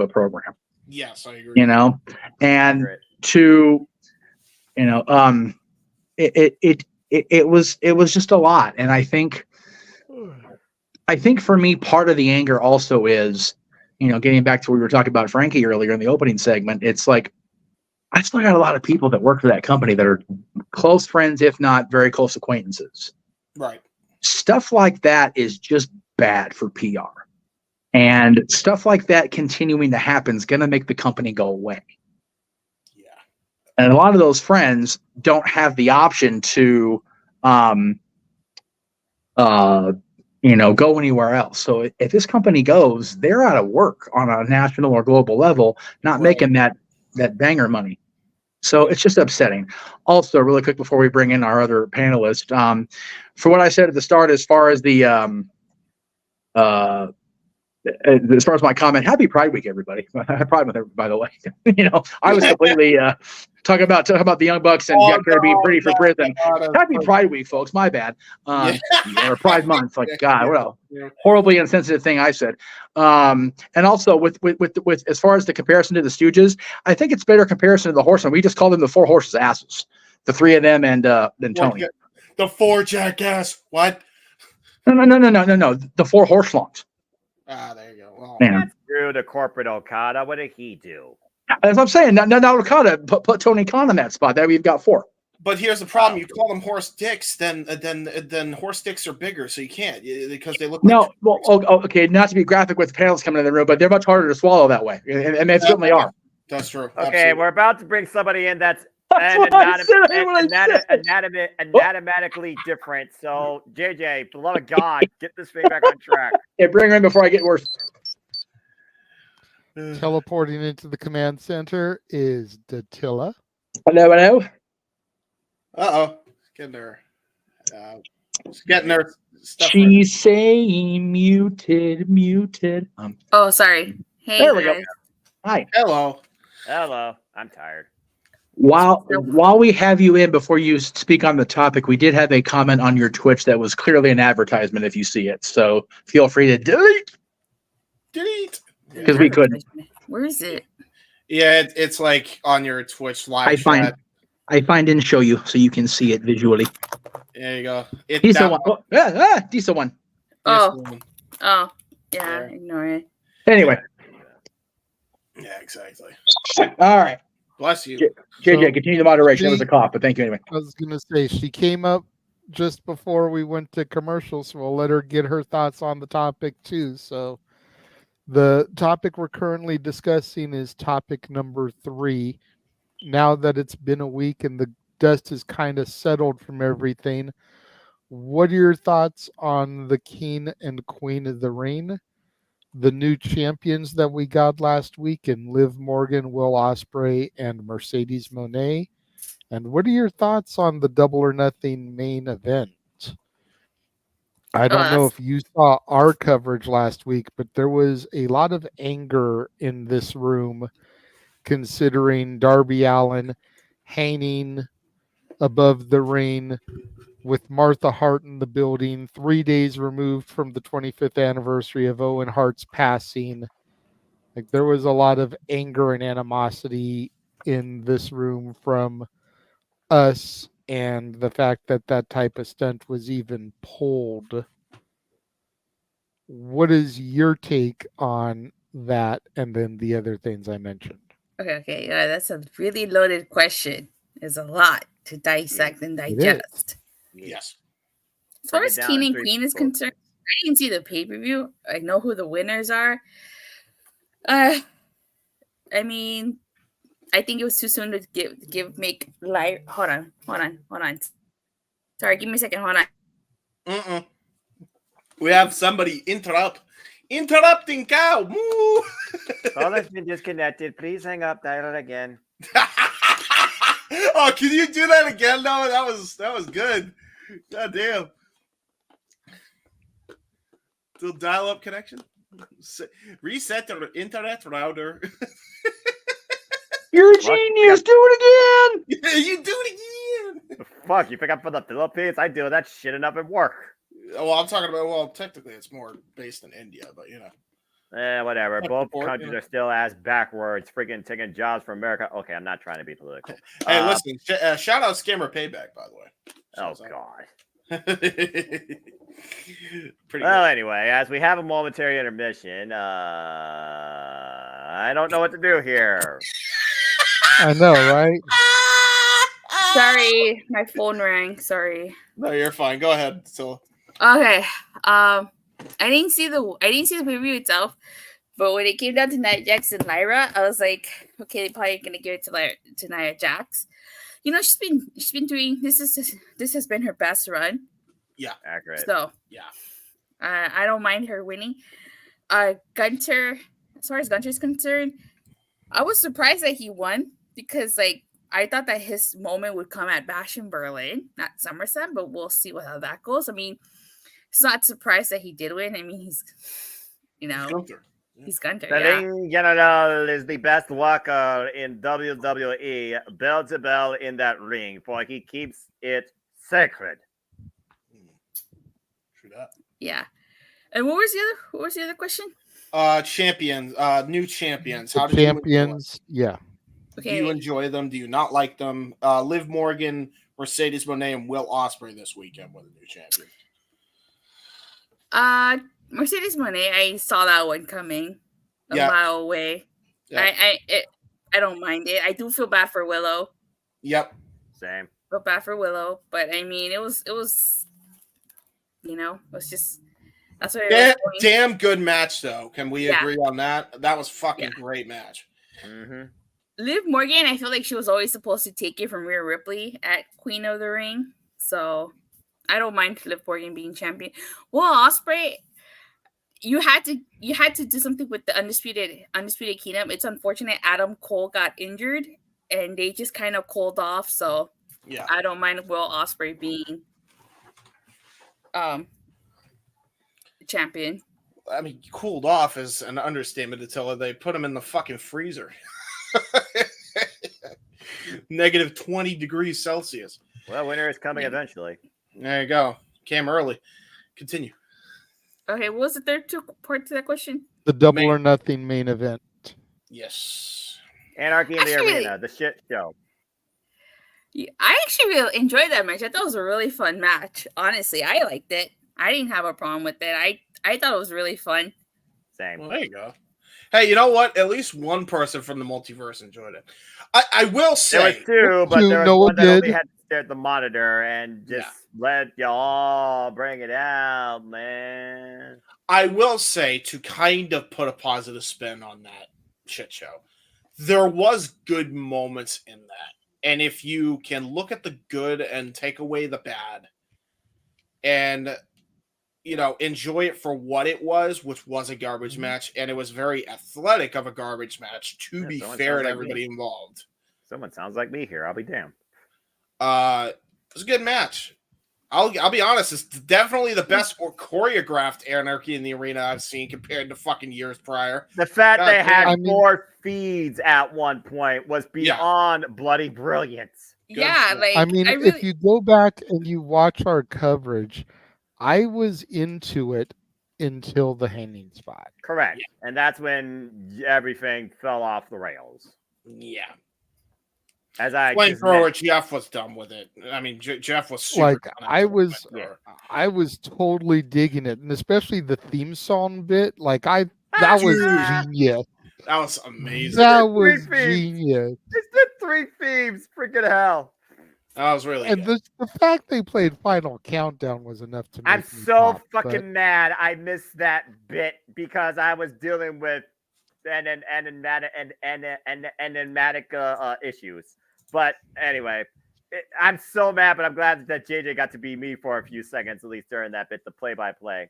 program. Yes, I agree. And to, it was just a lot. And I think for me, part of the anger also is, getting back to what we were talking about Frankie earlier in the opening segment, it's like, I still got a lot of people that work for that company that are close friends, if not very close acquaintances. Right. Stuff like that is just bad for PR. And stuff like that continuing to happen is going to make the company go away. Yeah. And a lot of those friends don't have the option to, go anywhere else. So if this company goes, they're out of work on a national or global level, not making that banger money. So it's just upsetting. Also, really quick before we bring in our other panelist, for what I said at the start, as far as the as far as my comment, happy Pride Week, everybody. Pride Month, by the way. I was completely talking about the Young Bucks and Jack Kerr being pretty for prison. Happy Pride Week, folks. My bad. Or Pride Month. Like, God, what a horribly insensitive thing I said. And also with as far as the comparison to the Stooges, I think it's better comparison to the Horsemen. We just call them the Four Horses asses. The three of them and Tony. The four jackass. What? No. The Four Horselongs. There you go. Well, that's true to corporate Okada. What did he do? As I'm saying, now Okada put Tony Khan in that spot. There we've got four. But here's the problem: you call them horse dicks, then horse dicks are bigger, so you can't because they look. No, well, okay. Not to be graphic with the panels coming in the room, but they're much harder to swowlow that way, and they certainly are. That's true. Okay, Absolutely. We're about to bring somebody in that's anatomically different. So, JJ, for the love of God, get this thing back on track. Yeah, bring her in before I get worse. Teleporting into the command center is Datilla. Hello. Getting her. Getting her stuff. She's saying muted. Oh, sorry. Hey, there we go. Hi. Hello. I'm tired. While we have you in, before you speak on the topic, we did have a comment on your Twitch that was clearly an advertisement if you see it. So feel free to delete. Because we couldn't. Where is it? Yeah, it's like on your Twitch live chat. I find and show you so you can see it visually. There you go. Decent one. Decent one. Oh, yeah. Ignore it. Anyway. Yeah, exactly. All right. Bless you. JJ, continue the moderation. It was a cough, but thank you anyway. I was going to say, she came up just before we went to commercials, so we'll let her get her thoughts on the topic too. So the topic we're currently discussing is topic number 3. Now that it's been a week and the dust has kind of settled from everything, what are your thoughts on the King and Queen of the Ring? The new champions that we got last week in Liv Morgan, Will Ospreay, and Mercedes Moné. And what are your thoughts on the Double or Nothing main event? I don't know if you saw our coverage last week, but there was a lot of anger in this room considering Darby Allin hanging above the ring with Martha Hart in the building, 3 days removed from the 25th anniversary of Owen Hart's passing. Like, there was a lot of anger and animosity in this room from us, and the fact that that type of stunt was even pulled. What is your take on that and then the other things I mentioned? Okay. Yeah, that's a really loaded question. There's a lot to dissect and digest. Yes. As far as King and Queen is concerned, I didn't see the pay-per-view. I know who the winners are. I mean, I think it was too soon to make live. Hold on. Sorry, give me a second. Hold on. We have somebody interrupting cow. Moo. Call has been disconnected. Please hang up. Dial it again. Oh, can you do that again? No, that was good. God damn. Still dial-up connection. Reset the internet router. You're a genius. Do it again. Yeah, you do it again. Fuck, you pick up for the Philippines? I deal with that shit enough at work. Well, I'm talking about, well, technically it's more based in India, but you know. Whatever. Both countries are still ass backwards, freaking taking jobs from America. Okay, I'm not trying to be political. Hey, listen, shout out Scammer Payback, by the way. God. Well, anyway, as we have a momentary intermission, I don't know what to do here. I know, right? Sorry, my phone rang. Sorry. No, you're fine. Go ahead. So. Okay. I didn't see the preview itself, but when it came down to Nia Jax and Lyra, I was like, okay, they're probably gonna give it to Nia Jax. You know, she's been doing this has been her best run. Yeah, accurate. So yeah, I don't mind her winning. Gunter, as far as Gunter's concerned, I was surprised that he won because I thought that his moment would come at Bash in Berlin, not SummerSlam, but we'll see how that goes. I mean, it's not surprised that he did win. I mean, You know, he's Gunther. The Yeah. Ring General is the best worker in WWE, bell to bell in that ring, for he keeps it sacred. True that. Yeah. And what was the other question? Champions, new champions. The How did champions? you Okay. Do you enjoy them? Do you not like them? Liv Morgan, Mercedes Moné, and Will Ospreay this weekend were the new champions. Mercedes Moné, I saw that one coming a mile away. Yeah. I don't mind it. I do feel bad for Willow. Yep. Same. Feel bad for Willow, but I mean, it was, you know, it was just that's what. Damn good match, though. Can we agree on that? That was fucking great match. Mm-hmm. Liv Morgan, I feel like she was always supposed to take it from Rhea Ripley at Queen of the Ring, so I don't mind Liv Morgan being champion. Well, Ospreay, you had to do something with the undisputed kingdom. It's unfortunate Adam Cole got injured, and they just kind of cooled off. So yeah, I don't mind Will Ospreay being champion. I mean, cooled off is an understatement until they put him in the fucking freezer. Negative 20 degrees Celsius. Well, winter is coming eventually. There you go. Came early. Continue. Okay, what was the third part to that question? The Double or Nothing main event. Yes. Anarchy in the Arena, the shit show. I actually really enjoyed that match. I thought it was a really fun match. Honestly, I liked it. I didn't have a problem with it. I thought it was really fun. Same. Well, there you go. Hey, you know what? At least one person from the multiverse enjoyed it. I will say there was two, but there was one that only had to stare at the monitor and just let y'all bring it out, man. I will say, to kind of put a positive spin on that shit show, there was good moments in that. And if you can look at the good and take away the bad and, you know, enjoy it for what it was, which was a garbage match, and it was very athletic of a garbage match, to be fair to everybody involved. Someone sounds like me here. I'll be damned. It was a good match. I'll be honest, it's definitely the best or choreographed Anarchy in the Arena I've seen compared to fucking years prior. The fact they had 4 feeds at one point was beyond bloody brilliance. If you go back and you watch our coverage, I was into it until the hanging spot. Correct. Yeah. And that's when everything fell off the rails. Yeah. As I flamethrower, Jeff was done with it. I mean, Jeff was super I was totally digging it, and especially the theme song bit. That was genius. That was amazing. That was genius. It's the 3 themes. Freaking hell. That was really good. The fact they played Final Countdown was enough to make I'm so fucking mad I missed that bit because I was dealing with enigmatic issues. But anyway, I'm so mad, but I'm glad that JJ got to be me for a few seconds, at least during that bit, the play-by-play.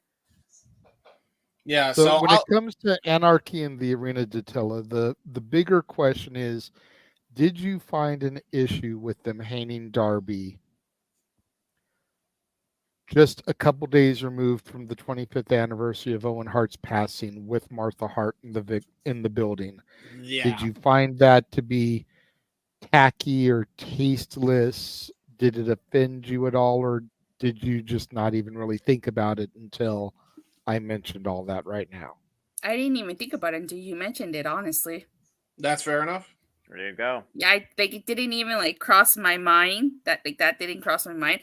Yeah, so when it comes to Anarchy in the Arena, Datilla, the bigger question is, did you find an issue with them hanging Darby just a couple days removed from the 25th anniversary of Owen Hart's passing with Martha Hart in the building? Yeah. Did you find that to be tacky or tasteless? Did it offend you at all, or did you just not even really think about it until I mentioned all that right now? I didn't even think about it until you mentioned it, honestly. That's fair enough. There you go. Yeah, it didn't even cross my mind. That didn't cross my mind.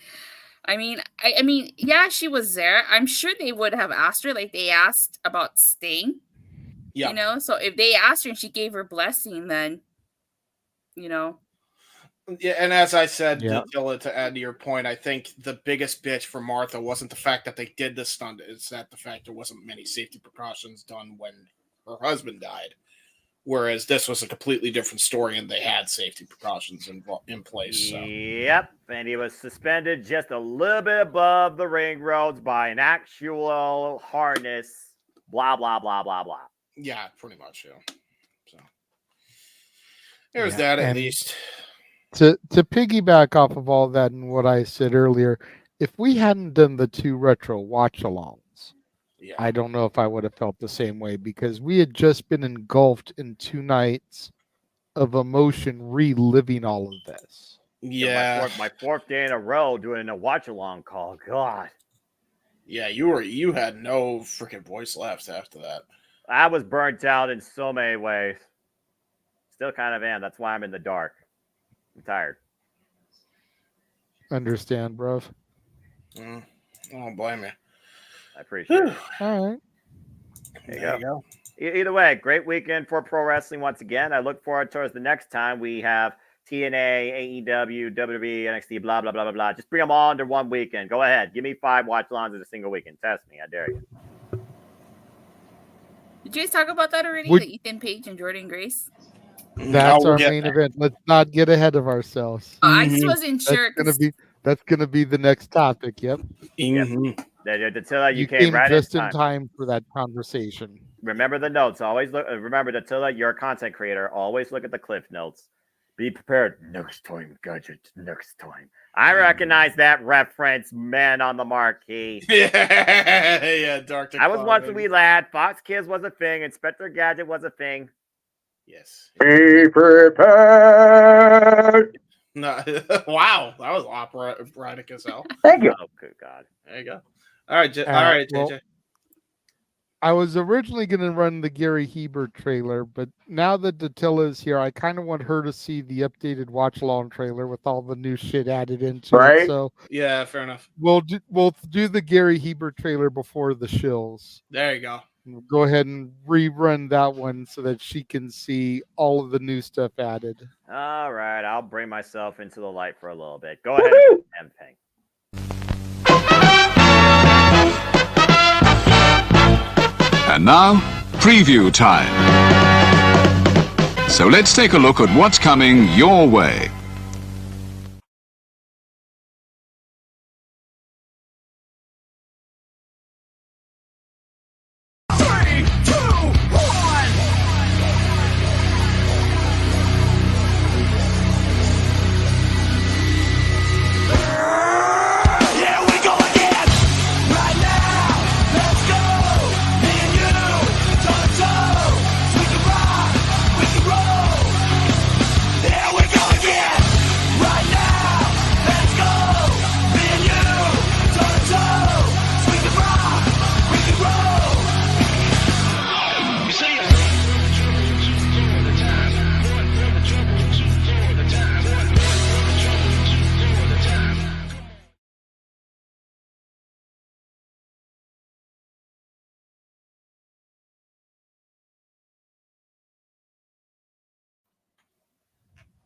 I mean, yeah, she was there. I'm sure they would have asked her, like they asked about Sting. Yeah. You know, so if they asked her and she gave her blessing, then, you know. Yeah, and as I said, Dilla, to add to your point, I think the biggest bitch for Martha wasn't the fact that they did the stunt. It's that the fact there wasn't many safety precautions done when her husband died. Whereas this was a completely different story, and they had safety precautions in place. So. Yep, and he was suspended just a little bit above the ring ropes by an actual harness. Blah blah blah blah blah. Yeah, pretty much. Yeah. So there's that at least. To piggyback off of all that and what I said earlier, if we hadn't done the 2 retro watch-alongs, Yeah. I don't know if I would have felt the same way because we had just been engulfed in 2 nights of emotion reliving all of this. Yeah. My fourth day in a row doing a watch along call. God. Yeah, you had no freaking voice left after that. I was burnt out in so many ways. Still kind of am. That's why I'm in the dark. I'm tired. Understand, bro. I don't blame you. I appreciate it. All right. There you go. Either way, great weekend for pro wrestling once again. I look forward towards the next time we have TNA, AEW, WWE, NXT, blah, blah, blah, blah, blah. Just bring them all under one weekend. Go ahead. Give me 5 watch-alongs in a single weekend. Test me. I dare you. Did you guys talk about that already? The Ethan Page and Jordan Grace? That's our main event. Let's not get ahead of ourselves. I just wasn't sure. That's gonna be the next topic. Yep. Mm-hmm. Dattila, you came right just in in time for that conversation. Remember the notes. Always look. Remember, Dattila, you're a content creator. Always look at the cliff notes. Be prepared. Next time, gadget. Next time. I recognize that reference, man on the marquee. Yeah, Dr. I was once a wee lad. Fox Kids was a thing. Inspector Gadget was a thing. Yes. Be prepared. No, wow, that was operatic as hell. Thank you. Oh, good God. There you go. All right, all right, JJ. Well, I was originally going to run the Gary Hebert trailer, but now that Dattila is here, I kind of want her to see the updated watch-along trailer with all the new shit added into it. So yeah, fair enough. We'll do the Gary Hebert trailer before the shills. There you go. We'll go ahead and rerun that one so that she can see all of the new stuff added. All right, I'll bring myself into the light for a little bit. Go ahead and do the damn thing. And now, preview time. So let's take a look at what's coming your way.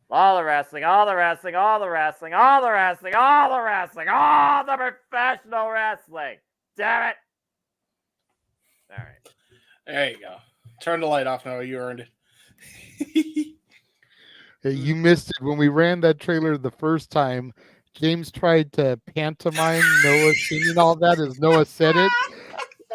All the wrestling, all the wrestling, all the wrestling, all the wrestling, all the wrestling, all the professional wrestling. Damn it. All right. There you go. Turn the light off, Noah. You earned it. Hey, you missed it. When we ran that trailer the first time, James tried to pantomime Noah singing all that as Noah said it.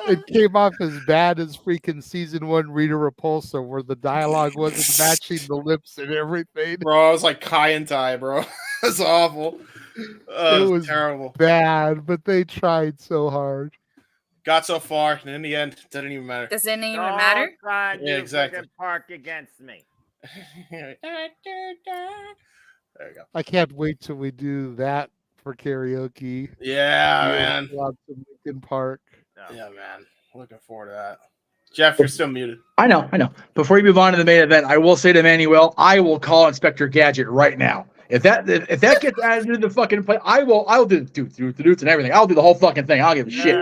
It came off as bad as freaking season 1 Rita Repulsa, where the dialogue wasn't matching the lips and everything. Bro, I was like Kai and Tai, bro. It's awful. It was terrible. Bad, but they tried so hard. Got so far, and in the end, it didn't even matter. Does it even matter? Yeah, exactly. Park against me. There you go. I can't wait till we do that for karaoke. Yeah, man. Lots of Lincoln Park. Yeah, man. Looking forward to that. Jeff, you're still muted. I know. Before we move on to the main event, I will say to Manuel, I will call Inspector Gadget right now. If that gets added to the fucking play, I'll do and everything. I'll do the whole fucking thing. I'll give a shit.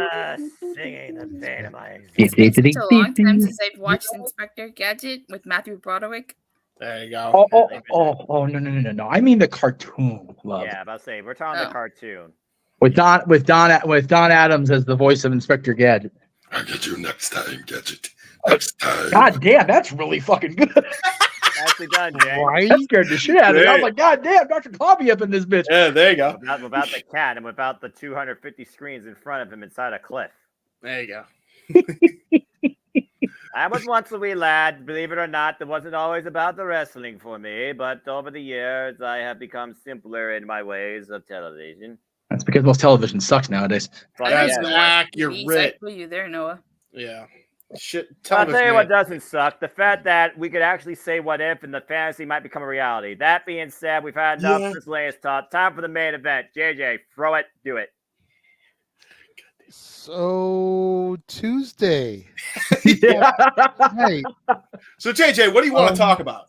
Singing the pain of my It's been such a long time since I've watched Inspector Gadget with Matthew Broderick. There you go. No. I mean the cartoon, love. Yeah, about to say we're talking the cartoon. With Don Adams as the voice of Inspector Gadget. I'll get you next time, Gadget. Next time. God damn, that's really fucking good. Nicely done, Jay. Right? That scared the shit out of me. I was like, God damn, Dr. Clobby up in this bitch. Yeah, there you go. Without the cat and without the 250 screens in front of him inside a cliff. There you go. I was once a wee lad. Believe it or not, it wasn't always about the wrestling for me, but over the years, I have become simpler in my ways of television. That's because most television sucks nowadays. That's accurate. You there, Noah. Yeah. Shit. I'll tell you what doesn't suck. The fact that we could actually say what if and the fantasy might become a reality. That being said, we've had enough of this latest talk. Time for the main event. JJ, throw it, do it. So Tuesday. Right. So JJ, what do you want to talk about?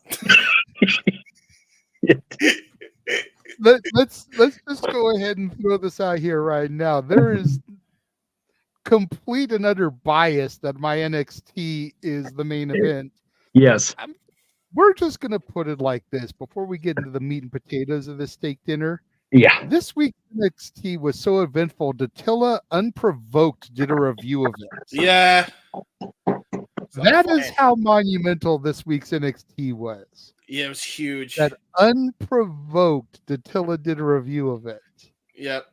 Let's just go ahead and throw this out here right now. There is complete and utter bias that my NXT is the main event. Yes. We're just going to put it like this before we get into the meat and potatoes of this steak dinner. Yeah. This week's NXT was so eventful. Datilla, unprovoked, did a review of it. Yeah. That is how monumental this week's NXT was. Yeah, it was huge. That unprovoked, Datilla did a review of it. Yep.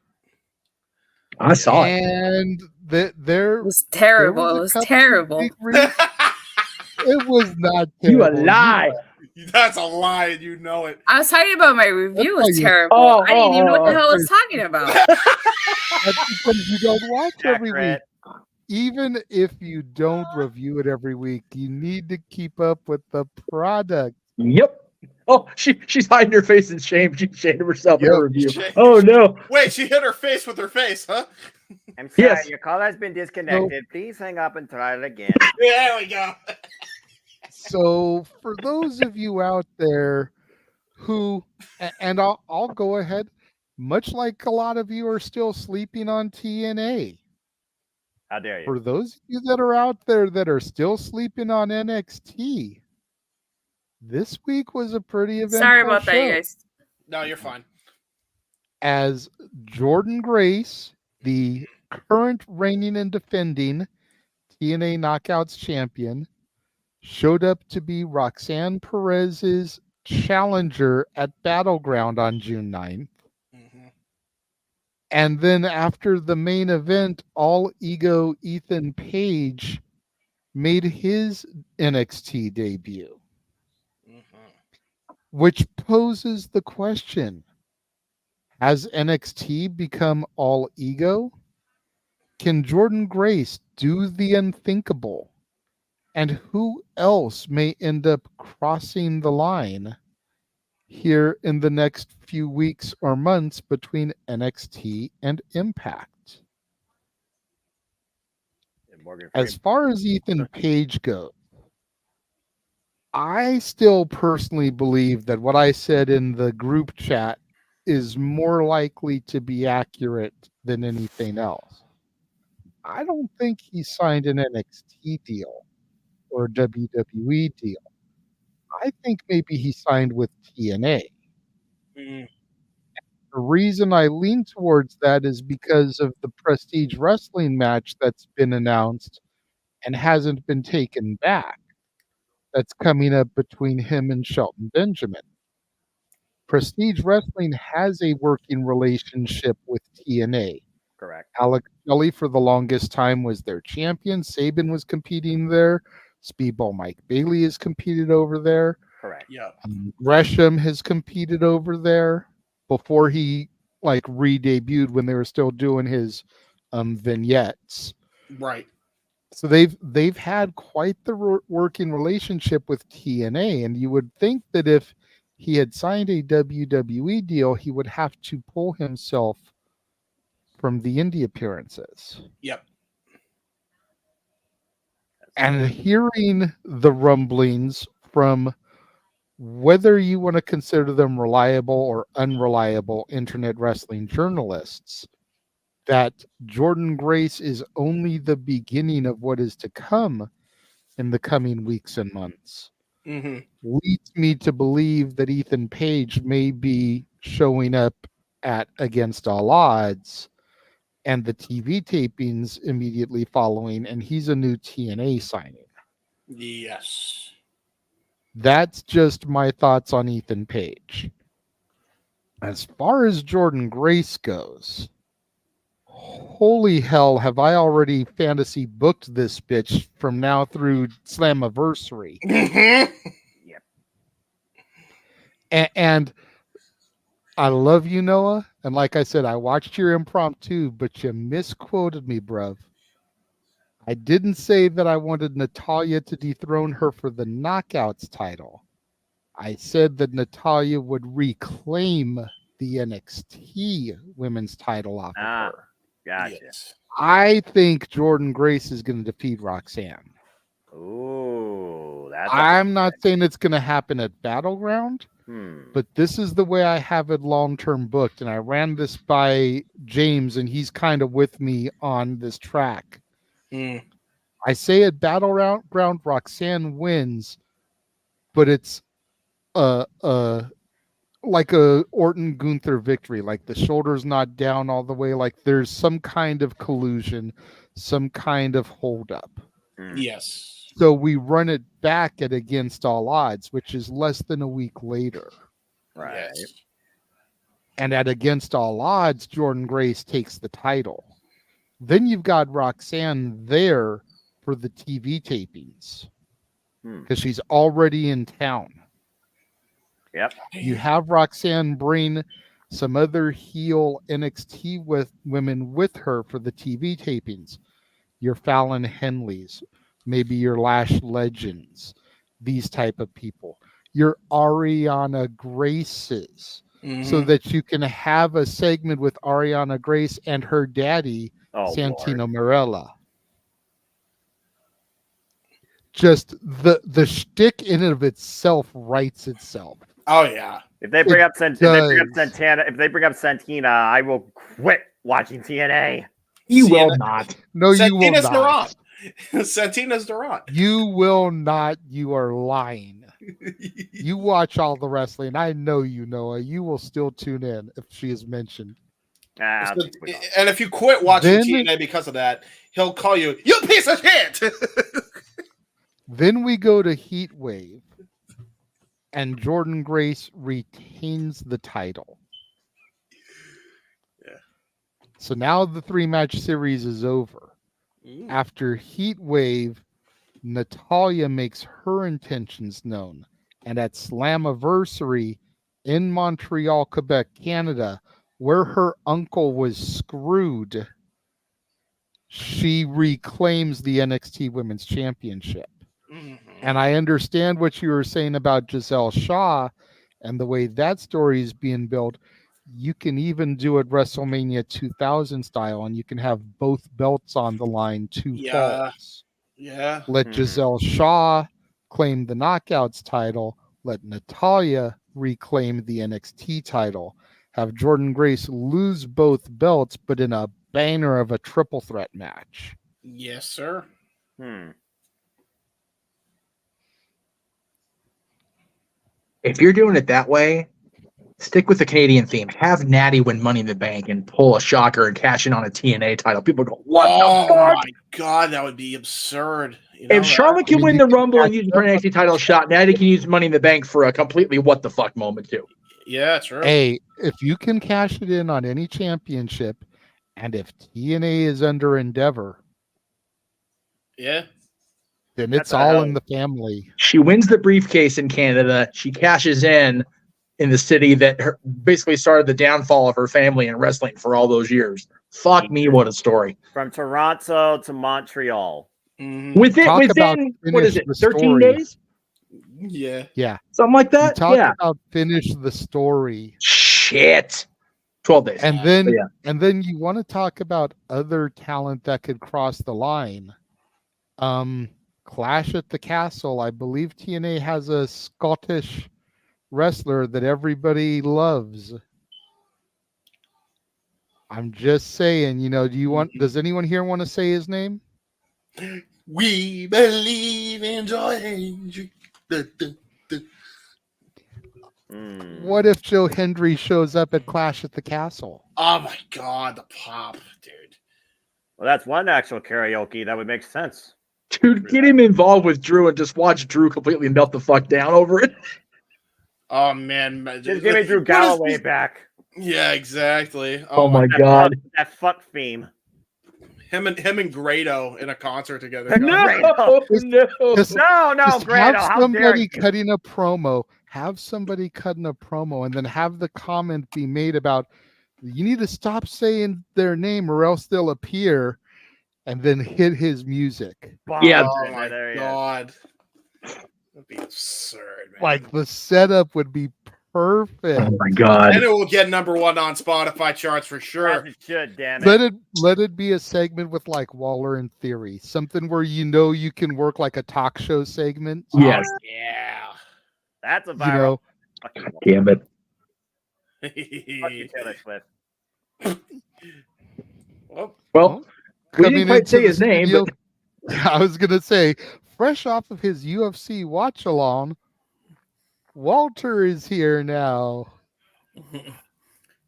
I saw it. And there it was terrible. It was terrible. It was not terrible. You a lie. That's a lie, and you know it. I was talking about my review was terrible. I didn't even know what the hell I was talking about. That's because you don't watch every week. Even if you don't review it every week, you need to keep up with the product. Yep. Oh, she's hiding her face in shame. She's ashamed of herself in her review. Oh no. Wait, she hit her face with her face, huh? I'm sorry, your call has been disconnected. Please hang up and try it again. There we go. So for those of you out there who, and I'll go ahead, much like a lot of you are still sleeping on TNA. How dare you? For those of you that are out there that are still sleeping on NXT, this week was a pretty eventful Sorry about that, show. you guys. No, you're fine. As Jordynne Grace, the current reigning and defending TNA Knockouts champion, showed up to be Roxanne Perez's challenger at Battleground on June 9th. And then after the main event, All Ego Ethan Page made his NXT debut. Which poses the question, has NXT become all ego? Can Jordynne Grace do the unthinkable? And who else may end up crossing the line here in the next few weeks or months between NXT and Impact? As far as Ethan Page goes, I still personally believe that what I said in the group chat is more likely to be accurate than anything else. I don't think he signed an NXT deal or a WWE deal. I think maybe he signed with TNA. The reason I lean towards that is because of the Prestige Wrestling match that's been announced and hasn't been taken back. That's coming up between him and Shelton Benjamin. Prestige Wrestling has a working relationship with TNA. Correct. Alex Shelley for the longest time was their champion. Sabin was competing there. Speedball Mike Bailey has competed over there. Correct. Yeah. Gresham has competed over there before he re-debuted when they were still doing his vignettes. Right. So they've had quite the working relationship with TNA, and you would think that if he had signed a WWE deal, he would have to pull himself from the indie appearances. Yep. And hearing the rumblings from whether you want to consider them reliable or unreliable internet wrestling journalists, that Jordynne Grace is only the beginning of what is to come in the coming weeks and months, leads me to believe that Ethan Page may be showing up at Against All Odds and the TV tapings immediately following, and he's a new TNA signing. Yes. That's just my thoughts on Ethan Page. As far as Jordynne Grace goes, holy hell, have I already fantasy booked this bitch from now through Slammiversary. Yep. And I love you, Noah. And like I said, I watched your impromptu, but you misquoted me, bruv. I didn't say that I wanted Natalya to dethrone her for the Knockouts title. I said that Natalya would reclaim the NXT women's title off of her. Gotcha. Yes. I think Jordynne Grace is going to defeat Roxanne. Ooh, I'm not saying it's going to happen at Battleground, but this is the way I have it long-term booked. And I ran this by James, and he's kind of with me on this track. I say at Battleground, Roxanne wins, but it's like a Orton Gunther victory. Like the shoulder's not down all the way. Like there's some kind of collusion, some kind of holdup. Yes. So we run it back at Against All Odds, which is less than a week later. Right. Yes. And at Against All Odds, Jordynne Grace takes the title. Then you've got Roxanne there for the TV tapings because she's already in town. Yep. You have Roxanne bring some other heel NXT women with her for the TV tapings. Your Fallon Henleys, maybe your Lash Legends, these type of people. Your Ariana Graces, so that you can have a segment with Ariana Grace and her daddy, Santino Marella. Just the shtick in and of itself writes itself. Oh yeah. If they bring up Santina, I will quit watching TNA. You will not. No, you will not. Santina's Durant. You will not. You are lying. You watch all the wrestling. I know you, Noah. You will still tune in if she is mentioned. And if you quit watching TNA because of that, he'll call you piece of shit. Then we go to Heat Wave, and Jordynne Grace retains the title. Yeah. So now the 3-match series is over. After Heat Wave, Natalya makes her intentions known. And at Slammiversary in Montreal, Quebec, Canada, where her uncle was screwed, she reclaims the NXT Women's Championship. And I understand what you were saying about Giselle Shaw and the way that story is being built. You can even do it WrestleMania 2000 style, and you can have both belts on the line, two falls. Yeah. Let Giselle Shaw claim the Knockouts title. Let Natalya reclaim the NXT title. Have Jordynne Grace lose both belts, but in a banger of a triple threat match. Yes, sir. If you're doing it that way, stick with the Canadian theme. Have Natty win Money in the Bank and pull a shocker and cash in on a TNA title. People go, what the fuck? My God, that would be absurd. If Charlotte can win the Rumble and use it for an NXT title shot, Natty can use Money in the Bank for a completely what the fuck moment too. Yeah, true. Hey, if you can cash it in on any championship, and if TNA is under Endeavor, then it's all in the family. She wins the briefcase in Canada. She cashes in the city that basically started the downfall of her family in wrestling for all those years. Fuck me, what a story. From Toronto to Montreal. Within what is it, 13 days? Yeah. Something like that? Talk about finish the story. Shit. 12 days. And then you want to talk about other talent that could cross the line. Clash at the Castle. I believe TNA has a Scottish wrestler that everybody loves. I'm just saying, does anyone here want to say his name? We believe in joy. What if Joe Hendry shows up at Clash at the Castle? Oh my God, the pop, dude. Well, that's one actual karaoke that would make sense. Dude, get him involved with Drew and just watch Drew completely melt the fuck down over it. Oh man, just give me Drew Galloway back. Yeah, exactly. Oh my God, that fuck theme. Him and Grado in a concert together. No, Grado. Have somebody cutting a promo. Have somebody cutting a promo, and then have the comment be made about, you need to stop saying their name or else they'll appear. and then hit his music. Yeah. Oh my God. That'd be absurd, man. Like the setup would be perfect. Oh my God. And it will get #1 on Spotify charts for sure. As it should, damn it. Let it be a segment with like Waller and Theory, something where you can work like a talk show segment. Yes. Oh, yeah. That's a viral. Damn it. Fuck you, Taylor Swift. Well, we didn't quite say his name, but I was gonna say, fresh off of his UFC watch along, Walter is here now.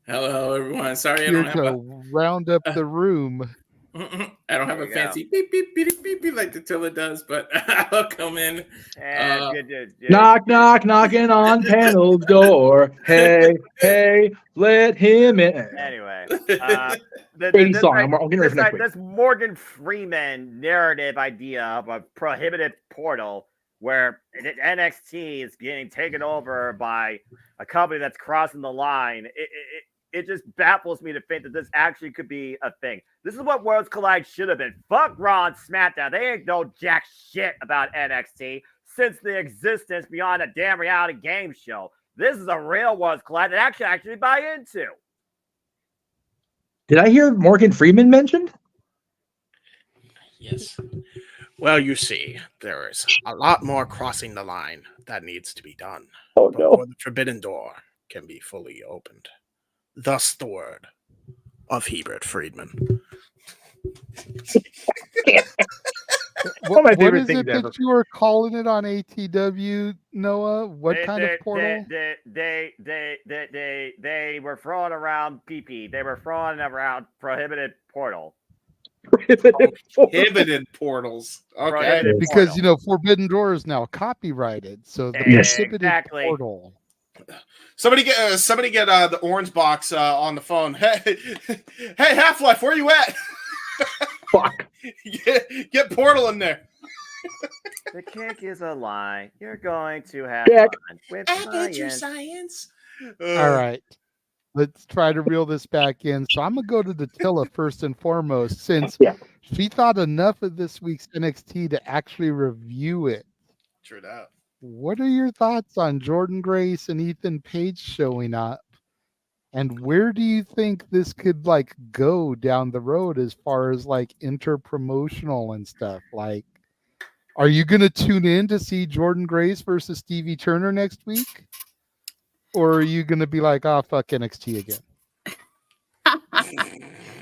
Hello, everyone. Sorry, I Here don't have to round up the room. I don't have a fancy beep, beep, beep, beep, beep like Attila does, but I'll come in. knock, knock, knocking on panel's door. Hey, hey, let him in. Anyway, this Morgan Freeman narrative idea of a prohibited portal where NXT is getting taken over by a company that's crossing the line. It just baffles me to think that this actually could be a thing. This is what Worlds Collide should have been. Fuck Raw and SmackDown. They ain't no jack shit about NXT since the existence beyond a damn reality game show. This is a real Worlds Collide that actually buy into. Did I hear Morgan Freeman mentioned? Yes. Well, you see, there is a lot more crossing the line that needs to be done before the forbidden door can be fully opened. Thus the word of Hebert Friedman. What is it that you were calling it on ATW, Noah? What kind of portal? They were throwing around PP. They were throwing around prohibited portal. Prohibited portals. Okay. Because Forbidden Door is now copyrighted, so the prohibited portal. Somebody get the orange box on the phone. Hey, Half-Life, where you at? Fuck. Get Portal in there. The kick is a lie. You're going to have fun with science. All right. Let's try to reel this back in. So I'm going to go to Attila first and foremost, since she thought enough of this week's NXT to actually review it. True that. What are your thoughts on Jordan Grace and Ethan Page showing up? And where do you think this could go down the road as far as inter-promotional and stuff? Are you going to tune in to see Jordan Grace versus Stevie Turner next week? Or are you going to be like, oh, fuck NXT again?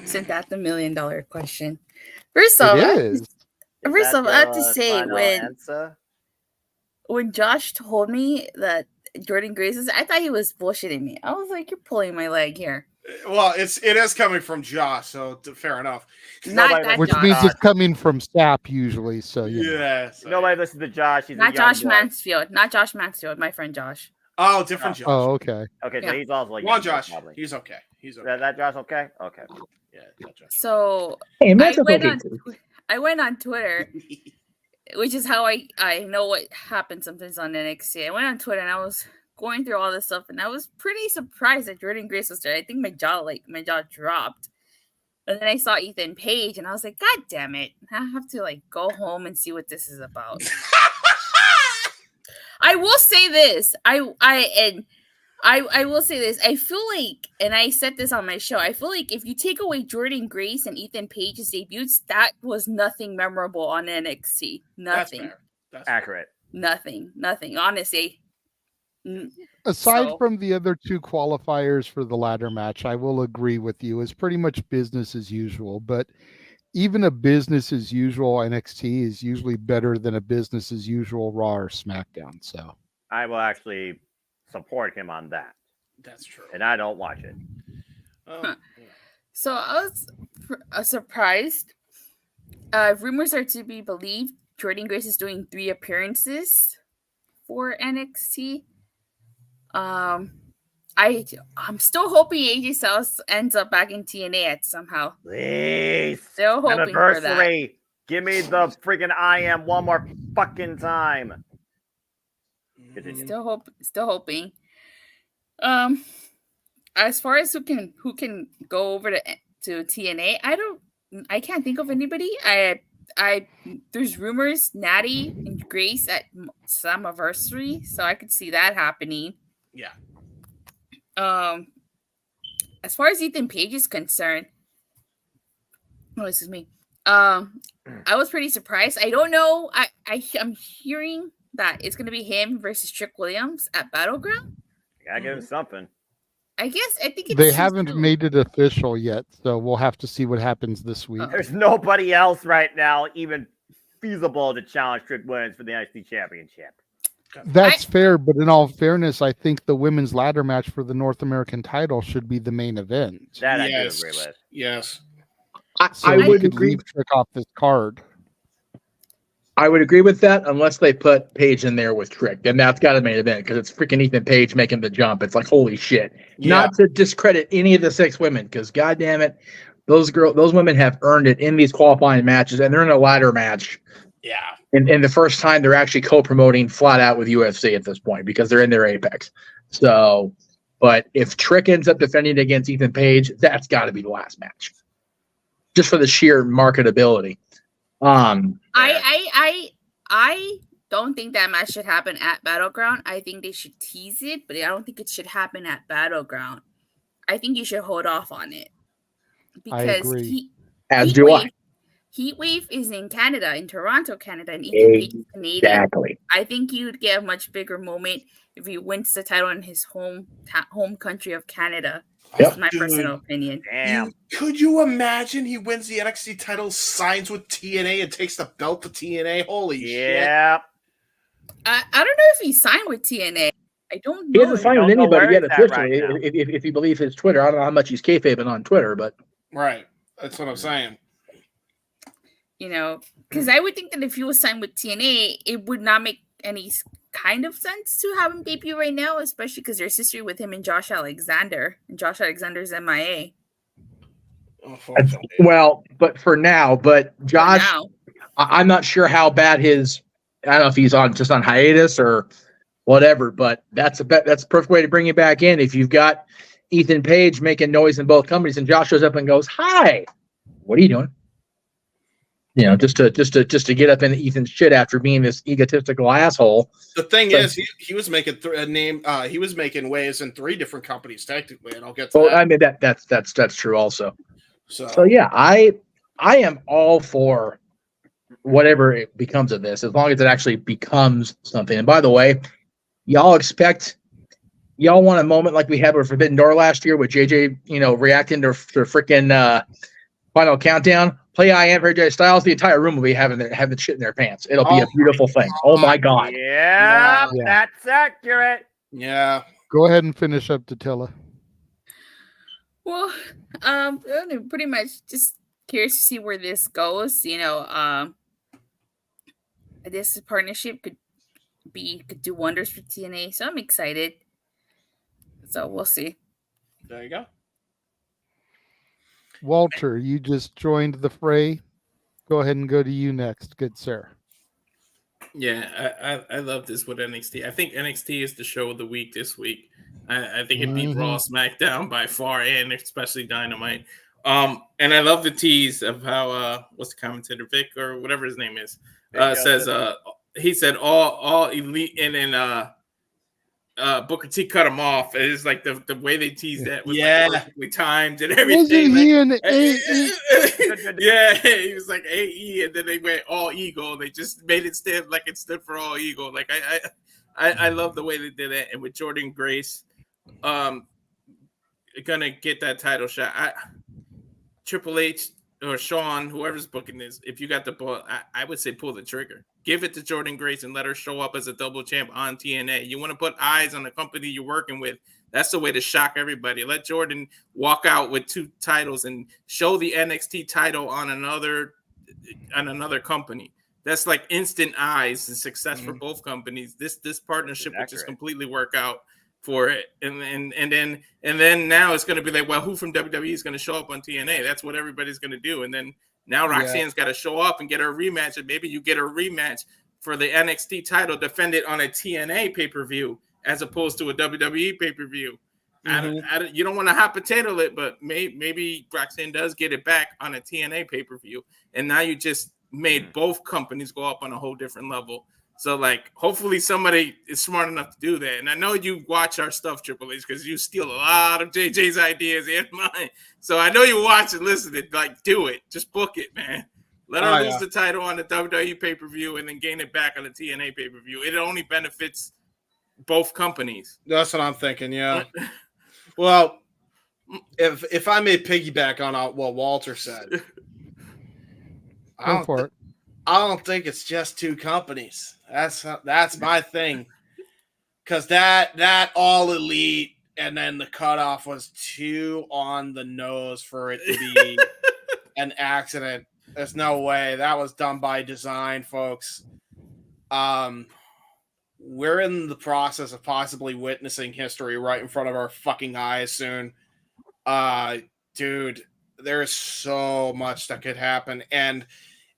Isn't that the $1 million question? First off, I have to say, when Josh told me that Jordan Grace is, I thought he was bullshitting me. I was like, you're pulling my leg here. Well, it is coming from Josh, so fair enough. Which means it's coming from Sap usually. So nobody listens to Josh. He's not Josh Mansfield. Not Josh Mansfield. My friend Josh. Oh, different Josh. Oh, okay. Okay, so he's also one Josh. Probably. He's okay. He's okay. That Josh okay? Okay. Yeah, that Josh. So I went on Twitter, which is how I know what happens sometimes on NXT. I went on Twitter and I was going through all this stuff, and I was pretty surprised that Jordan Grace was there. I think my jaw dropped. And then I saw Ethan Page, and I was like, God damn it! I have to go home and see what this is about. I will say this. I will say this. I feel like, and I said this on my show, I feel like if you take away Jordan Grace and Ethan Page's debuts, that was nothing memorable on NXT. Nothing. That's accurate. Nothing. Honestly. Aside from the other two qualifiers for the ladder match, I will agree with you. It's pretty much business as usual, but even a business as usual NXT is usually better than a business as usual Raw or SmackDown. So I will actually support him on that. That's true. And I don't watch it. So I was surprised. Rumors are to be believed. Jordan Grace is doing 3 appearances for NXT. I'm still hoping AJ Styles ends up back in TNA somehow. Please. Still hoping for that. Give me the freaking IM one more fucking time. Still hoping. As far as who can go over to TNA, I can't think of anybody. There's rumors Natty and Grace at Slammiversary, so I could see that happening. Yeah. As far as Ethan Page is concerned, excuse me. I was pretty surprised. I don't know. I'm hearing that it's gonna be him versus Trick Williams at Battleground. Gotta give him something. I think they haven't made it official yet, so we'll have to see what happens this week. There's nobody else right now even feasible to challenge Trick Williams for the NXT Championship. That's fair, but in all fairness, I think the women's ladder match for the North American title should be the main event. That I do agree with. Yes. So I would agree. Leave Trick off this card. I would agree with that unless they put Paige in there with Trick. Then that's got to be main event because it's freaking Ethan Page making the jump. It's like, holy shit. Yeah. Not to discredit any of the 6 women because, God damn it, those women have earned it in these qualifying matches, and they're in a ladder match. Yeah. And the first time they're actually co-promoting flat out with UFC at this point because they're in their apex. So, but if Trick ends up defending against Ethan Page, that's got to be the last match. Just for the sheer marketability. I don't think that match should happen at Battleground. I think they should tease it, but I don't think it should happen at Battleground. I think you should hold off on it because I agree. Heatwave is in Canada, in Toronto, Canada, and Ethan Page is Canadian. Exactly. I think you'd get a much bigger moment if he wins the title in his home country of Canada. That's my personal opinion. Damn. Could you imagine he wins the NXT title, signs with TNA, and takes the belt to TNA? Holy shit. I don't know if he signed with TNA. I don't know. He hasn't signed with anybody yet officially, if you believe his Twitter. I don't know how much he's kayfabing on Twitter, but... Right. That's what I'm saying. You know, because I would think that if he was signed with TNA, it would not make any kind of sense to have him debut right now, especially because there's history with him and Josh Alexander, and Josh Alexander's MIA. Well, but for now, Josh, I'm not sure how bad his. I don't know if he's just on hiatus or whatever, but that's a perfect way to bring him back in. If you've got Ethan Page making noise in both companies, and Josh shows up and goes, "Hi, what are you doing?" You know, just to get up in Ethan's shit after being this egotistical asshole. The thing is, he was making he was making waves in 3 different companies technically, and I'll get to that. I mean that's true also. So yeah, I am all for whatever it becomes of this, as long as it actually becomes something. And by the way, y'all want a moment like we had with Forbidden Door last year with JJ, reacting to freaking Final Countdown. Play I Am for AJ Styles. The entire room will be having shit in their pants. It'll be a beautiful thing. Oh my god. Yeah, that's accurate. Yeah. Go ahead and finish up, Tatilla. Well, pretty much just curious to see where this goes. This partnership could do wonders for TNA, so I'm excited. So we'll see. There you go. Walter, you just joined the fray. Go ahead and go to you next, good sir. Yeah, I love this with NXT. I think NXT is the show of the week this week. I think it beat Raw, SmackDown by far, and especially Dynamite. And I love the tease of how what's the commentator, Vic or whatever his name is, says he said all elite, and then Booker T cut him off. It's like the way they teased that was like perfectly timed and everything. Wasn't he in AE? Yeah, he was like AE, and then they went all Eagle. They just made it stand like it stood for all Eagle. Like I love the way they did that. And with Jordynne Grace, gonna get that title shot. Triple H or Sean, whoever's booking this, if you got the ball, I would say pull the trigger. Give it to Jordynne Grace and let her show up as a double champ on TNA. You want to put eyes on the company you're working with. That's the way to shock everybody. Let Jordynne walk out with 2 titles and show the NXT title on another company. That's like instant eyes and success for both companies. This partnership will just completely work out for it. And then now it's going to be like, well, who from WWE is going to show up on TNA? That's what everybody's going to do. And then now Roxanne's got to show up and get her rematch, and maybe you get a rematch for the NXT title defended on a TNA pay-per-view as opposed to a WWE pay-per-view. You don't want to hot potato it, but maybe Roxanne does get it back on a TNA pay-per-view, and now you just made both companies go up on a whole different level. So, like, hopefully somebody is smart enough to do that. And I know you watch our stuff, Triple H, because you steal a lot of JJ's ideas and mine. So I know you watch and listen to it. Like, do it. Just book it, man. Let her lose the title on the WWE pay-per-view and then gain it back on the TNA pay-per-view. It only benefits both companies. That's what I'm thinking, yeah. Well, if I may piggyback on what Walter said, Go for it. I don't think it's just two companies. That's my thing. Because that All Elite and then the cutoff was too on the nose for it to be an accident. There's no way. That was done by design, folks. We're in the process of possibly witnessing history right in front of our fucking eyes soon. Dude, there's so much that could happen. And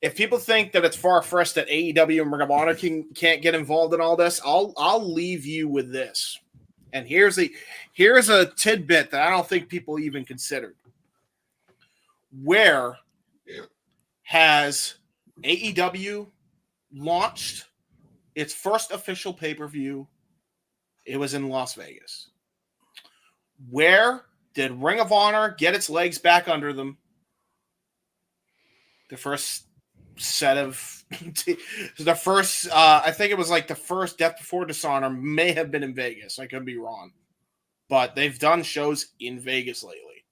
if people think that it's far-fetched that AEW and Ring of Honor can't get involved in all this, I'll leave you with this. And here's a tidbit that I don't think people even considered. Where has AEW launched its first official pay-per-view? It was in Las Vegas. Where did Ring of Honor get its legs back under them? The first set of I think it was like the first Death Before Dishonor may have been in Vegas. I could be wrong. But they've done shows in Vegas lately.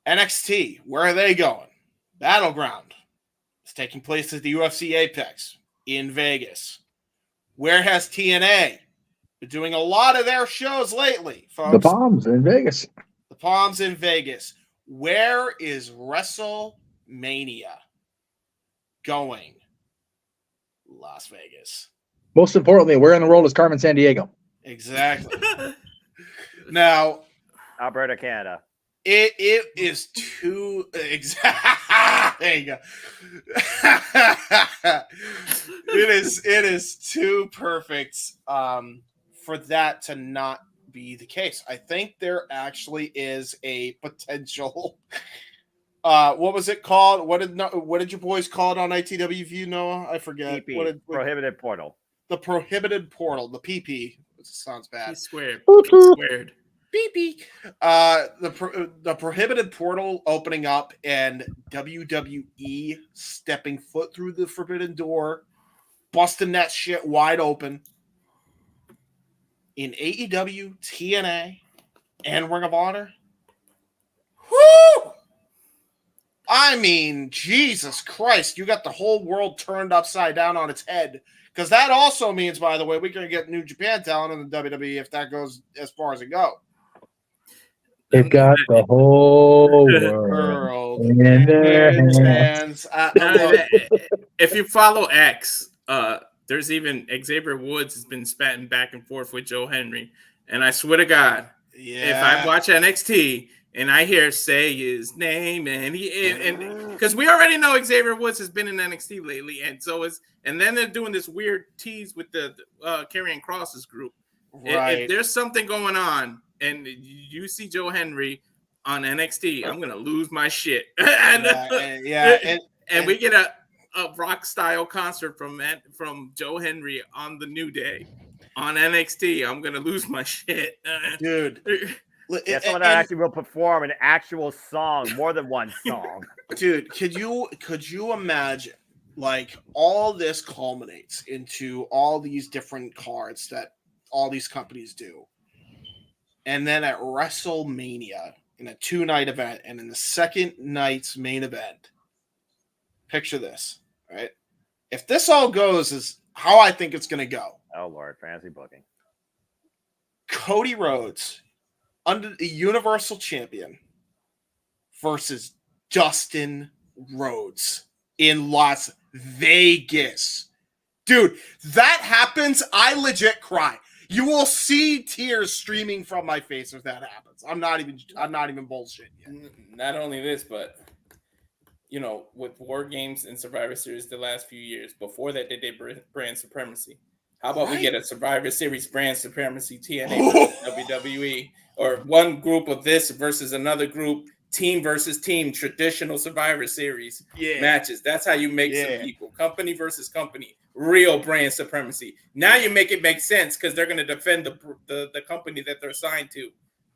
NXT, where are they going? Battleground. It's taking place at the UFC Apex in Vegas. Where has TNA been doing a lot of their shows lately, folks? The Palms in Vegas. The Palms in Vegas. Where is WrestleMania going? Las Vegas. Most importantly, where in the world is Carmen Sandiego? Exactly. Now, Alberta, Canada. It is too exact. There you go. It is too perfect for that to not be the case. I think there actually is a potential. What was it called? What did you boys call it on ITWV, Noah? I forget. Prohibited Portal. The Prohibited Portal. The PP. It sounds bad. He squared. Beep. The Prohibited Portal opening up and WWE stepping foot through the forbidden door, busting that shit wide open. In AEW, TNA, and Ring of Honor. Whoo! I mean, Jesus Christ, you got the whole world turned upside down on its head. Because that also means, by the way, we're going to get New Japan talent in the WWE if that goes as far as it goes. They've got the whole world in their hands. If you follow X, there's even Xavier Woods has been spatting back and forth with Joe Henry. And I swear to God, if I watch NXT and I hear say his name and because we already know Xavier Woods has been in NXT lately, and then they're doing this weird tease with the Karrion Kross's group. Right. If there's something going on and you see Joe Henry on NXT, I'm gonna lose my shit. And we get a rock style concert from Joe Henry on the New Day on NXT. I'm gonna lose my shit, dude. Yeah, someone that actually will perform an actual song, more than one song. Dude, could you imagine, like, all this culminates into all these different cards that all these companies do, and then at WrestleMania in a 2-night event, and in the second night's main event, picture this, right? If this all goes as how I think it's going to go. Oh, Lord, fantasy booking. Cody Rhodes, under the Universal Champion, versus Dustin Rhodes in Las Vegas. Dude, that happens, I legit cry. You will see tears streaming from my face if that happens. I'm not even bullshit yet. Not only this, but with War Games and Survivor Series the last few years, before that they did brand supremacy. How about we get a Survivor Series brand supremacy TNA versus WWE, or one group of this versus another group, team versus team, traditional Survivor Series matches. That's how you make some people. Company versus company, real brand supremacy. Now you make it make sense because they're going to defend the company that they're signed to.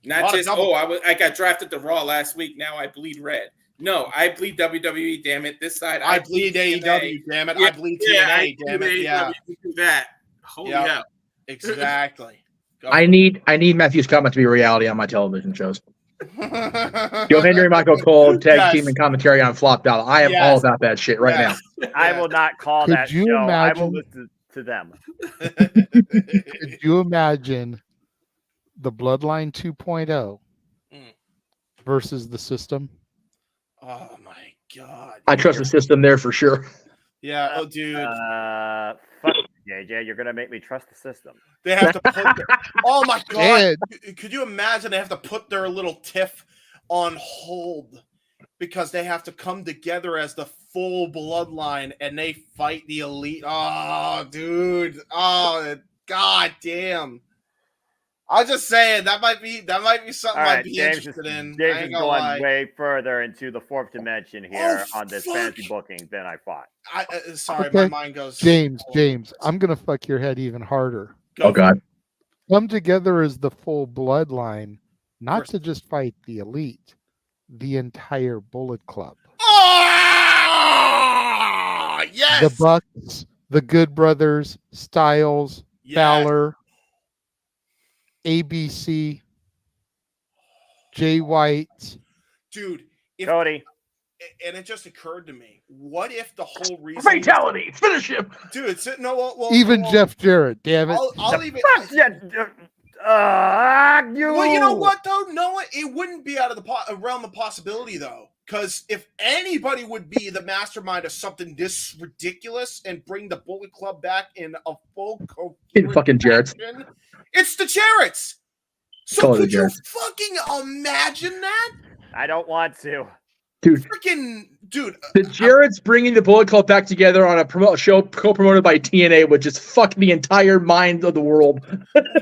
Not just, I got drafted to Raw last week. Now I bleed red. No, I bleed WWE, damn it. This side, I bleed AEW, damn it. I bleed TNA, damn it. Yeah. Do that. Holy hell. Exactly. I need Matthew's comment to be a reality on my television shows. Joe Hendry and Michael Cole tag team and commentary on Flopped Out. I am all about that shit right now. I will not call Could that you show. I imagine- will listen to them. Could you imagine the Bloodline 2.0 versus the system? Oh my God. I trust the system there for sure. Yeah. Oh, dude. Fuck JJ, you're gonna make me trust the system. They have to put oh my God. Could you imagine they have to put their little tiff on hold because they have to come together as the full Bloodline and they fight the Elite. Oh, dude. Oh, God damn. I'm just saying that might be something I'd be interested in. James is going way further into the fourth dimension here on this fantasy booking than I thought. Sorry, Okay. my mind goes. James, I'm gonna fuck your head even harder. Oh God. Come together as the full Bloodline, not to just fight the Elite, the entire Bullet Club. Oh, yes. The Bucks, the Good Brothers, Styles, Fowler, ABC, Jay White, dude. Cody. And it just occurred to me: what if the whole reason fatality, finish him, dude? Well, even Jeff Jarrett. Damn it! I'll even. You. Well, you know what though? No, it wouldn't be out of the around the possibility though, because if anybody would be the mastermind of something this ridiculous and bring the Bullet Club back in a full fucking Jarrett's. It's the Jarretts. So Totally could you Jarrett's. fucking imagine that? I don't want to. Dude. Freaking dude. The Jarrett's bringing the Bullet Club back together on a show co-promoted by TNA would just fuck the entire mind of the world.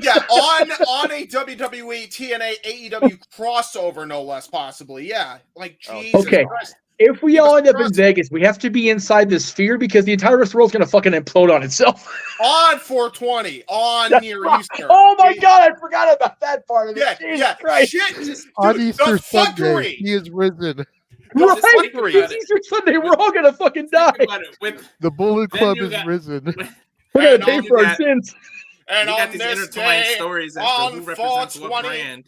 Yeah, on a WWE, TNA, AEW crossover, no less, possibly. Yeah, like Jesus Okay. Christ. If we all end up in Vegas, we have to be inside the sphere because the entire rest of the world's going to fucking implode on itself. On 420, on Near Easter. Oh my God, I forgot about that part of it. Yeah, Jesus Christ. Shit. Dude, On Easter the Sunday, fuckery. he is risen. Right, it's Easter Sunday, we're all going to fucking die. The Bullet Club is risen. We're going to pay for our sins. And you on got these this intertwined day, stories as to on who represents what 420, brand.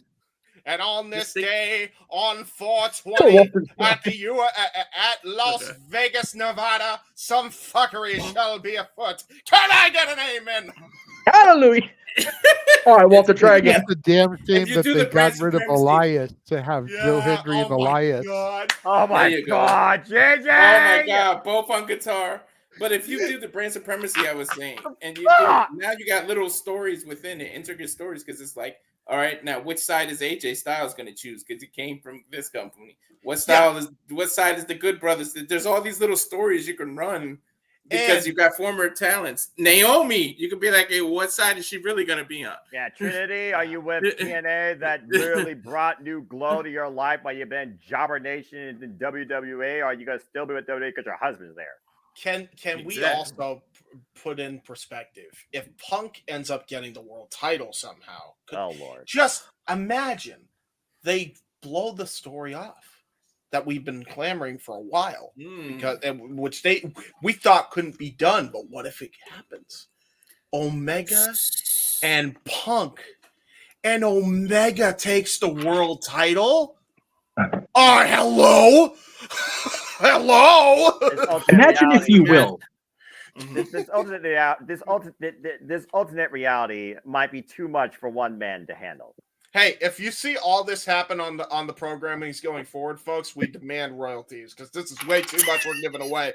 and on this day, on 420, at Las Vegas, Nevada, some fuckery shall be afoot. Can I get an amen? Hallelujah. All right, Walter, try again. It's a damn shame you that do they the got brand rid of supremacy- Elias to have Joe Hendry and Elias. Oh my There you go. God, JJ! Oh my God, both on guitar. But if you do the brand supremacy, I was saying, and you do, now you got little stories within it, intricate stories, because it's like, all right, now which side is AJ Styles going to choose? Because it came from this company. What side is the Good Brothers? There's all these little stories you can run because you got former talents. Naomi, you could be like, hey, what side is she really going to be on? Yeah, Trinity, are you with TNA that really brought new glow to your life while you've been Jobber Nation in WWE? Or are you going to still be with WWE because your husband's there? Can we also put in perspective, if Punk ends up getting the world title somehow, Oh, Lord. just imagine they blow the story off that we've been clamoring for a while, because which we thought couldn't be done, but what if it happens? Omega and Punk, and Omega takes the world title. Oh, hello. Hello. Imagine if you will. This alternate reality might be too much for one man to handle. Hey, if you see all this happen on the programmings going forward, folks, we demand royalties because this is way too much we're giving away.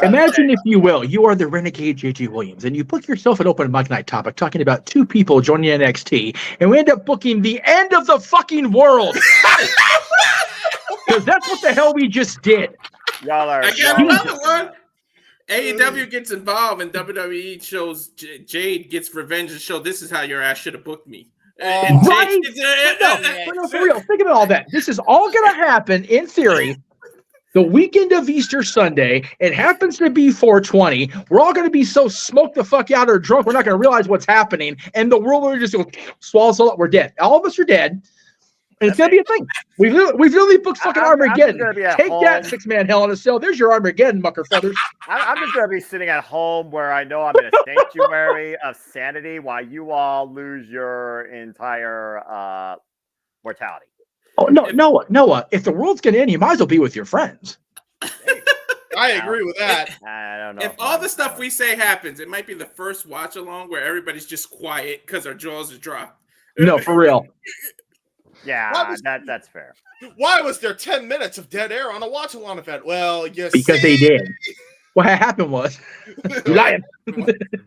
Imagine, if you will, you are the renegade JJ Williams, and you book yourself an open mic night topic talking about two people joining NXT, and we end up booking the end of the fucking world. Because that's what the hell we just did. Y'all are. I got another one. AEW gets involved and WWE shows Jade gets revenge and show this is how your ass should have booked me. Right? No, for real. Think about all that. This is all going to happen, in theory, the weekend of Easter Sunday. It happens to be 420. We're all going to be so smoked the fuck out or drunk, we're not going to realize what's happening. And the world will just go swallow us all up. We're dead. All of us are dead. And it's going to be a thing. We've literally booked fucking Armageddon. Take that, 6-man Hell in a Cell. There's your Armageddon, mucker feathers. I'm just going to be sitting at home where I know I'm in a sanctuary of sanity while you all lose your entire mortality. Oh, no, Noah, if the world's going to end, you might as well be with your friends. I agree with that. I don't know. If all the stuff we say happens, it might be the first watch along where everybody's just quiet because our jaws are dropped. No, for real. Yeah, that's fair. Why was there 10 minutes of dead air on a watch-along event? Well, yes, because they did. What happened was, lying.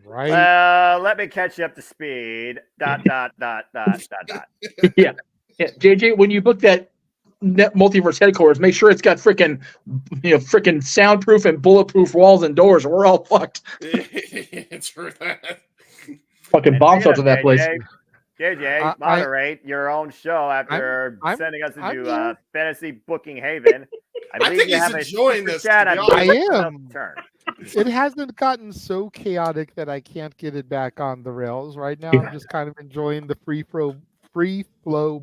Right. Let me catch you up to speed. ... Yeah. JJ, when you book that multiverse headquarters, make sure it's got freaking soundproof and bulletproof walls and doors, or we're all fucked. True that. Fucking bomb shelter that place. JJ, moderate your own show after sending us into fantasy booking haven. I think you he's have enjoying this. I am. It hasn't gotten so chaotic that I can't get it back on the rails. Right now, I'm just kind of enjoying the free flow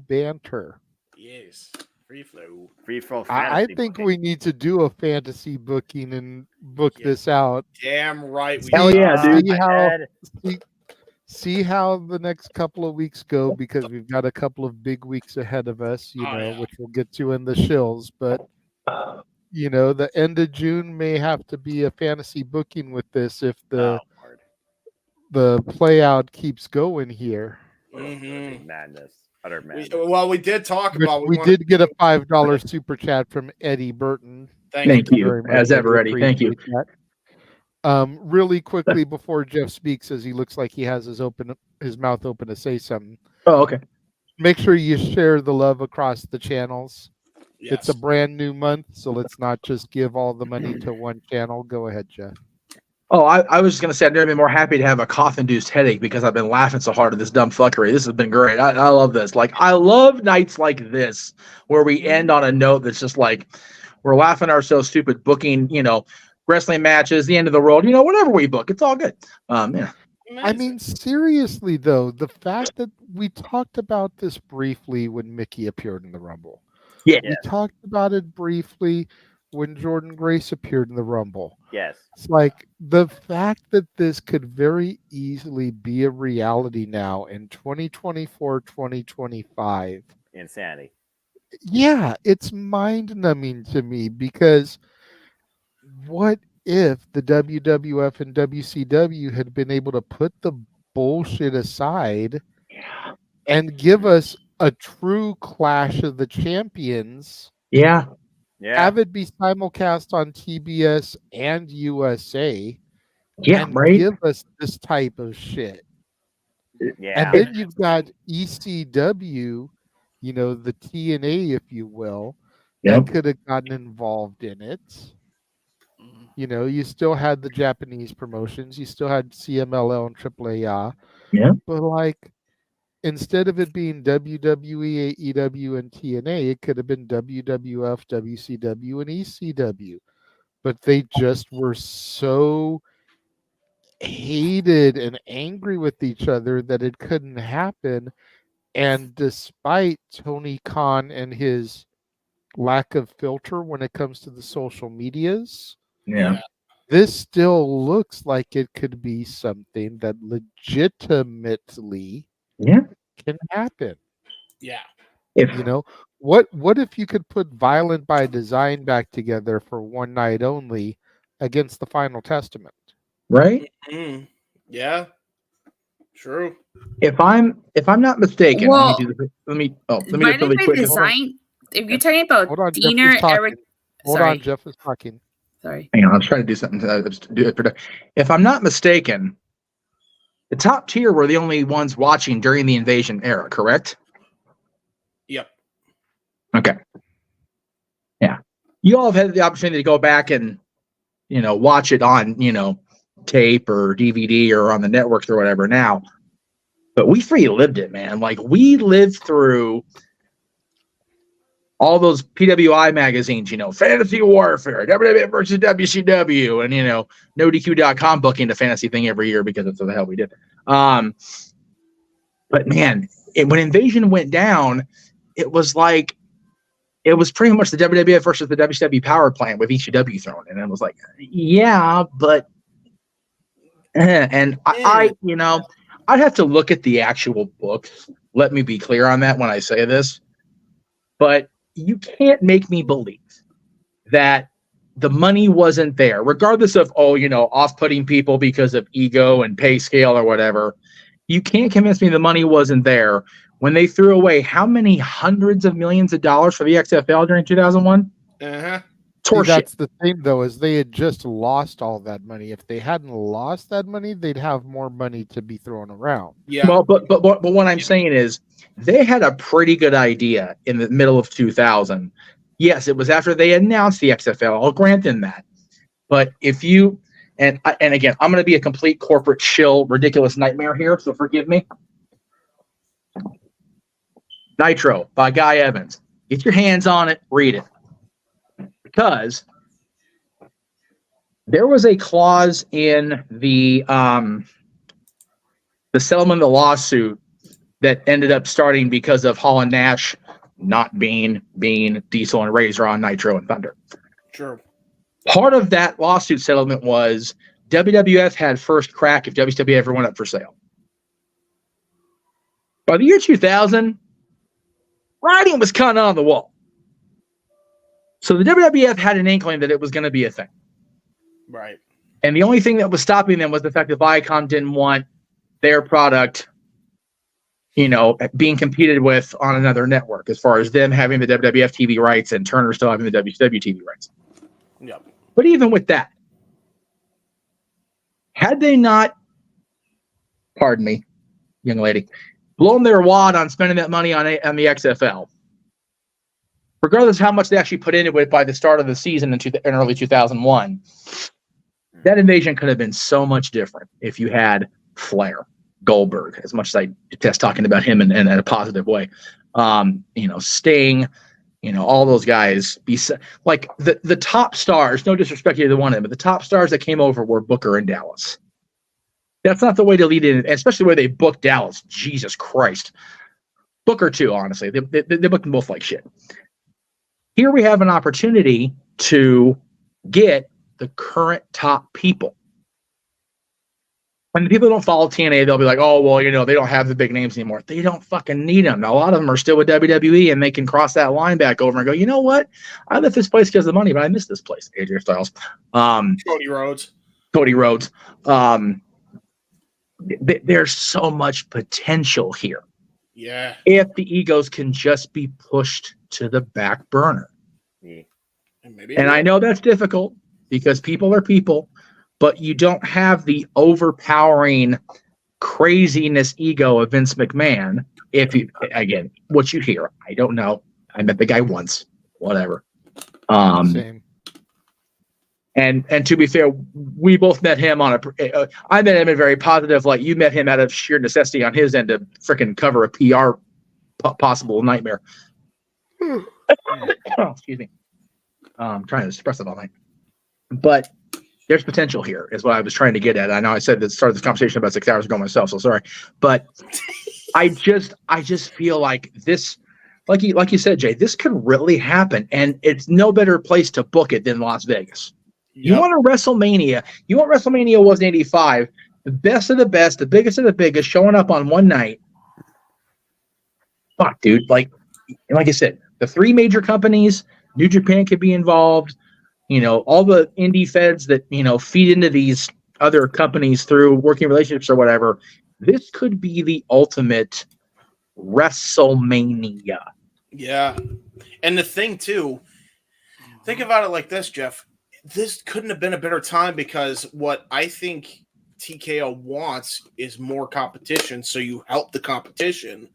banter. Yes, free flow. I think we need to do a fantasy booking and book this out. Damn right. Hell yeah, dude. See how the next couple of weeks go, because we've got a couple of big weeks ahead of us, which we'll get to in the shills. But, the end of June may have to be a fantasy booking with this if the play out keeps going here. Madness. Utter madness. We did talk about... We did get a $5 super chat from Eddie Burton. Thank you very much. As ever, Eddie. Thank you. Really quickly before Jeff speaks, as he looks like he has his mouth open to say something. Oh, okay. Make sure you share the love across the channels. Yes. It's a brand new month, so let's not just give all the money to one channel. Go ahead, Jeff. Oh, I was just going to say I've never been more happy to have a cough-induced headache because I've been laughing so hard at this dumb fuckery. This has been great. I love this. I love nights like this where we end on a note that's just like we're laughing ourselves stupid booking, wrestling matches, the end of the world, whatever we book, it's all good. Yeah. I mean, seriously, though, the fact that we talked about this briefly when Mickey appeared in the Rumble. Yeah. We talked about it briefly when Jordynne Grace appeared in the Rumble. Yes. It's like the fact that this could very easily be a reality now in 2024, 2025. Insanity. Yeah, it's mind-numbing to me because what if the WWF and WCW had been able to put the bullshit aside and give us a true Clash of the Champions? Yeah. Have it be simulcast on TBS and USA. Yeah, and right. Give us this type of shit. Yeah. And then you've got ECW, the TNA, if you will, that could have gotten involved in it. You still had the Japanese promotions. You still had CMLL and AAA. Yeah. But instead of it being WWE, AEW, and TNA, it could have been WWF, WCW, and ECW. But they just were so hated and angry with each other that it couldn't happen. And despite Tony Khan and his lack of filter when it comes to the social medias, this still looks like it could be something that legitimately can happen. Yeah. What if you could put Violent by Design back together for one night only against the Final Testament? Right? Mm-hmm. Yeah. True. If I'm not mistaken, let me Violent by quick. Design. If you're talking about Diener, Eric. Hold on, Jeff is talking. Sorry. Hang on, I was trying to do something. If I'm not mistaken, the top tier were the only ones watching during the Invasion era, correct? Yep. Okay. Yeah. You all have had the opportunity to go back and watch it on, tape or DVD or on the networks or whatever now. But we free lived it, man. Like, we lived through all those PWI magazines, Fantasy Warfare, WWF versus WCW, and, NoDQ.com booking the fantasy thing every year because that's what the hell we did. But man, when Invasion went down, it was pretty much the WWF versus the WCW power plant with ECW thrown in. And it was like, yeah, but, and I'd have to look at the actual books. Let me be clear on that when I say this, but you can't make me believe that the money wasn't there, regardless of, off-putting people because of ego and pay scale or whatever. You can't convince me the money wasn't there when they threw away how many hundreds of millions of dollars for the XFL during 2001? Uh-huh. That's the thing, though, is they had just lost all that money. If they hadn't lost that money, they'd have more money to be thrown around. Yeah. Well, but what I'm saying is they had a pretty good idea in the middle of 2000. Yes, it was after they announced the XFL. I'll grant them that. But if you and again, I'm going to be a complete corporate shill, ridiculous nightmare here, so forgive me. Nitro by Guy Evans. Get your hands on it. Read it. Because there was a clause in the settlement of the lawsuit that ended up starting because of Hall and Nash not being Diesel and Razor on Nitro and Thunder. Sure. Part of that lawsuit settlement was WWF had first crack if WCW ever went up for sale. By the year 2000, writing was kind of on the wall. So the WWF had an inkling that it was going to be a thing. Right. And the only thing that was stopping them was the fact that Viacom didn't want their product, being competed with on another network, as far as them having the WWF TV rights and Turner still having the WCW TV rights. Yep. But even with that, had they not, pardon me, young lady, blown their wad on spending that money on the XFL, regardless of how much they actually put into it by the start of the season in early 2001, that Invasion could have been so much different if you had Flair, Goldberg, as much as I detest talking about him in a positive way, Sting, all those guys. Like the top stars, no disrespect to either one of them, but the top stars that came over were Booker and Dallas. That's not the way to lead in, especially where they booked Dallas. Jesus Christ. Booker too, honestly. They booked them both like shit. Here we have an opportunity to get the current top people. When the people don't follow TNA, they'll be like, oh, well, they don't have the big names anymore. They don't fucking need them. A lot of them are still with WWE, and they can cross that line back over and go, you know what? I left this place because of the money, but I miss this place. AJ Styles. Cody Rhodes. There's so much potential here. Yeah. If the egos can just be pushed to the back burner. And I know that's difficult because people are people, but you don't have the overpowering craziness ego of Vince McMahon. If you, again, what you hear, I don't know. I met the guy once, whatever. Same. And to be fair, we both met him on I met him in a very positive light. You met him out of sheer necessity on his end to freaking cover a PR possible nightmare. Excuse me. I'm trying to express it all night. But there's potential here, is what I was trying to get at. I know I said that started this conversation about 6 hours ago myself, so sorry. But I just feel like this, like you said, Jay, this could really happen, and it's no better place to book it than Las Vegas. Yep. You want a WrestleMania? You want WrestleMania was in '85, the best of the best, the biggest of the biggest, showing up on one night. Fuck, dude! Like I said, the three major companies, New Japan could be involved. All the indie feds that feed into these other companies through working relationships or whatever. This could be the ultimate WrestleMania. Yeah, and the thing too, think about it like this, Jeff. This couldn't have been a better time because what I think TKO wants is more competition. So you help the competition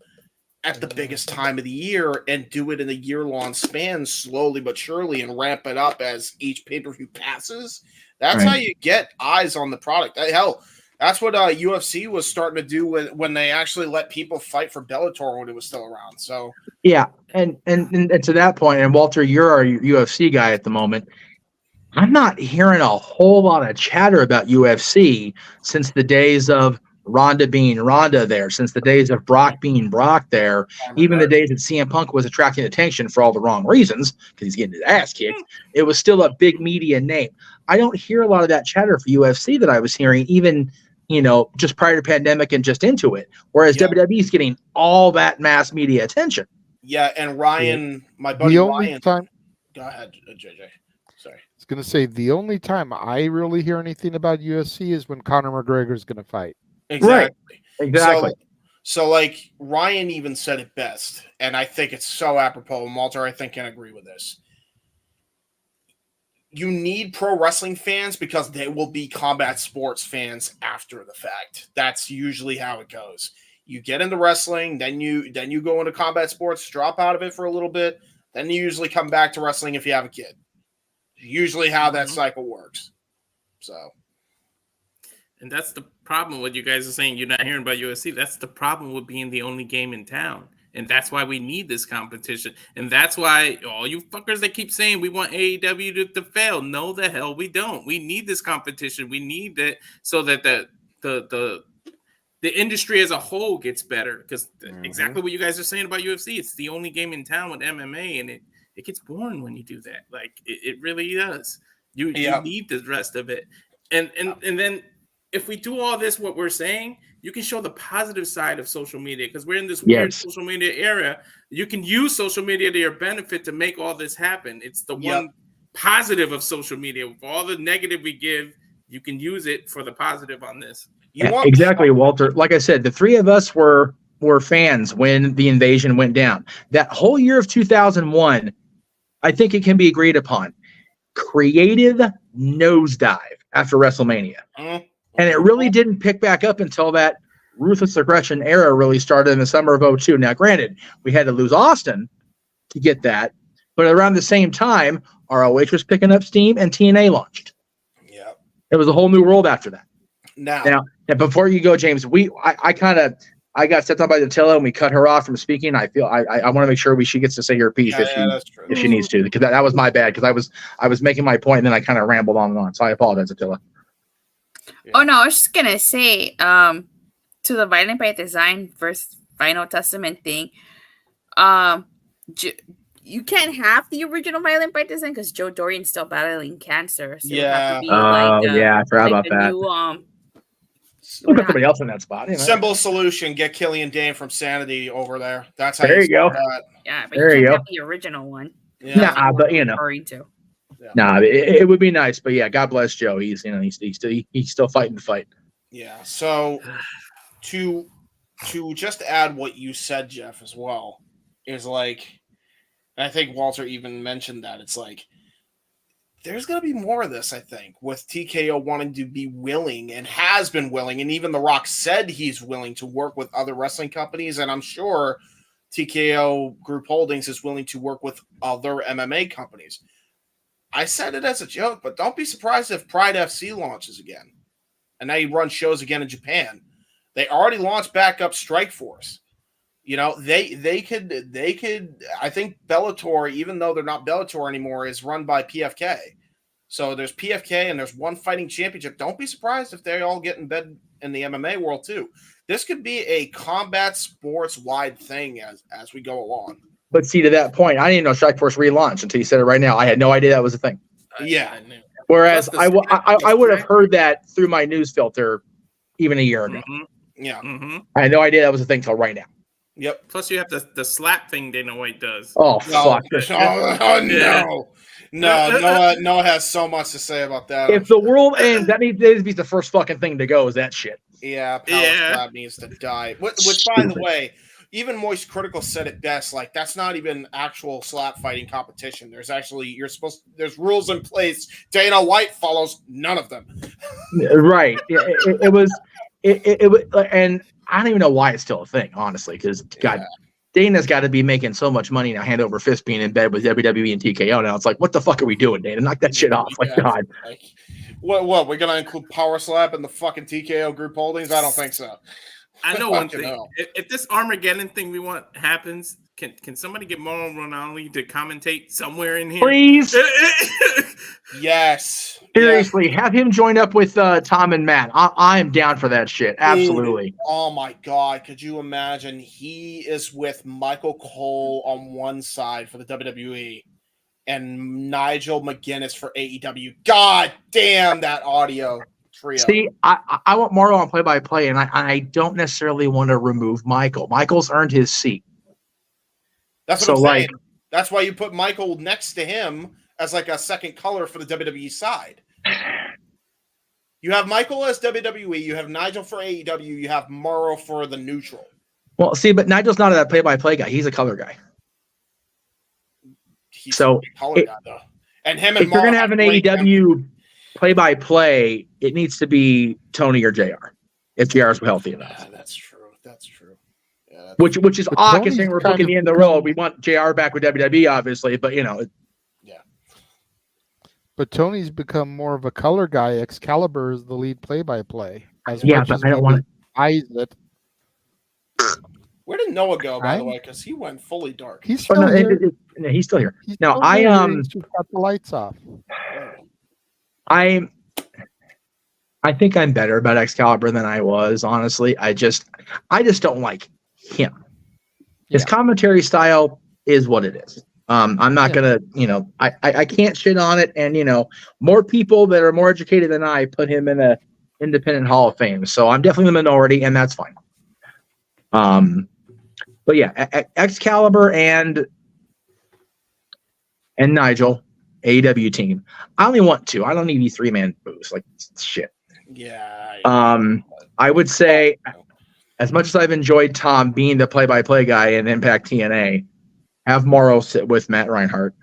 at the biggest time of the year and do it in a year-long span, slowly but surely, and ramp it up as each pay-per-view passes. That's how you get eyes on the product. Hell, that's what UFC was starting to do when they actually let people fight for Bellator when it was still around. So yeah, and to that point, and Walter, you're our UFC guy at the moment. I'm not hearing a whole lot of chatter about UFC since the days of Ronda being Ronda there, since the days of Brock being Brock there, even the days that CM Punk was attracting attention for all the wrong reasons because he's getting his ass kicked. It was still a big media name. I don't hear a lot of that chatter for UFC that I was hearing even, just prior to pandemic and just into it. Whereas WWE is getting all that mass media attention. Yeah, and Ryan, my buddy Ryan. Go ahead, JJ. Sorry. I was going to say the only time I really hear anything about UFC is when Conor McGregor is going to fight. Exactly. Right. Exactly. So like Ryan even said it best, and I think it's so apropos. And Walter, I think, can agree with this. You need pro wrestling fans because they will be combat sports fans after the fact. That's usually how it goes. You get into wrestling, then you go into combat sports, drop out of it for a little bit, then you usually come back to wrestling if you have a kid. Usually how that cycle works. So. And that's the problem with you guys are saying you're not hearing about UFC. That's the problem with being the only game in town. And that's why we need this competition. And that's why all you fuckers that keep saying we want AEW to fail. No, the hell we don't. We need this competition. We need that so that the industry as a whole gets better. Because exactly what you guys are saying about UFC, it's the only game in town with MMA, and it gets boring when you do that. Like it really does. You need the rest of it. And then if we do all this, what we're saying, you can show the positive side of social media because we're in this weird social media era. You can use social media to your benefit to make all this happen. It's the one positive of social media. With all the negative we give, you can use it for the positive on this. Exactly, Walter. Like I said, the three of us were fans when the invasion went down. That whole year of 2001, I think it can be agreed upon. Creative nosedive after WrestleMania. And it really didn't pick back up until that ruthless aggression era really started in the summer of 2002. Now, granted, we had to lose Austin to get that, but around the same time, ROH was picking up steam and TNA launched. Yeah. It was a whole new world after that. Now before you go, James, I got set up by Attila and we cut her off from speaking. I feel I want to make sure she gets to say her piece if she needs to, because that was my bad because I was making my point and then I kind of rambled on and on. So I apologize, Attila. Oh no, I was just gonna say, to the Violent by Design versus Final Testament thing, you can't have the original Violent by Design because Joe Dorian's still battling cancer. So I forgot about that. We'll put somebody else in that spot. Simple solution: get Killian Dane from Sanity over there. That's how. There you go. Yeah, but you can't have the original one. Yeah, but it would be nice. But yeah, God bless Joe. He's still fighting the fight. Yeah. So to just add what you said, Jeff, as well, is like, I think Walter even mentioned that it's like there's going to be more of this, I think, with TKO wanting to be willing and has been willing. And even The Rock said he's willing to work with other wrestling companies. And I'm sure TKO Group Holdings is willing to work with other MMA companies. I said it as a joke, but don't be surprised if Pride FC launches again. And now you run shows again in Japan. They already launched back up Strikeforce. They could. I think Bellator, even though they're not Bellator anymore, is run by PFK. So there's PFK and there's One Fighting Championship. Don't be surprised if they all get in bed in the MMA world too. This could be a combat sports wide thing as we go along. But see, to that point, I didn't know Strikeforce relaunched until you said it right now. I had no idea that was a thing. Yeah. Whereas I would have heard that through my news filter even a year ago. Mm-hmm. Yeah. Mm-hmm. I had no idea that was a thing till right now. Yep. Plus, you have the slap thing Dana White does. Oh, fuck. No. Noah has so much to say about that. If the world ends, that needs to be the first fucking thing to go is that shit. Yeah, Power Slap needs to die. Which, by the way, even Moist Critical said it best. Like, that's not even actual slap fighting competition. There's actually, there's rules in place. Dana White follows none of them. Right. It was, and I don't even know why it's still a thing, honestly, because God, Dana's got to be making so much money now, hand over fist being in bed with WWE and TKO now. It's like, what the fuck are we doing, Dana? Knock that shit off. Like, God. Like, what? We're going to include Power Slap in the fucking TKO group holdings? I don't think so. I know one thing. If this Armageddon thing we want happens, can somebody get Mauro Ronaldo to commentate somewhere in here? Please. Yes. Seriously, have him join up with Tom and Matt. I am down for that shit. Absolutely. Oh my God. Could you imagine? He is with Michael Cole on one side for the WWE and Nigel McGuinness for AEW. God damn that audio trio. See, I want Mauro on play-by-play, and I don't necessarily want to remove Michael. Michael's earned his seat. That's what I'm saying. That's why you put Michael next to him as like a second color for the WWE side. You have Michael as WWE, you have Nigel for AEW, you have Mauro for the neutral. Well, see, but Nigel's not a play-by-play guy. He's a color guy. He's a color guy, though. And him and if you're going to have an AEW play-by-play, it needs to be Tony or JR. If JR is healthy enough. Yeah, that's true. That's true. Yeah, which is odd considering we're looking the end of the road. We want JR back with WWE, obviously, but you know. But Tony's become more of a color guy. Excalibur is the lead play-by-play. But I don't want to eyes it. Where did Noah go, by the way? Because he went fully dark. He's still here. He's still here. He's now still I here. He's just got the lights off. I think I'm better about Excalibur than I was. Honestly, I just don't like him. His commentary style is what it is. I'm not gonna, I can't shit on it, and more people that are more educated than I put him in a independent Hall of Fame. So I'm definitely the minority, and that's fine. But yeah, Excalibur and Nigel, AEW team. I only want two. I don't need any 3-man booths. Like shit. Yeah. I would say, as much as I've enjoyed Tom being the play-by-play guy in Impact TNA, have Mauro sit with Matt Reinhardt,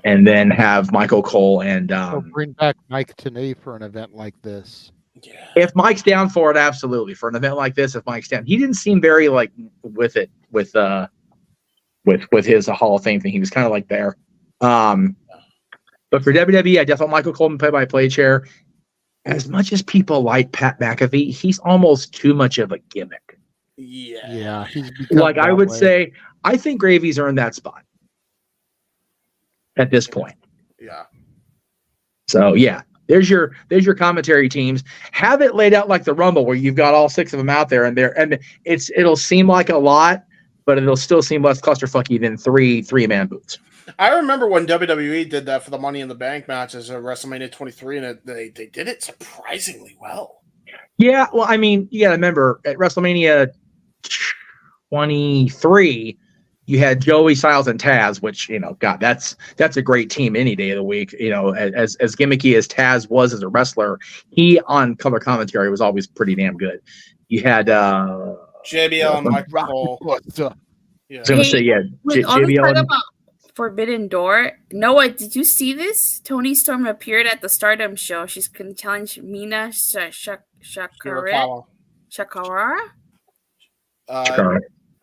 and then have Michael Cole and bring back Mike Tenay for an event like this. Yeah. If Mike's down for it, absolutely. For an event like this, if Mike's down, he didn't seem very like with it with his Hall of Fame thing. He was kind of like there. But for WWE, I definitely want Michael Cole in play-by-play chair. As much as people like Pat McAfee, he's almost too much of a gimmick. Yeah. He's like I would say, I think Gravy's earned that spot at this point. Yeah. So yeah, there's your commentary teams. Have it laid out like the Rumble, where you've got all 6 of them out there, and it'll seem like a lot, but it'll still seem less clusterfucky than 3-man booths. I remember when WWE did that for the Money in the Bank matches at WrestleMania 23, and they did it surprisingly well. Yeah, well, I mean, you got to remember at WrestleMania 23, you had Joey Styles and Taz, which God, that's a great team any day of the week. As gimmicky as Taz was as a wrestler, he on color commentary was always pretty damn good. You had JBL and Mike Cole. I was gonna say JBL. Talk about Forbidden Door. Noah, did you see this? Toni Storm appeared at the Stardom show. She's going to challenge Mina Shakara.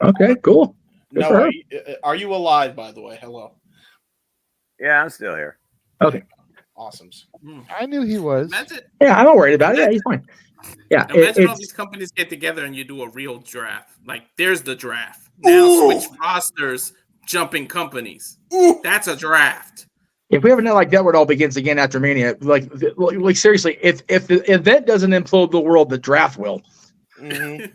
Okay, cool. No, are you alive, by the way? Hello. Yeah, I'm still here. Okay. Awesome. I knew he was. Yeah, I'm not worried about it. Yeah, he's fine. Yeah. Imagine all these companies get together and you do a real draft. Like, there's the draft. Now switch rosters, jumping companies. That's a draft. If we have a night like that where it all begins again after Mania, like seriously, if the event doesn't implode the world, the draft will. Mm-hmm.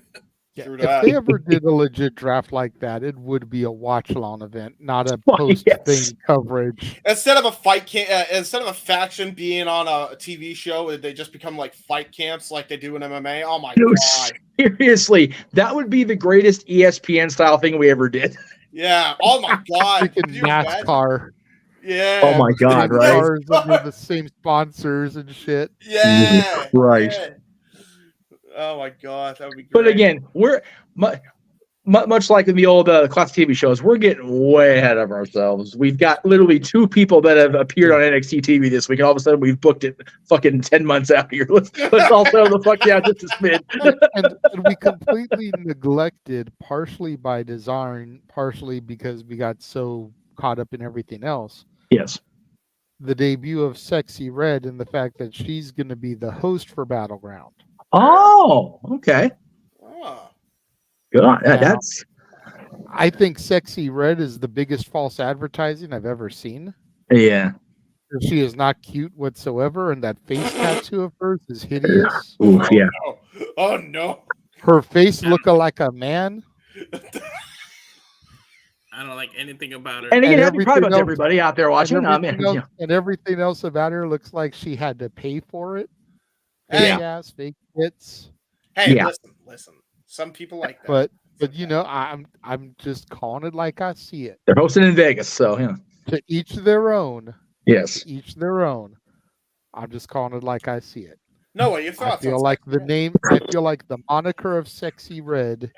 Yeah, if they ever did a legit draft like that, it would be a watch-along event, not a post-thing coverage. Instead of a instead of a faction being on a TV show, they just become like fight camps like they do in MMA. Oh my God! Seriously, that would be the greatest ESPN style thing we ever did. Yeah. Oh my God! Freaking NASCAR. Yeah. Oh my God! Right. Cars under the same sponsors and shit. Yeah. Right. Yeah. Oh my God, that would be great. But again, much like in the old classic TV shows, we're getting way ahead of ourselves. We've got literally 2 people that have appeared on NXT TV this week, and all of a sudden we've booked it fucking 10 months out here. Let's all settle the fuck down just a smidge. and we completely neglected, partially by design, partially because we got so caught up in everything else. Yes. The debut of Sexy Red and the fact that she's going to be the host for Battleground. Oh, okay. Oh. God, that's. I think Sexy Red is the biggest false advertising I've ever seen. Yeah. She is not cute whatsoever, and that face tattoo of hers is hideous. Oof, yeah. Oh no. Her face looking like a man. I don't like anything about her. And again, happy Pride Month, everybody out there watching. And everything else about her looks like she had to pay for it. Hey. Ass, fake tits. Hey, listen. Some people like that. But you know, I'm just calling it like I see it. They're hosting in Vegas, so yeah. To each their own. Yes. To each their own. I'm just calling it like I see it. No, what your thoughts? I feel like the moniker of Sexy Red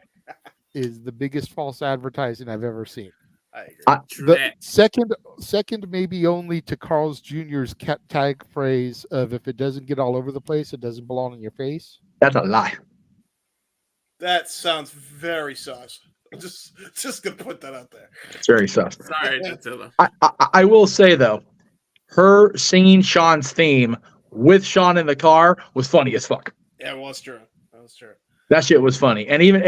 is the biggest false advertising I've ever seen. I agree. The second maybe only to Carl's Jr.'s tag phrase of if it doesn't get all over the place, it doesn't belong in your face. That's a lie. That sounds very sus. I'm just gonna put that out there. It's very sus. Sorry, Attila. I will say though, her singing Sean's theme with Sean in the car was funny as fuck. Yeah, it was true. That was true. That shit was funny, and even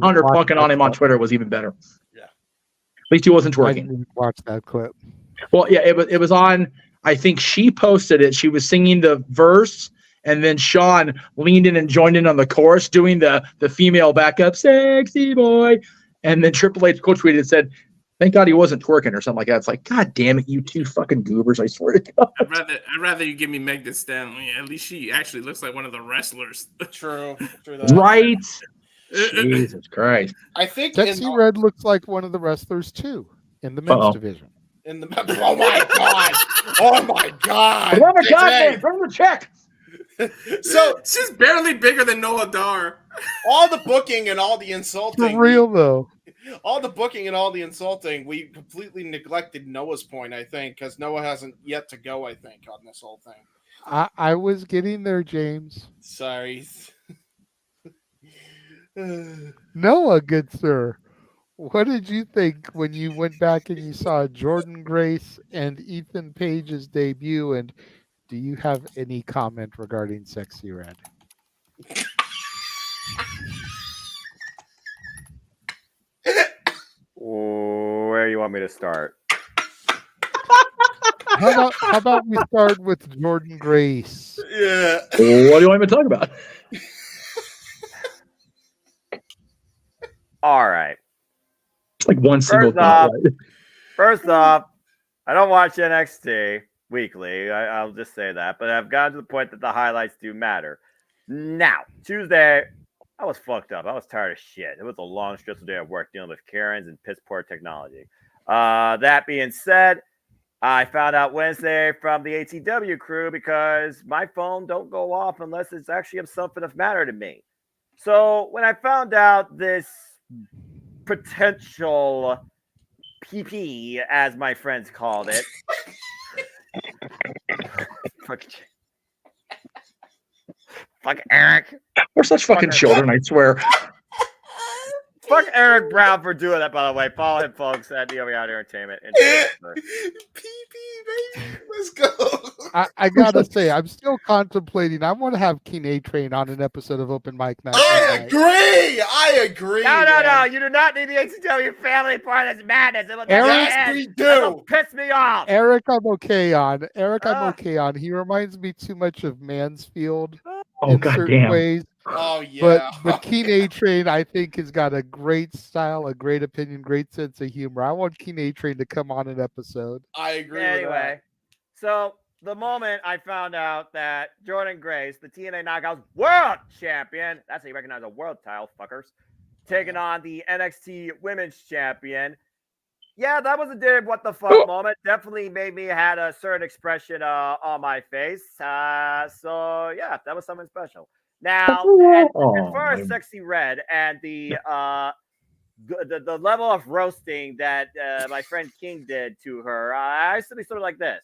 Hunter punking on him on Twitter was even better. Yeah. At least he wasn't twerking. I didn't even watch that clip. Well, yeah, it was on. I think she posted it. She was singing the verse, and then Sean leaned in and joined in on the chorus, doing the female backup, "Sexy boy," and then Triple H quote tweeted and said, "Thank God he wasn't twerking" or something like that. It's like, God damn it, you 2 fucking goobers! I swear to God. I'd rather you give me Meg Thee Stallion. At least she actually looks like one of the wrestlers. True. Right. Jesus Christ. I think Sexy Red looks like one of the wrestlers too in the men's division. In the oh my god! Oh my god! Oh my god, man! Bring the check. So she's barely bigger than Noah Dar. All the booking and all the insulting. For real though. All the booking and all the insulting, we completely neglected Noah's point, I think, because Noah hasn't yet to go, I think, on this whole thing. I was getting there, James. Sorry. Noah, good sir. What did you think when you went back and you saw Jordynne Grace and Ethan Page's debut? And do you have any comment regarding Sexy Red? Where you want me to start? How about we start with Jordynne Grace? Yeah. What do you want me to talk about? All right. It's like one single thought. First off, I don't watch NXT weekly. I'll just say that. But I've gotten to the point that the highlights do matter. Now, Tuesday, I was fucked up. I was tired of shit. It was a long, stressful day at work dealing with Karens and piss poor technology. That being said, I found out Wednesday from the AEW crew because my phone don't go off unless it's actually of something of matter to me. So when I found out this potential PP, as my friends called it, fuck Eric. We're such fucking children, I swear. Fuck Eric Brown for doing that, by the way. Follow him, folks, at DOE Out Entertainment. baby. Let's go. I gotta say, I'm still contemplating. I want to have King A-Train on an episode of Open Mic Night. I agree. No. You do not need the ACW family part of this madness. Yes, we do. Piss me off. Eric, I'm okay on. I'm okay on. He reminds me too much of Mansfield in certain ways. Oh yeah. But Keen A-Train, I think, has got a great style, a great opinion, great sense of humor. I want Keen A-Train to come on an episode. I agree. Anyway, so the moment I found out that Jordynne Grace, the TNA Knockouts World Champion, that's how you recognize a world title, fuckers, taking on the NXT Women's Champion. Yeah, that was a damn what the fuck moment. Definitely made me had a certain expression on my face. So yeah, that was something special. Now, as far as Sexy Red and the the level of roasting that my friend King did to her, I used to be sort of like this.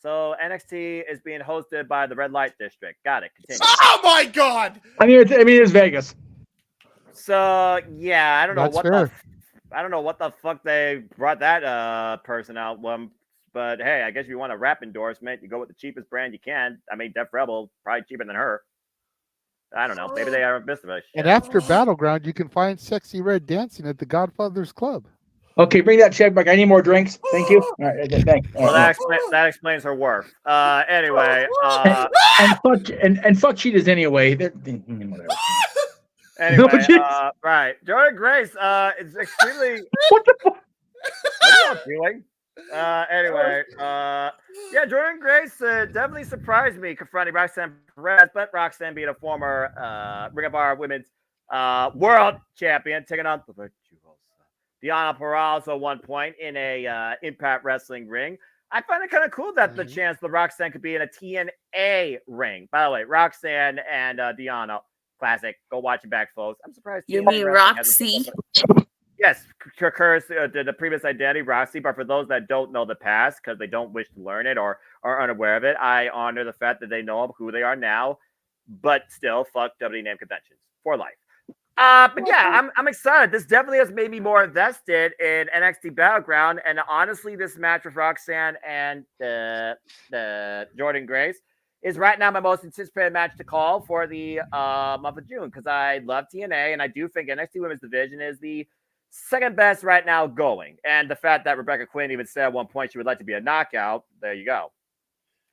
So NXT is being hosted by the Red Light District. Got it. Continue. Oh my God! I mean, it's Vegas. So yeah, I don't know That's what fair. I don't know what the fuck they brought that person out. But hey, I guess if you want a rap endorsement, you go with the cheapest brand you can. I mean, Def Rebel probably cheaper than her. I don't know. Maybe they are a business. And after Battleground, you can find Sexy Red dancing at the Godfather's Club. Okay, bring that check back. I need more drinks. Thank you. All right, thanks. Well, that explains her worth. Anyway, and fuck cheetahs anyway. Whatever. Anyway, right. Jordynne Grace is extremely. What the fuck? What are you doing? Anyway, yeah, Jordynne Grace definitely surprised me confronting Roxanne Perez, but Roxanne being a former Ring of Honor Women's World Champion, taking on the virtuosa Deonna Purrazzo at one point in a Impact Wrestling ring. I find it kind of cool that the chance that Roxanne could be in a TNA ring. By the way, Roxanne and Deonna, classic. Go watch it back, folks. I'm surprised. You mean Roxy? Yes, occurs the previous identity, Roxy. But for those that don't know the past because they don't wish to learn it or are unaware of it, I honor the fact that they know who they are now, but still fuck WWE name conventions for life. But yeah, I'm excited. This definitely has made me more invested in NXT Battleground, and honestly, this match with Roxanne and the Jordynne Grace is right now my most anticipated match to call for the month of June because I love TNA, and I do think NXT Women's Division is the second best right now going. And the fact that Rebecca Quinn even said at one point she would like to be a knockout, there you go.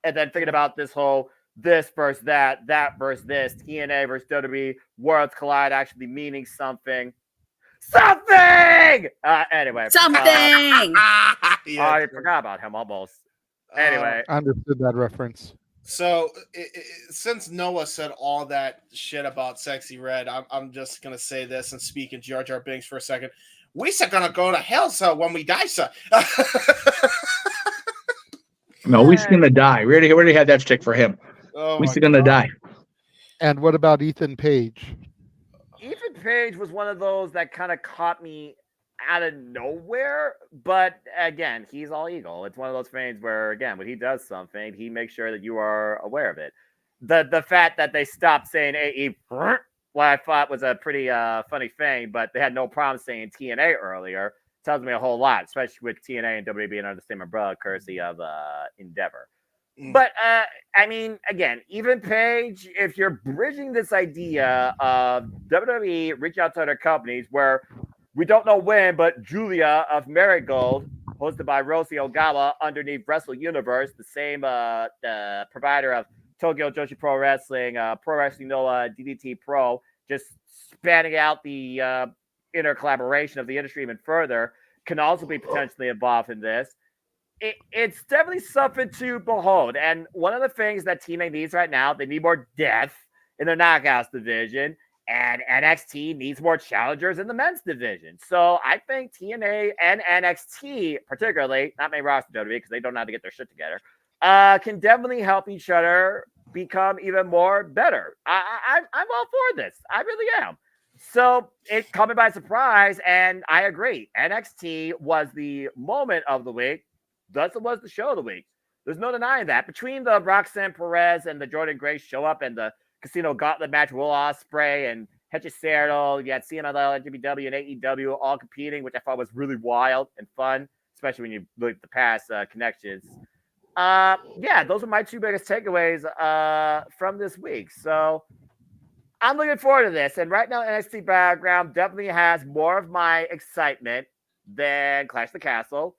And then thinking about this whole this versus that versus this, TNA versus WWE, Worlds Collide actually meaning something. Anyway. Something! I forgot about him almost. Anyway. I understood that reference. So, since Noah said all that shit about Sexy Red, I'm just going to say this and speak in Jar Jar Binks for a second. We're going to go to hell, sir, when we die, sir. No, we're going to die. We already had that stick for him. Oh we're going to die. And what about Ethan Page? Ethan Page was one of those that kind of caught me out of nowhere, but again, he's all ego. It's one of those things where, again, when he does something, he makes sure that you are aware of it. The fact that they stopped saying AE, what I thought was a pretty funny thing, but they had no problem saying TNA earlier, tells me a whole lot, especially with TNA and WWE being under the same umbrella, courtesy of Endeavor. But, I mean, again, even Page, if you're bridging this idea of WWE reaching out to other companies where we don't know when, but Julia of Marigold, hosted by Rosie Ogawa underneath Wrestle Universe, the same provider of Tokyo Joshi Pro Wrestling, Pro Wrestling Noah, DDT Pro, just spanning out the inner collaboration of the industry even further, can also be potentially involved in this. It's definitely something to behold. And one of the things that TNA needs right now, they need more depth in their knockouts division. And NXT needs more challengers in the men's division. So I think TNA and NXT, particularly, not main roster WWE because they don't know how to get their shit together, can definitely help each other become even more better. I'm all for this. I really am. So it caught me by surprise, and I agree. NXT was the moment of the week. Thus it was the show of the week. There's no denying that. Between the Roxanne Perez and the Jordynne Grace show up and the Casino Gauntlet match, Will Ospreay and Hechicero, you had CMLL, NJPW, and AEW all competing, which I thought was really wild and fun, especially when you look at the past connections. Yeah, those are my two biggest takeaways from this week. So I'm looking forward to this. And right now, NXT Battleground definitely has more of my excitement than Clash of the Castle.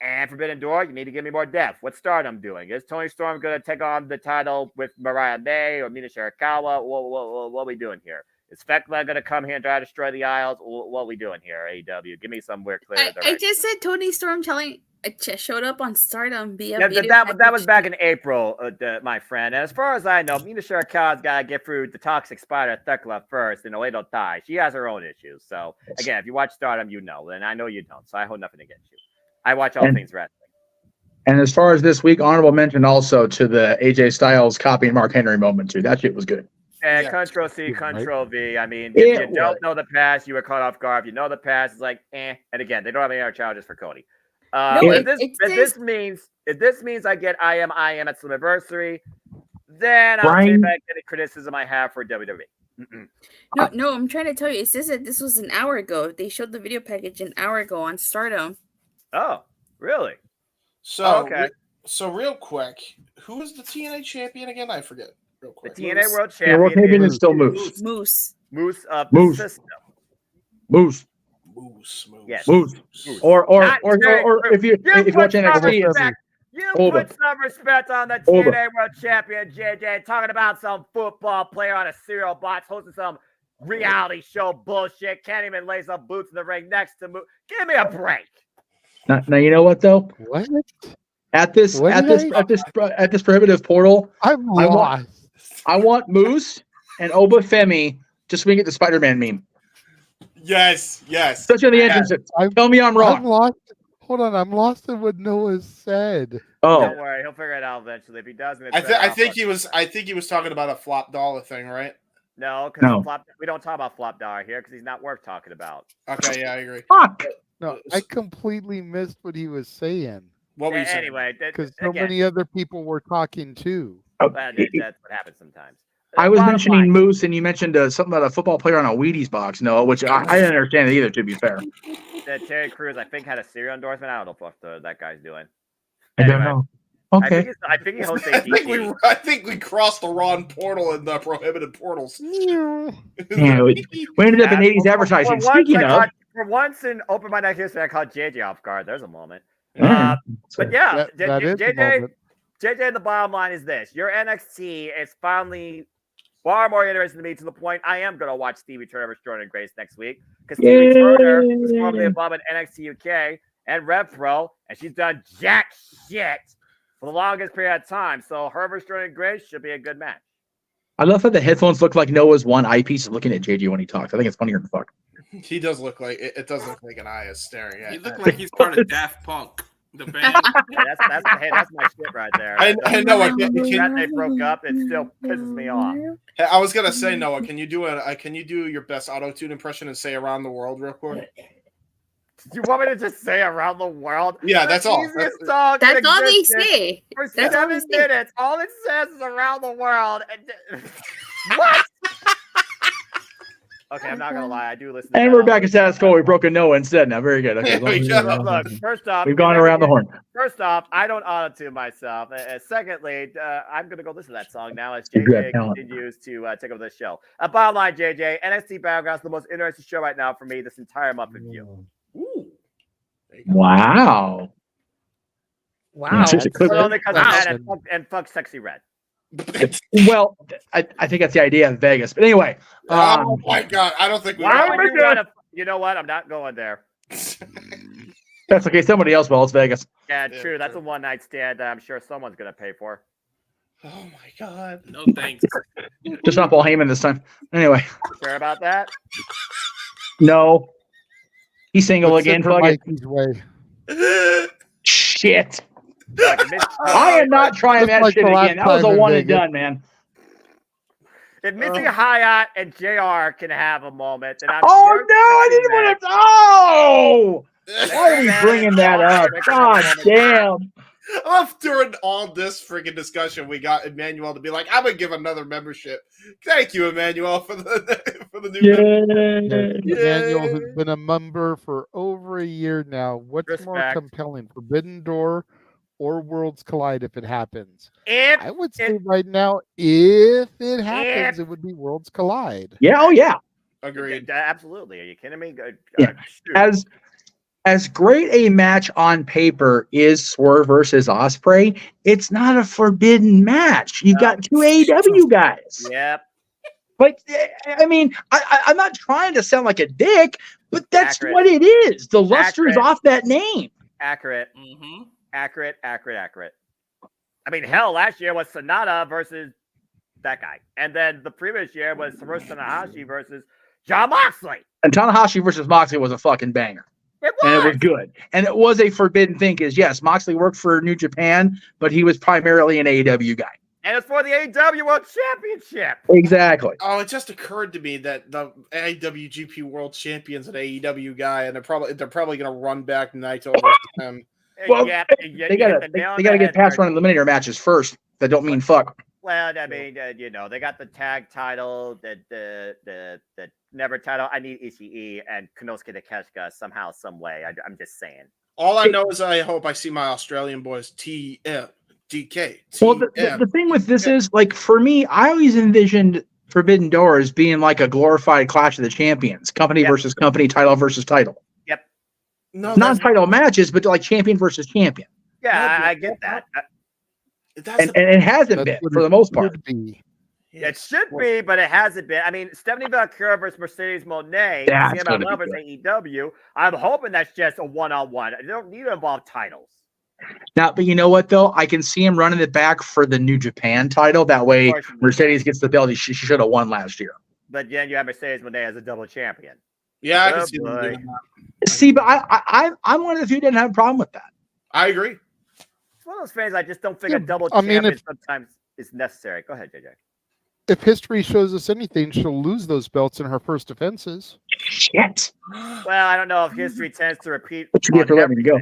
And Forbidden Door, you need to give me more depth. What's Stardom doing? Is Toni Storm going to take on the title with Mariah May or Mina Shirakawa? What are we doing here? Is Fekla going to come here and try to destroy the Isles? What are we doing here, AEW? Give me some weird clear direction. I just said Toni Storm showed up on Stardom via that was back in April, my friend. And as far as I know, Mina Shirakawa's got to get through the toxic spider Thekla first in Oedo Tai. She has her own issues. So, again, if you watch Stardom, you know. And I know you don't. So I hold nothing against you. I watch all things wrestling. And as far as this week, honorable mention also to the AJ Styles copying Mark Henry moment, too. That shit was good. And Control C, Control V. I mean, if you don't know the past, you were caught off guard. If you know the past, it's like, eh. And again, they don't have any other challenges for Cody. If this means I get I am at Slammiversary, then I'll take back any criticism I have for WWE. No, I'm trying to tell you. It says that this was an hour ago. They showed the video package an hour ago on Stardom. Oh, really? So, so real quick, who is the TNA champion again? I forget. Real quick. The TNA World The World Champion Champion is still Moose. Moose of the system. Moose. Yes. Moose. Or if you watch NXT, you put some respect on the TNA World Champion, JJ, talking about some football player on a cereal box hosting some reality show bullshit. Can't even lay some boots in the ring next to Moose. Give me a break. Now you know what though? What? At this prohibitive portal, I want Moose and Oba Femi to swing at the Spider-Man meme. Yes. Such are the entrances. Tell me I'm wrong. I'm lost. Hold on, I'm lost in what Noah said. Oh, don't worry, he'll figure it out eventually. If he doesn't, I think he was talking about a flop dollar thing, right? No, because we don't talk about Flop Dollar here because he's not worth talking about. Okay, yeah, I agree. Fuck. No, I completely missed what he was saying. What were you saying? Anyway, because so many other people were talking too. That's what happens sometimes. I was mentioning Moose, and you mentioned something about a football player on a Wheaties box, Noah, which I didn't understand either, to be fair. Terry Crews, I think, had a cereal endorsement. I don't know what that guy's doing. I don't know. Okay. I think he hosts I think we crossed the wrong portal in the prohibited portals. Yeah, we ended up in 80s advertising. Speaking of... For once in Open My Neck history, I caught JJ off guard. There's a moment. But yeah, JJ, the bottom line is this. Your NXT is finally far more interesting to me, to the point I am going to watch Stevie Turner versus Jordan Grace next week. Because Stevie Turner was formerly involved in NXT UK and Rev Pro, and she's done jack shit for the longest period of time. So her versus Jordan Grace should be a good match. I love that the headphones look like Noah's one eyepiece is looking at JJ when he talks. I think it's funnier than fuck. He does look like it. Does look like an eye is staring at. He looks like he's part of Daft Punk, the band. That's my shit right there. I know. They broke up. It still pisses me off. I was gonna say, Noah, can you do your best auto-tune impression and say "Around the World" real quick? You want me to just say "Around the World"? Yeah, that's all. That's all they say. For 7 minutes, all it says is "Around the World." What? Okay, I'm not gonna lie. I do listen. And we're back at status quo. We broke a Noah instead. Now, very good. Okay, look, first off, we've gone around the horn. First off, I don't auto-tune myself. Secondly, I'm gonna go listen to that song now as JJ continues to take over the show. Bottom line, JJ, NXT Battlegrounds, the most interesting show right now for me this entire month of June. Ooh. Wow. Only because of that and fuck Sexy Red. Well, I think that's the idea of Vegas. But anyway. Oh my God. I don't think we you know what? I'm not going there. That's okay. Somebody else will. It's Vegas. Yeah, true. That's a one-night stand that I'm sure someone's going to pay for. Oh my God. No thanks. Just not Paul Heyman this time. Anyway. Sure about that? No. He's single again. Mikey's way. Shit. I am not trying that shit again. That was a one and done, man. If Missy Hyatt and JR can have a moment, then I'm no, I didn't want to. Oh! Why are we bringing that up? God damn. I love during all this freaking discussion, we got Emmanuel to be like, I'm gonna give another membership. Thank you, Emmanuel, for the new Emmanuel, who's been a member for over a year now. What's more compelling, Forbidden Door or Worlds Collide if it happens? I would say right now, if it happens, it would be Worlds Collide. Yeah, oh yeah. Agreed. Absolutely. Are you kidding me? As great a match on paper is Swerve versus Ospreay, it's not a forbidden match. You've got two AEW guys. Yep. Like, I mean, I'm not trying to sound like a dick, but that's what it is. The luster is off that name. Accurate. Mm-hmm. Accurate. I mean, hell, last year was Sonata versus that guy. And then the previous year was Hiroshi Tanahashi versus Jon Moxley. And Tanahashi versus Moxley was a fucking banger. It was. And it was good. And it was a forbidden thing because, yes, Moxley worked for New Japan, but he was primarily an AEW guy. And it's for the AEW World Championship. Exactly. Oh, it just occurred to me that the IWGP World Champion's an AEW guy, and they're probably going to run back Naito versus him. Well, Yeah, they gotta get past run eliminator matches first. That don't mean fuck. Well, I mean, they got the tag title, the never title. I need Ishii and Konosuke Takeshita somehow, some way. I'm just saying. All I know is I hope I see my Australian boys DK. Well, the thing with this is, like, for me, I always envisioned Forbidden Door as being like a glorified Clash of the Champions, company versus company, title versus title. Yep. No, non-title matches, but like champion versus champion. Yeah, I get that. And it hasn't been for the most part. It should be, but it hasn't been. I mean, Stephanie Valkyria versus Mercedes Moné, That's gonna CMLL be versus AEW. I'm hoping that's just a one-on-one. They don't need to involve titles. Now, but you know what, though? I can see him running it back for the New Japan title. That way, Mercedes gets the belt she should have won last year. But then you have Mercedes Moné as a double champion. Yeah, I can see them doing that. See, but I'm one of the few that didn't have a problem with that. I agree. It's one of those things I just don't think a double I mean, champion sometimes is necessary. Go ahead, JJ. If history shows us anything, she'll lose those belts in her first defenses. Shit. Well, I don't know if history tends to repeat. What you get for letting me go?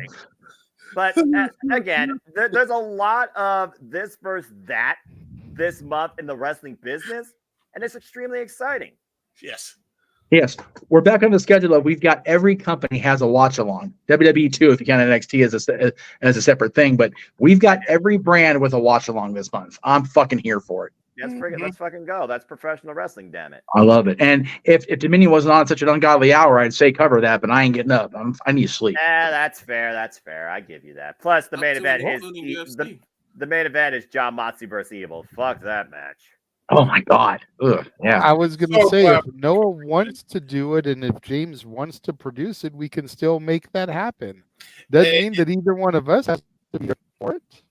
But again, there's a lot of this versus that this month in the wrestling business, and it's extremely exciting. Yes. Yes. We're back on the schedule of we've got every company has a watch along. WWE too, if you count NXT as a separate thing, but we've got every brand with a watch along this month. I'm fucking here for it. Let's fucking go. That's professional wrestling, damn it. I love it. And if Dominion wasn't on at such an ungodly hour, I'd say cover that, but I ain't getting up. I need sleep. That's fair. That's fair. I give you that. Plus, the main event is the main event is John Moxley versus Evil. Fuck that match. Oh my God. Ugh, yeah. I was going to say, if Noah wants to do it and if James wants to produce it, we can still make that happen. Doesn't mean that either one of us has to be there for it.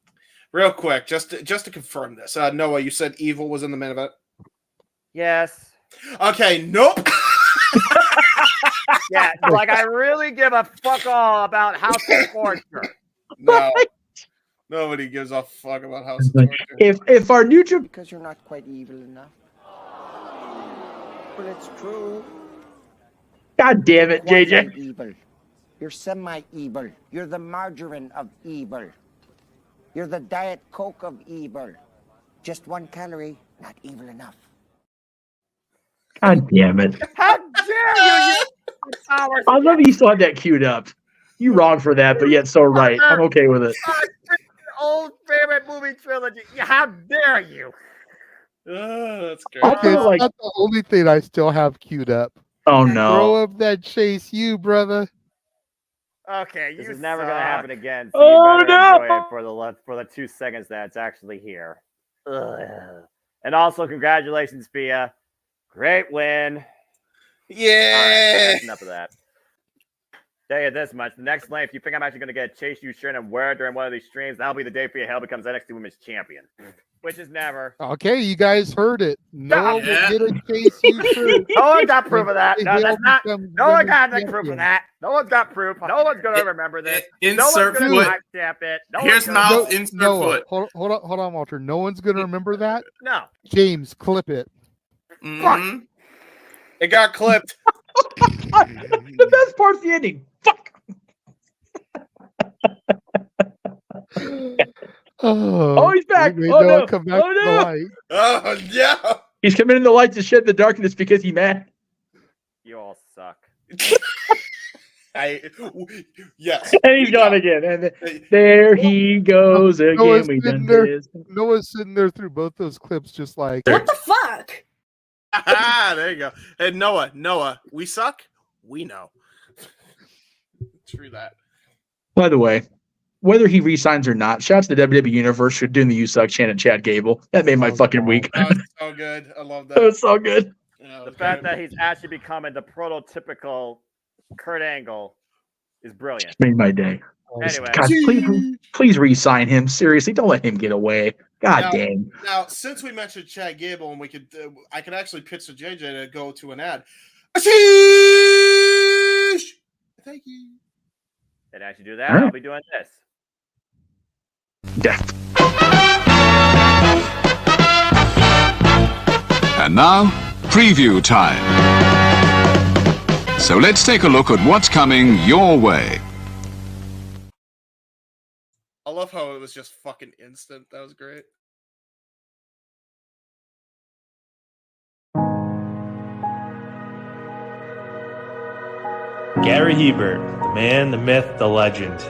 Real quick, just to confirm this, Noah, you said Evil was in the main event? Yes. Okay, nope. Yeah, like I really give a fuck all about House of Torture. No. Nobody gives a fuck about House of Torture. If our new because you're not quite evil enough. But it's true. God damn it, JJ. You're evil. You're semi-evil. You're the margarine of evil. You're the Diet Coke of evil. Just 1 calorie, not evil enough. God damn it. How dare you! I love you still have that queued up. You wrong for that, but yet so right. I'm okay with it. Old favorite movie trilogy. How dare you? That's great. Okay, it's not the only thing I still have queued up. Oh, no. Throw up that Chase U, brother. Okay, This is never going to happen again. So Oh, you better enjoy no! it for the 2 seconds that it's actually here. Ugh. And also, congratulations, Pia. Great win. Yeah. Right, enough of that. Tell you this much: the next lane, if you think I'm actually going to get a Chase U shirt and wear it during one of these streams, that'll be the day Pia Hell becomes NXT Women's Champion, which is never. Okay, you guys heard it. Noah will get a Chase U shirt. No one got proof of that. No, that's not. No one got proof of that. No one's got proof. No one's going to remember this. Insert no one's foot. Stamp it. No Here's mouth. Insert foot. Hold on, Walter. No one's going to remember that? No. James, clip it. Fuck. It got clipped. The best part's the ending. Fuck. Oh, he's back. Oh, no. Come back to the light. Oh, yeah. He's coming in the light to shed the darkness because he's mad. You all suck. Yes. And he's gone again. And there he goes again. Noah's sitting there through both those clips just like, what the fuck? There you go. And Noah, we suck? We know. True that. By the way, whether he resigns or not, shouts to the WWE Universe for doing the You Suck chant at Chad Gable. That made my fucking week. That was so good. I love that. That was so good. The fact that he's actually becoming the prototypical Kurt Angle is brilliant. Made my day. Anyway. God, please re-sign him. Seriously, don't let him get away. God dang. Now, since we mentioned Chad Gable, and I could actually pitch to JJ to go to an ad. Thank you. And as you do that, All right. I'll be doing this. Death. And now, preview time. So let's take a look at what's coming your way. I love how it was just fucking instant. That was great. Gary Hebert, the man, the myth, the legend.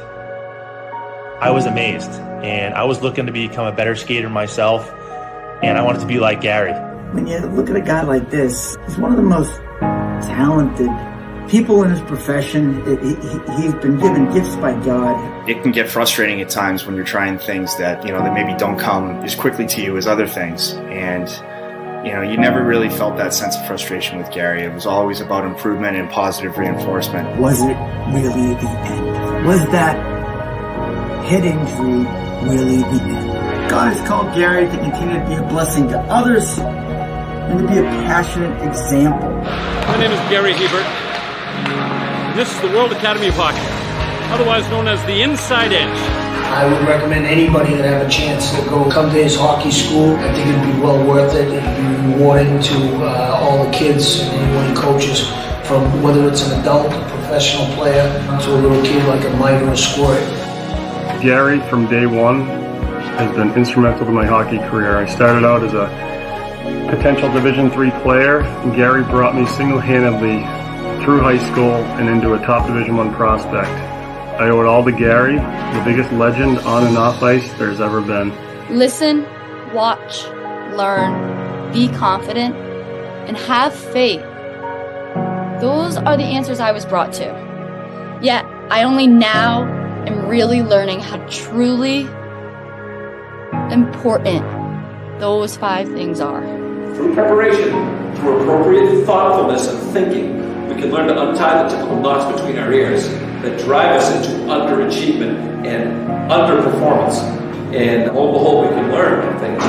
I was amazed, and I was looking to become a better skater myself, and I wanted to be like Gary. When you look at a guy like this, he's one of the most talented people in his profession. He's been given gifts by God. It can get frustrating at times when you're trying things that, that maybe don't come as quickly to you as other things. And, you never really felt that sense of frustration with Gary. It was always about improvement and positive reinforcement. Was it really the end? Was that head injury really the end? God has called Gary to continue to be a blessing to others and to be a passionate example. My name is Gary Hebert, and this is the World Academy of Hockey, otherwise known as the Inside Edge. I would recommend anybody that have a chance to come to his hockey school. I think it'd be well worth it. It'd be rewarding to all the kids and anyone he coaches, from whether it's an adult, a professional player, to a little kid like a Mike or a Squirt. Gary, from day one, has been instrumental to my hockey career. I started out as a potential Division III player, and Gary brought me single-handedly through high school and into a top Division I prospect. I owe it all to Gary, the biggest legend on and off ice there's ever been. Listen, watch, learn, be confident, and have faith. Those are the answers I was brought to. Yet, I only now am really learning how truly important those 5 things are. Through preparation, through appropriate thoughtfulness and thinking, we can learn to untie the typical knots between our ears that drive us into underachievement and underperformance. And lo and behold, we can learn, I think, to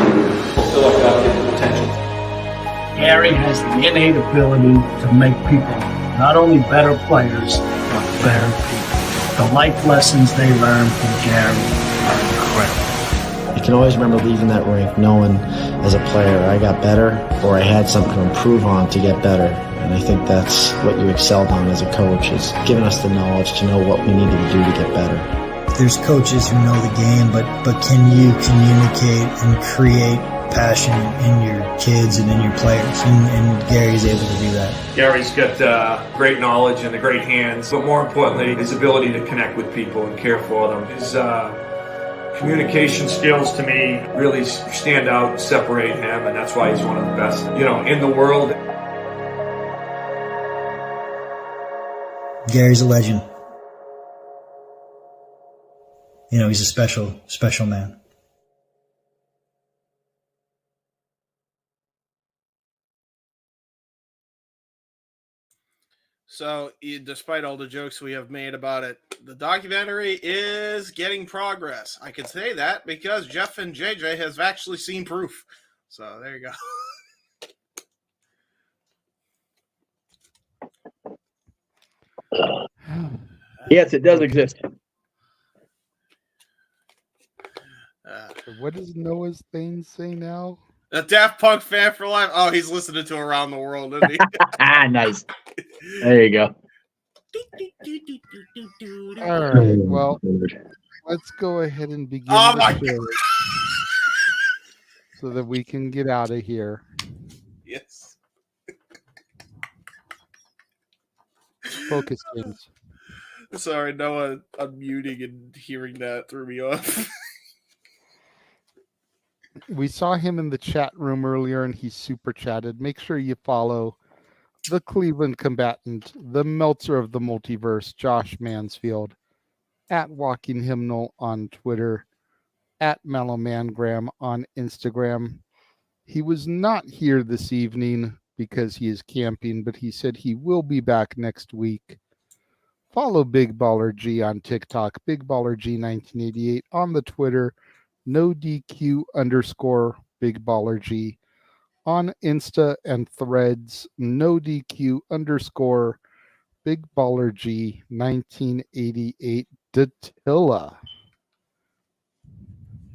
fulfill our God-given potential. Gary has the innate ability to make people not only better players, but better people. The life lessons they learn from Gary are incredible. I can always remember leaving that rink knowing as a player I got better, or I had something to improve on to get better. And I think that's what you excelled on as a coach, is giving us the knowledge to know what we needed to do to get better. There's coaches who know the game, but can you communicate and create passion in your kids and in your players? And Gary's able to do that. Gary's got great knowledge and the great hands, but more importantly, his ability to connect with people and care for them. His communication skills, to me, really stand out and separate him, and that's why he's one of the best, in the world. Gary's a legend. He's a special man. So, despite all the jokes we have made about it, the documentary is getting progress. I can say that because Jeff and JJ have actually seen proof. So, there you go. Yes, it does exist. What does Noah's thing say now? A Daft Punk fan for life. Oh, he's listening to Around the World, isn't he? Nice. There you go. All right. Well, let's go ahead and begin the show so that we can get out of here. Yes. Focus, James. Sorry, Noah unmuting and hearing that threw me off. We saw him in the chat room earlier and he super chatted. Make sure you follow the Cleveland combatant, the Meltzer of the multiverse, Josh Mansfield, at Walking Hymnal on Twitter, at Mellowmangram on Instagram. He was not here this evening because he is camping, but he said he will be back next week. Follow Big Baller G on TikTok, Big Baller G 1988 on the Twitter, no DQ _ Big Baller G on Insta and Threads, no DQ _ Big Baller G 1988 Datilla.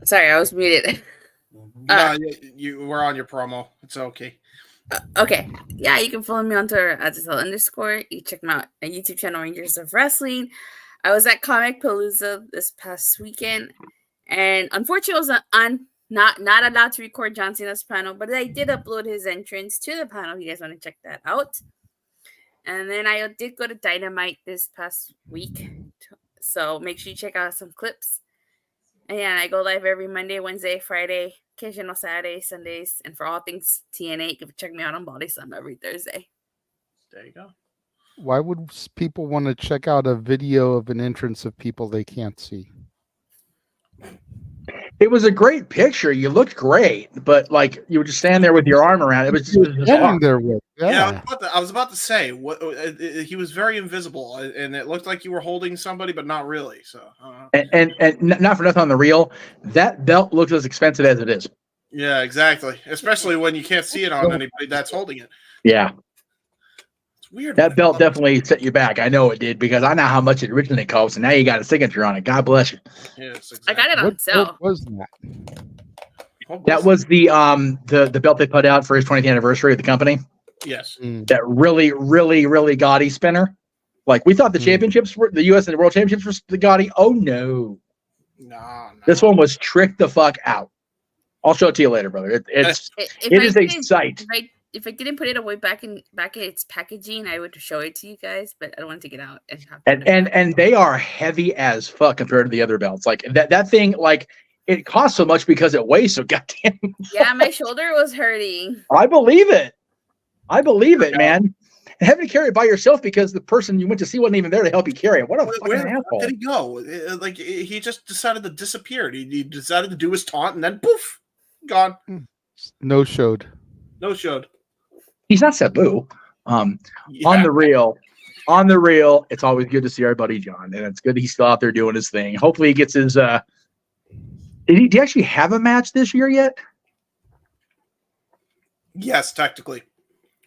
Sorry, I was muted. No, you were on your promo. It's okay. Okay. Yeah, you can follow me on Twitter at @Giselle_. You check my YouTube channel, Rangers of Wrestling. I was at Comic Palooza this past weekend, and unfortunately, I was not allowed to record John Cena's panel, but I did upload his entrance to the panel. If you guys want to check that out. And then I did go to Dynamite this past week, so make sure you check out some clips. And yeah, I go live every Monday, Wednesday, Friday, occasional Saturdays, Sundays, and for all things TNA, you can check me out on Body Slam every Thursday. There you go. Why would people want to check out a video of an entrance of people they can't see? It was a great picture. You looked great, but like you were just standing there with your arm around. It was just standing there with. Yeah, I was about to say he was very invisible, and it looked like you were holding somebody, but not really. So, and not for nothing on the reel, that belt looks as expensive as it is. yeah, exactly. Especially when you can't see it on anybody that's holding it. Yeah, it's weird. That belt definitely set you back. I know it did because I know how much it originally cost, and now you got a signature on it. God bless you. Yes, exactly. I got it on sale. What was that? That was the belt they put out for his 20th anniversary of the company. Yes. That really, really, really gaudy spinner. Like we thought the championships were the US and the world championships were the gaudy. Oh no. No. This one was tricked the fuck out. I'll show it to you later, brother. It is a sight. If I didn't put it away back in its packaging, I would show it to you guys, but I don't want to take it out And they are heavy as fuck compared to the other belts. Like that thing, like it costs so much because it weighs so goddamn. Yeah, my shoulder was hurting. I believe it. Man. And having to carry it by yourself because the person you went to see wasn't even there to help you carry it. What a fucking asshole. Where did he go? Like he just decided to disappear. He decided to do his taunt and then poof, gone. No showed. He's not Sabu. On the real, it's always good to see our buddy John, and it's good he's still out there doing his thing. Hopefully he gets his did he actually have a match this year yet? Yes, technically.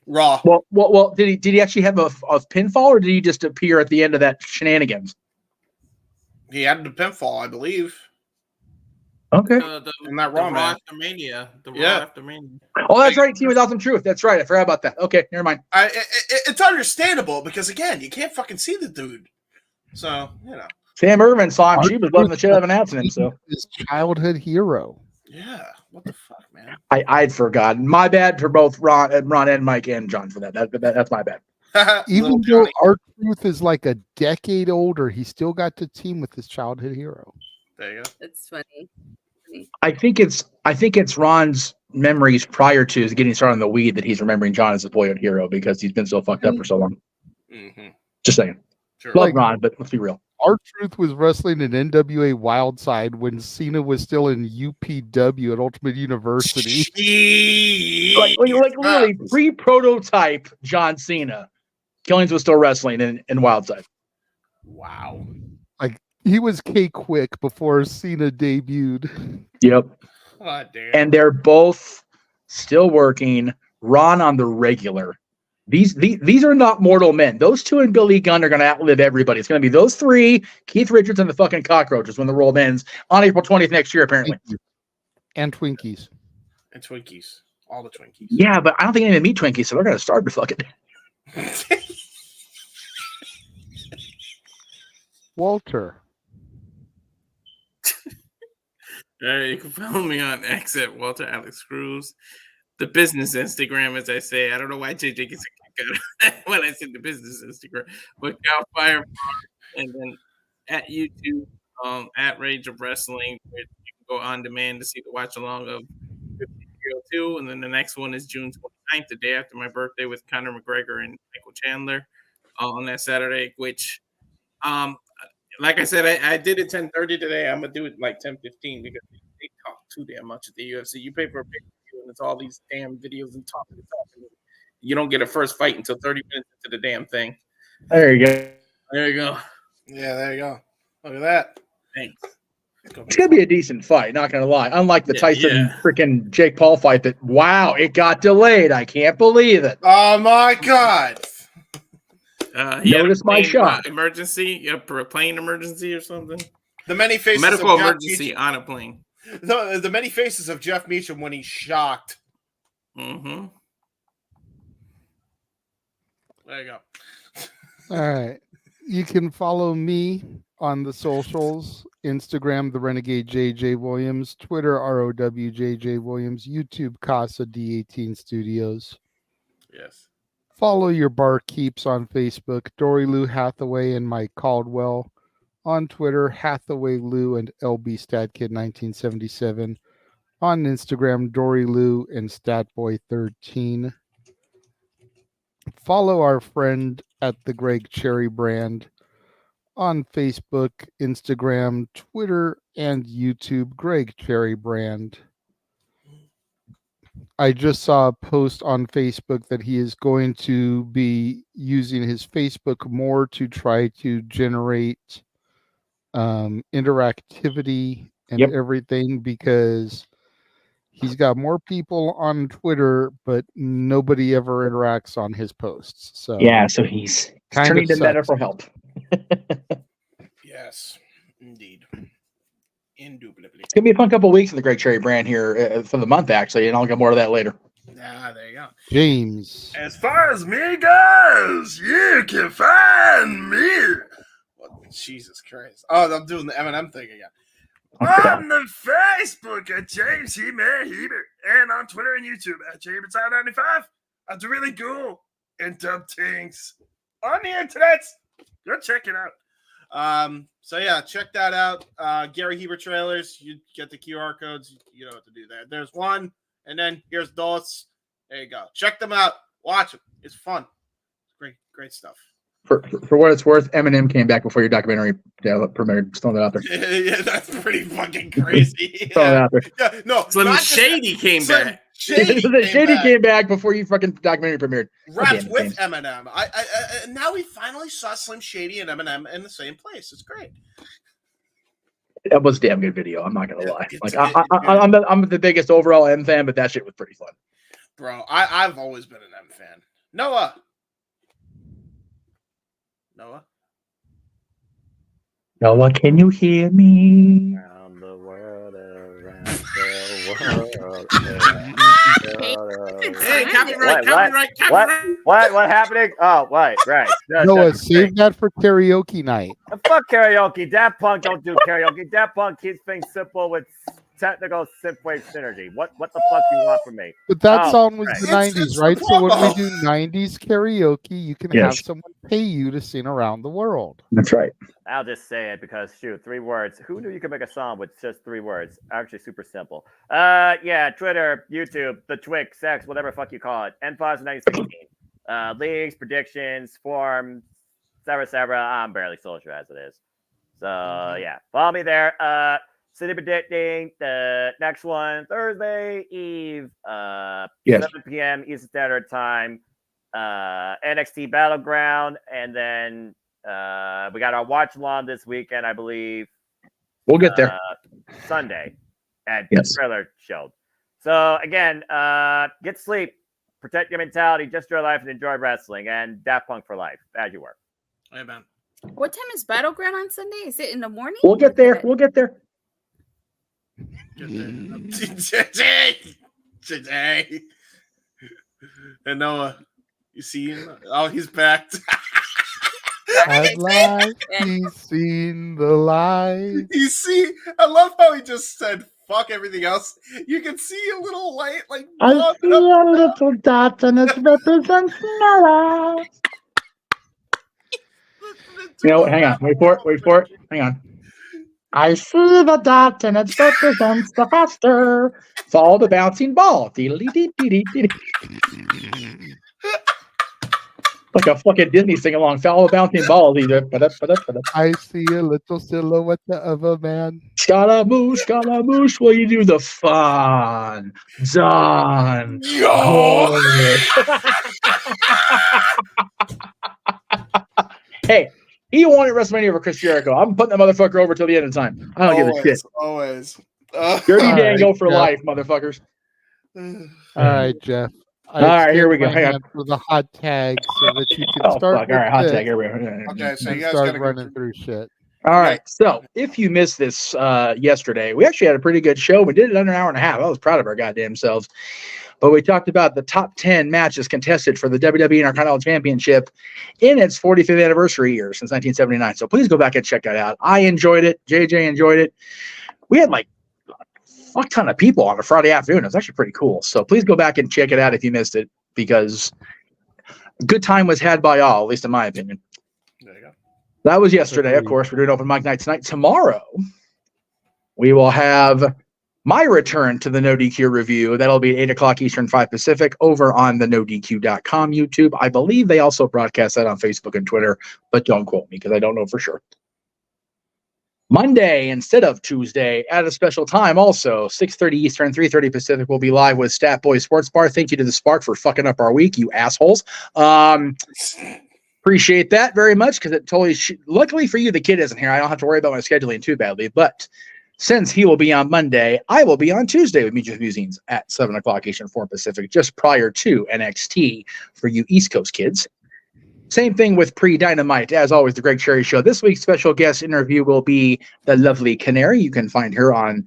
Raw. Well, did he actually have a pinfall, or did he just appear at the end of that shenanigans? He had the pinfall, I believe. Okay. In that Raw match. After Mania. The Raw Yeah. after Mania. Oh, that's right. Team Without Some Truth. That's right. I forgot about that. Okay, never mind. It's understandable because again, you can't fucking see the dude. So, Sam Irvin saw him. She was loving the shit out of announcing him. So his childhood hero. Yeah. What the fuck, man? I'd forgotten. My bad for both Ron and Mike and John for that. That's my bad. Even though R-Truth is like a decade older, he still got to team with his childhood hero. There you go. It's funny. I think it's Ron's memories prior to getting started on the weed that he's remembering John as a boyhood hero because he's been so fucked up for so long. Mm-hmm. Just saying. Sure. Love Ron, but let's be real. R-Truth was wrestling in NWA Wildside when Cena was still in UPW at Ultimate University. Like literally pre-prototype John Cena. Killings was still wrestling in Wildside. Wow. Like he was K-Quick before Cena debuted. Yep. Oh, damn. And they're both still working. Ron on the regular. These are not mortal men. Those two and Billy Gunn are going to outlive everybody. It's going to be those three, Keith Richards, and the fucking Cockroaches when the world ends on April 20th next year, apparently. And Twinkies. And Twinkies. All the Twinkies. Yeah, but I don't think any of them eat Twinkies, so they're going to starve to fuck it. Walter. You can follow me on X at Walter Alex Cruz. The business Instagram, as I say. I don't know why JJ gets a kick out when I say the business Instagram. But Cal Fire, and then at YouTube, at Rage of Wrestling, where you can go on demand to see the watch along of 5302. And then the next one is June 29th, the day after my birthday, with Conor McGregor and Michael Chandler on that Saturday, which like I said, I did it 10:30 today. I'm gonna do it like 10:15 because they talk too damn much at the UFC. You pay for a pay-per-view and it's all these damn videos and talking. You don't get a first fight until 30 minutes into the damn thing. There you go. There you go. Yeah, there you go. Look at that. Thanks. It's gonna be a decent fight, not gonna lie. Unlike the Tyson freaking Jake Paul fight that it got delayed. I can't believe it. Oh my god. Notice my shot. Emergency, plane emergency or something. The many faces medical of emergency on a plane. The many faces of Jeff Meacham when he's shocked. Mm-hmm. There you go. All right. You can follow me on the socials, Instagram, The Renegade JJ Williams, Twitter, ROWJJ Williams, YouTube, Casa D18 Studios. Yes. Follow your barkeeps on Facebook, Dory Lou Hathaway and Mike Caldwell. On Twitter, Hathaway Lou and LB Statkid 1977. On Instagram, Dory Lou and Statboy13. Follow our friend at the Greg Cherry Brand on Facebook, Instagram, Twitter, and YouTube, Greg Cherry Brand. I just saw a post on Facebook that he is going to be using his Facebook more to try to generate interactivity and everything, because he's got more people on Twitter, but nobody ever interacts on his posts. So so he's turning to Meta for help. Yes, indeed. Indubitably. It's gonna be a fun couple of weeks of the Great Cherry Brand here for the month, actually, and I'll get more of that later. There you go. James. As far as me goes, you can find me. Jesus Christ. Oh, I'm doing the Eminem thing again. On the Facebook at James He-Man Hebert, and on Twitter and YouTube at JHebertSide95. I do really cool and dumb things on the internet. Go check it out. So yeah, check that out. Gary Hebert trailers. You get the QR codes. You know what to do there. There's one, and then here's dos. There you go. Check them out. Watch them. It's fun. Great stuff. For what it's worth, Eminem came back before your documentary premiered. Just throwing that out there. Yeah, that's pretty fucking crazy. Throwing that out there. Yeah, no, Slim Shady came back. Shady came back before you fucking documentary premiered. Rapped with Eminem. I now we finally saw Slim Shady and Eminem in the same place. It's great. That was a damn good video. I'm not gonna lie. Like I'm the biggest overall M fan, but that shit was pretty fun. Bro, I've always been an M fan. Noah, can you hear me? Around the world, around the world. Hey, copyright. What happening? Oh, right. Noah, save that for karaoke night. Fuck karaoke. Daft Punk don't do karaoke. Daft Punk keeps things simple with technical synthwave synergy. What the fuck do you want from me? But that song was the 90s, right? So when we do 90s karaoke, you can have someone pay you to sing Around the World. That's right. I'll just say it because, shoot, 3 words. Who knew you could make a song with just 3 words? Actually, super simple. Yeah, Twitter, YouTube, the Twix, X, whatever fuck you call it. N5s 1916. Leagues, predictions, forums, etc. I'm barely social as it is. So, yeah, follow me there. City predicting the next one Thursday Eve, 7 p.m. Eastern Standard Time. NXT Battleground, and then we got our watch along this weekend, I believe. We'll get there Sunday at the trailer show. So again, get sleep, protect your mentality, just your life, and enjoy wrestling. And Daft Punk for life, as you were. Amen. What time is Battleground on Sunday? Is it in the morning? We'll get there. We'll get there. Today. And Noah, you see him? Oh, he's back. I'd like to seen the light. You see, I love how he just said fuck everything else. You can see a little light, like I see a little dot, and it represents Noah. You know, hang on, wait for it. Hang on. I see the dot, and it represents the faster. Follow the bouncing ball. Like a fucking Disney sing-along. Follow the bouncing ball. I see a little silhouette of a man. Scaramouche, will you do the fun? Done. Hey, he wanted WrestleMania over Chris Jericho. I'm putting that motherfucker over till the end of time. I don't give a shit. Always. Dirty Dango for life, motherfuckers. All right, Jeff. All right, here we go. Hang on. For the hot tag so that you can start. Fuck. All right, hot tag. Here we go. Okay, so you guys start gotta running through shit. All right. So if you missed this yesterday, we actually had a pretty good show. We did it under an hour and a half. I was proud of our goddamn selves. but we talked about the top 10 matches contested for the WWE Intercontinental Championship in its 45th anniversary year since 1979. So please go back and check that out. I enjoyed it. JJ enjoyed it. We had like a fuck ton of people on a Friday afternoon. It was actually pretty cool. So please go back and check it out if you missed it, because a good time was had by all, at least in my opinion. There you go. That was yesterday. Of course, we're doing open mic night tonight. Tomorrow, we will have my return to the No DQ review. That'll be at 8 o'clock Eastern, 5 Pacific, over on the NoDQ.com YouTube. I believe they also broadcast that on Facebook and Twitter, but don't quote me because I don't know for sure. Monday instead of Tuesday at a special time also, 6:30 Eastern, 3:30 Pacific, we'll be live with Stat Boy Sports Bar. Thank you to the Spark for fucking up our week, you assholes. Appreciate that very much, because it totally luckily for you, the kid isn't here. I don't have to worry about my scheduling too badly, but since he will be on Monday, I will be on Tuesday with Meet Your Musings at 7 o'clock Eastern, 4 Pacific, just prior to NXT for you East Coast kids. Same thing with pre-Dynamite. As always, the Greg Cherry Show. This week's special guest interview will be the lovely Canary. You can find her on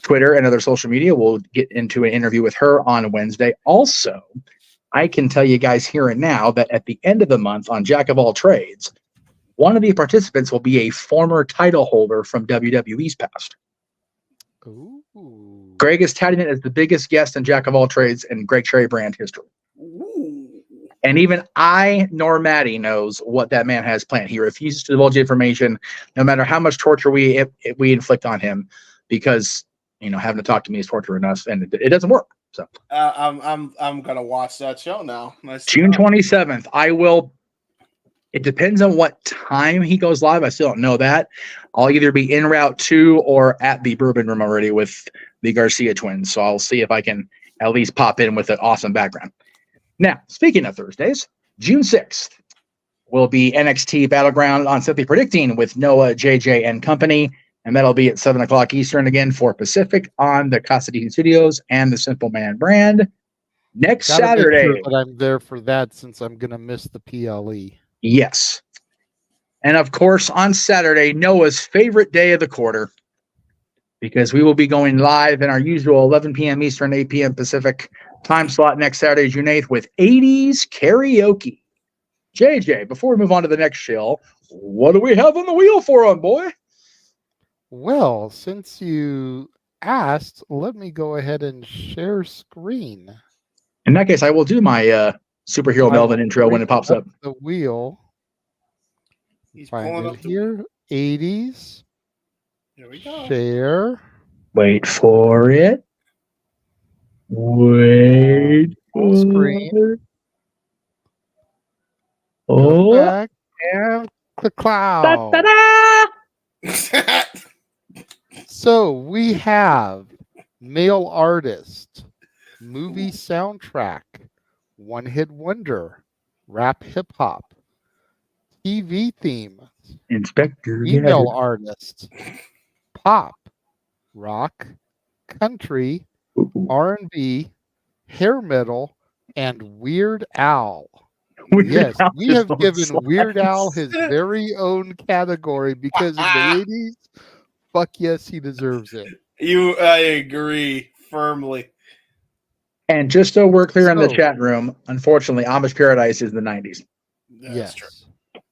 Twitter and other social media. We'll get into an interview with her on Wednesday. Also, I can tell you guys here and now that at the end of the month on Jack of All Trades, one of the participants will be a former title holder from WWE's past. Ooh. Greg is touting it as the biggest guest in Jack of All Trades in Greg Cherry brand history. Ooh. And even I, nor Maddie, knows what that man has planned. He refuses to divulge information, no matter how much torture we inflict on him, because having to talk to me is torturing us, and it doesn't work. So I'm gonna watch that show now. Nice. June 27th, I will. It depends on what time he goes live. I still don't know that. I'll either be en route to or at the Bourbon Room already with the Garcia twins. So I'll see if I can at least pop in with an awesome background. Now, speaking of Thursdays, June 6th will be NXT Battleground on Simply Predicting with Noah, JJ, and company. And that'll be at 7 o'clock Eastern, again, 4 Pacific, on the Casa Dean Studios and the Simple Man brand. Next Saturday. Make sure that I'm there for that, since I'm going to miss the PLE. Yes. And of course, on Saturday, Noah's favorite day of the quarter, because we will be going live in our usual 11 p.m. Eastern, 8 p.m. Pacific time slot next Saturday, June 8th, with 80s karaoke. JJ, before we move on to the next show, what do we have on the wheel for him, boy? Well, since you asked, let me go ahead and share screen. In that case, I will do my superhero Melvin intro when it pops up. The wheel. He's Find pulling it up here. 80s. Here we go. Share. Wait for it. Wait. Full screen. Oh. Go back and click cloud. Da-da-da! So we have male artist, movie soundtrack, one hit wonder, rap hip hop, TV theme, Inspector female Gadget. artist, pop, rock, country, R&B, hair metal, and Weird Al. Yes, we have given Weird Al his very own category because in the 80s, fuck yes, he deserves it. I agree firmly. And just so we're clear in the chat room, unfortunately, Amish Paradise is the 90s. Yes. True.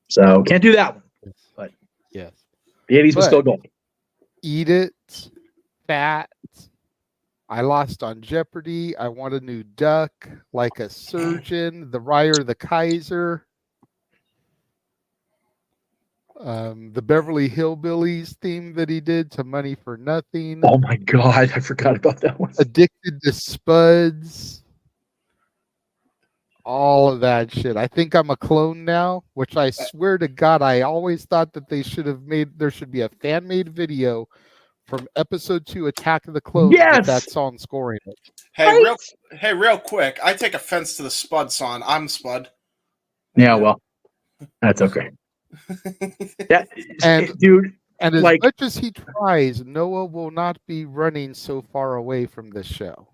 So can't do that one. But yes, the 80s was still gold. Eat It, Fat, I Lost on Jeopardy, I Want a New Duck, Like a Surgeon, The Ryer, the Kaiser, the Beverly Hillbillies theme that he did to Money for Nothing. Oh my God, I forgot about that one. Addicted to Spuds. All of that shit. I think I'm a clone now, which I swear to God, I always thought that there should be a fan-made video from episode 2 Attack of the Clones with that song scoring it. Hey, real quick. I take offense to the Spud song. I'm Spud. Yeah, well, that's okay. Dude, and as like, much as he tries, Noah will not be running so far away from this show.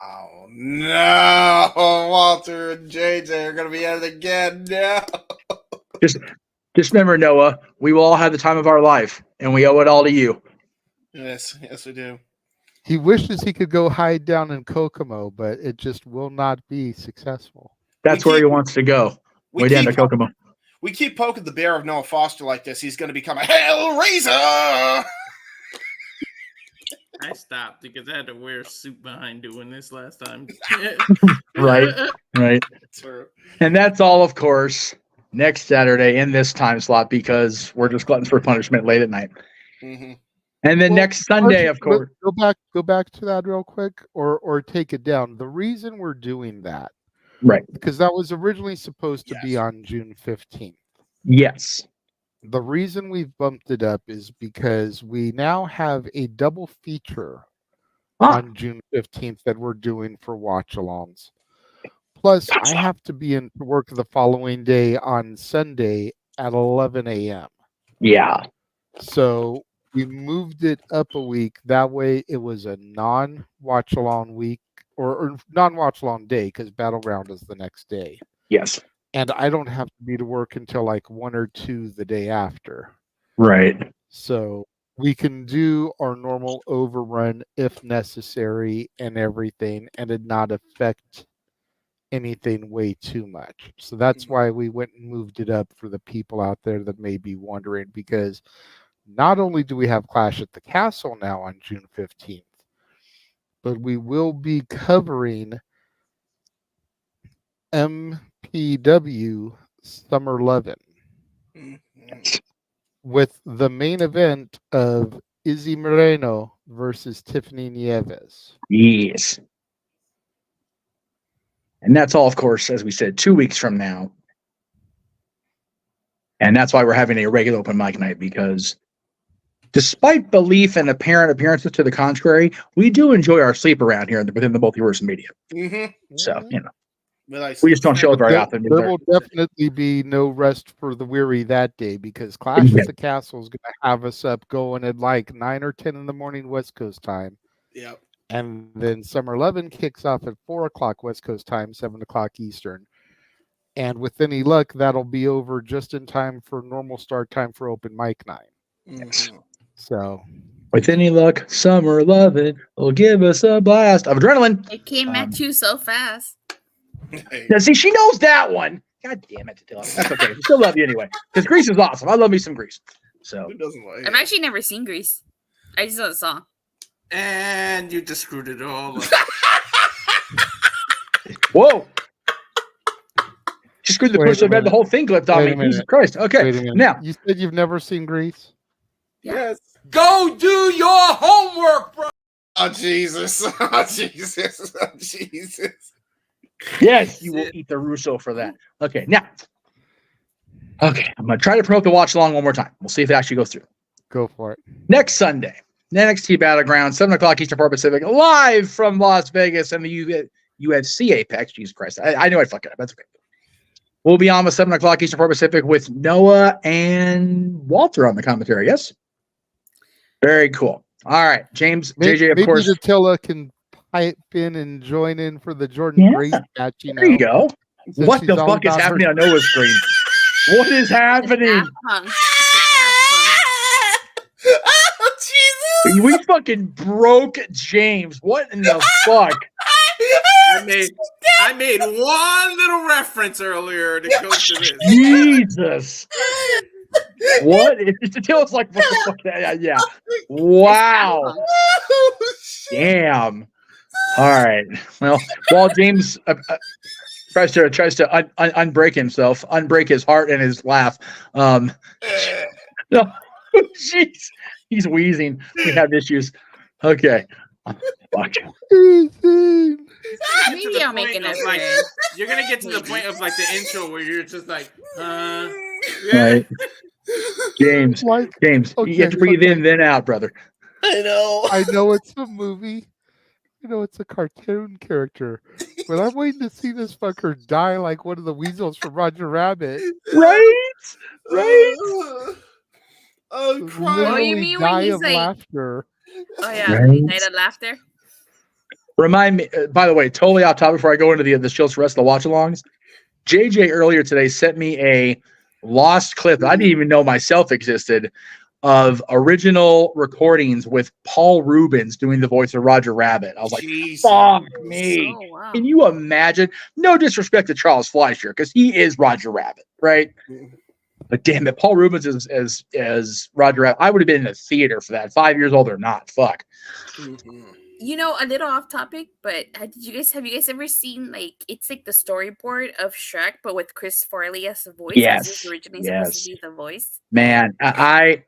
Oh no, Walter and JJ are gonna be at it again. No. Just remember, Noah, we will all have the time of our life, and we owe it all to you. Yes, we do. He wishes he could go hide down in Kokomo, but it just will not be successful. That's where he wants to go. Way down to Kokomo. We keep poking the bear of Noah Foster like this. He's going to become a Hellraiser. I stopped because I had to wear a suit behind doing this last time. Right. True. And that's all, of course, next Saturday in this time slot because we're just gluttons for punishment late at night. Mm-hmm. And then next Sunday, of course. Go back to that real quick, or take it down. The reason we're doing that, right? Because that was originally supposed to be on June 15th. Yes. The reason we've bumped it up is because we now have a double feature on June 15th that we're doing for watch-alongs. Plus, I have to be in work the following day on Sunday at 11 a.m. Yeah. So we moved it up a week. That way it was a non-watch-along week or non-watch-along day because Battleground is the next day. Yes. And I don't have to be to work until like 1 or 2 the day after. Right. So we can do our normal overrun if necessary and everything, and it not affect anything way too much. So that's why we went and moved it up for the people out there that may be wondering, because not only do we have Clash at the Castle now on June 15th, but we will be covering MPW Summer 11 with the main event of Izzy Moreno versus Tiffany Nieves. Yes. And that's all, of course, as we said, 2 weeks from now. And that's why we're having a regular open mic night, because despite belief and apparent appearances to the contrary, we do enjoy our sleep around here within the multiverse media. Mm-hmm. So, you know. We just don't show it very often. There will definitely be no rest for the weary that day, because Clash at the Castle is going to have us up going at like 9 or 10 in the morning West Coast time. Yep. And then Summer 11 kicks off at 4 o'clock West Coast time, 7 o'clock Eastern. And with any luck, that'll be over just in time for normal start time for open mic night. Mm-hmm. So, with any luck, Summer 11 will give us a blast of adrenaline. It came at you so fast. Now, see, she knows that one. God damn it, Dylan. That's okay. We still love you anyway. Because Grease is awesome. I love me some Grease. So who doesn't like it? I've actually never seen Grease. I just know the song. And you just screwed it all up. Whoa. Just screwed the push of bed. The whole thing clipped on me. Jesus Christ. Okay. Now, you said you've never seen Grease? Yes. Go do your homework, bro. Oh, Jesus. Oh, Jesus. Oh, Jesus. Yes, you will eat the Russo for that. Okay, now. Okay, I'm going to try to promote the watch along one more time. We'll see if it actually goes through. Go for it. Next Sunday, NXT Battleground, 7 o'clock Eastern Part Pacific, live from Las Vegas and the UFC Apex. Jesus Christ. I knew I'd fuck it up. That's okay. We'll be on with 7 o'clock Eastern Part Pacific with Noah and Walter on the commentary. Yes? Very cool. All right, James, JJ, of course. Maybe Attila can pipe in and join in for the Jordynne Grace match. There you go. What the fuck is happening on Noah's screen? What is happening? Oh, Jesus! We fucking broke James. What in the fuck? I made one little reference earlier to go to this. Jesus. What? It's like, what the fuck? Yeah. Wow. Damn. All right. Well, while James tries to unbreak himself, unbreak his heart and his laugh. No, jeez, he's wheezing. We have issues. Okay. Fuck. Maybe I'll make an like, you're gonna get to the point of like the intro where you're just like, Right. James, okay, you have to breathe in, then out, brother. I know. I know it's a movie. You know, it's a cartoon character. But I'm waiting to see this fucker die like one of the weasels from Roger Rabbit. Right? Oh, crying. Oh, you mean when he's like... laughter. Oh, yeah. Right? Night of laughter. Remind me, by the way, totally off topic before I go into the shows for the rest of the watch-alongs. JJ earlier today sent me a lost clip that I didn't even know myself existed of original recordings with Paul Rubens doing the voice of Roger Rabbit. I was like, fuck me. Oh, wow. Can you imagine? No disrespect to Charles Fleischer, because he is Roger Rabbit, right? But damn it, Paul Rubens as Roger Rabbit. I would have been in the theater for that. 5 years old or not. Fuck. You know, a little off topic, but have you guys ever seen it's like the storyboard of Shrek, but with Chris Farley as the voice? Yes. He's originally supposed to be the voice. Man, I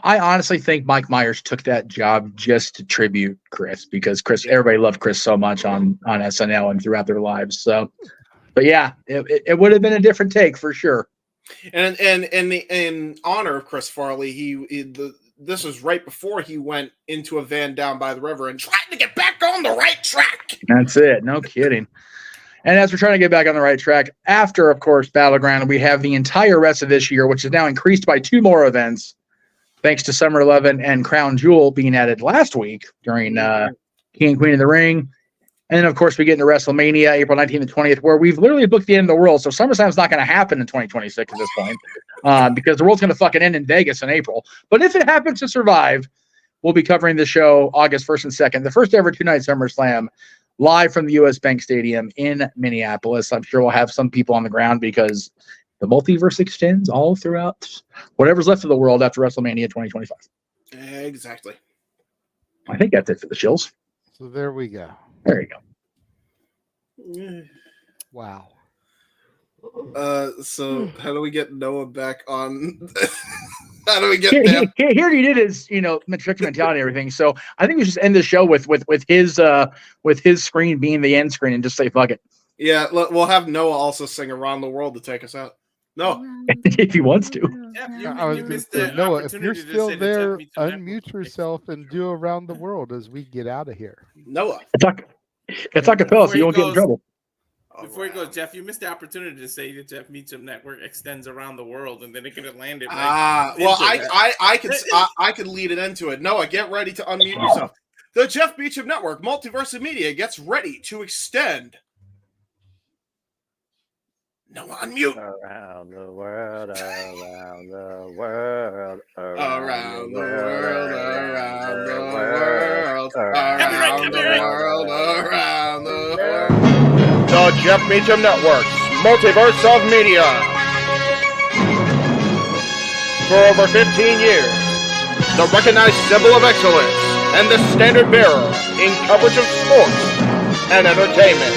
honestly think Mike Myers took that job just to tribute Chris, because everybody loved Chris so much on SNL and throughout their lives. So, but yeah, it would have been a different take for sure. And in honor of Chris Farley, this was right before he went into a van down by the river and tried to get back on the right track. That's it. No kidding. And as we're trying to get back on the right track, after, of course, Battleground, we have the entire rest of this year, which is now increased by 2 more events, thanks to Summer 11 and Crown Jewel being added last week during King and Queen of the Ring. And then, of course, we get into WrestleMania, April 19th and 20th, where we've literally booked the end of the world. So SummerSlam's not going to happen in 2026 at this point, because the world's going to fucking end in Vegas in April. But if it happens to survive, we'll be covering the show August 1st and 2nd, the first ever 2-night SummerSlam, live from the U.S. Bank Stadium in Minneapolis. I'm sure we'll have some people on the ground because the multiverse extends all throughout whatever's left of the world after WrestleMania 2025. Exactly. I think that's it for the chills. So there we go. There you go. Wow. So how do we get Noah back on? How do we get him? Here you did his, matrix mentality and everything. So I think we should just end the show with his screen being the end screen and just say fuck it. Yeah, we'll have Noah also sing "Around the World" to take us out. No, if he wants to. I was going to say, Noah, if you're still there, unmute yourself and do "Around the World" as we get out of here. Noah, it's acapella, so you won't get in trouble. Before he goes, Jeff, you missed the opportunity to say that Jeff Meacham Network extends around the world, and then it could have landed. Well, I could lead it into it. Noah, get ready to unmute yourself. The Jeff Meacham Network, Multiverse of Media, gets ready to extend. Noah, unmute. Around the world, around the world, around the world, around the world, around the world, around the world. The Jeff Meacham Network's Multiverse of Media. For over 15 years, the recognized symbol of excellence and the standard bearer in coverage of sports and entertainment.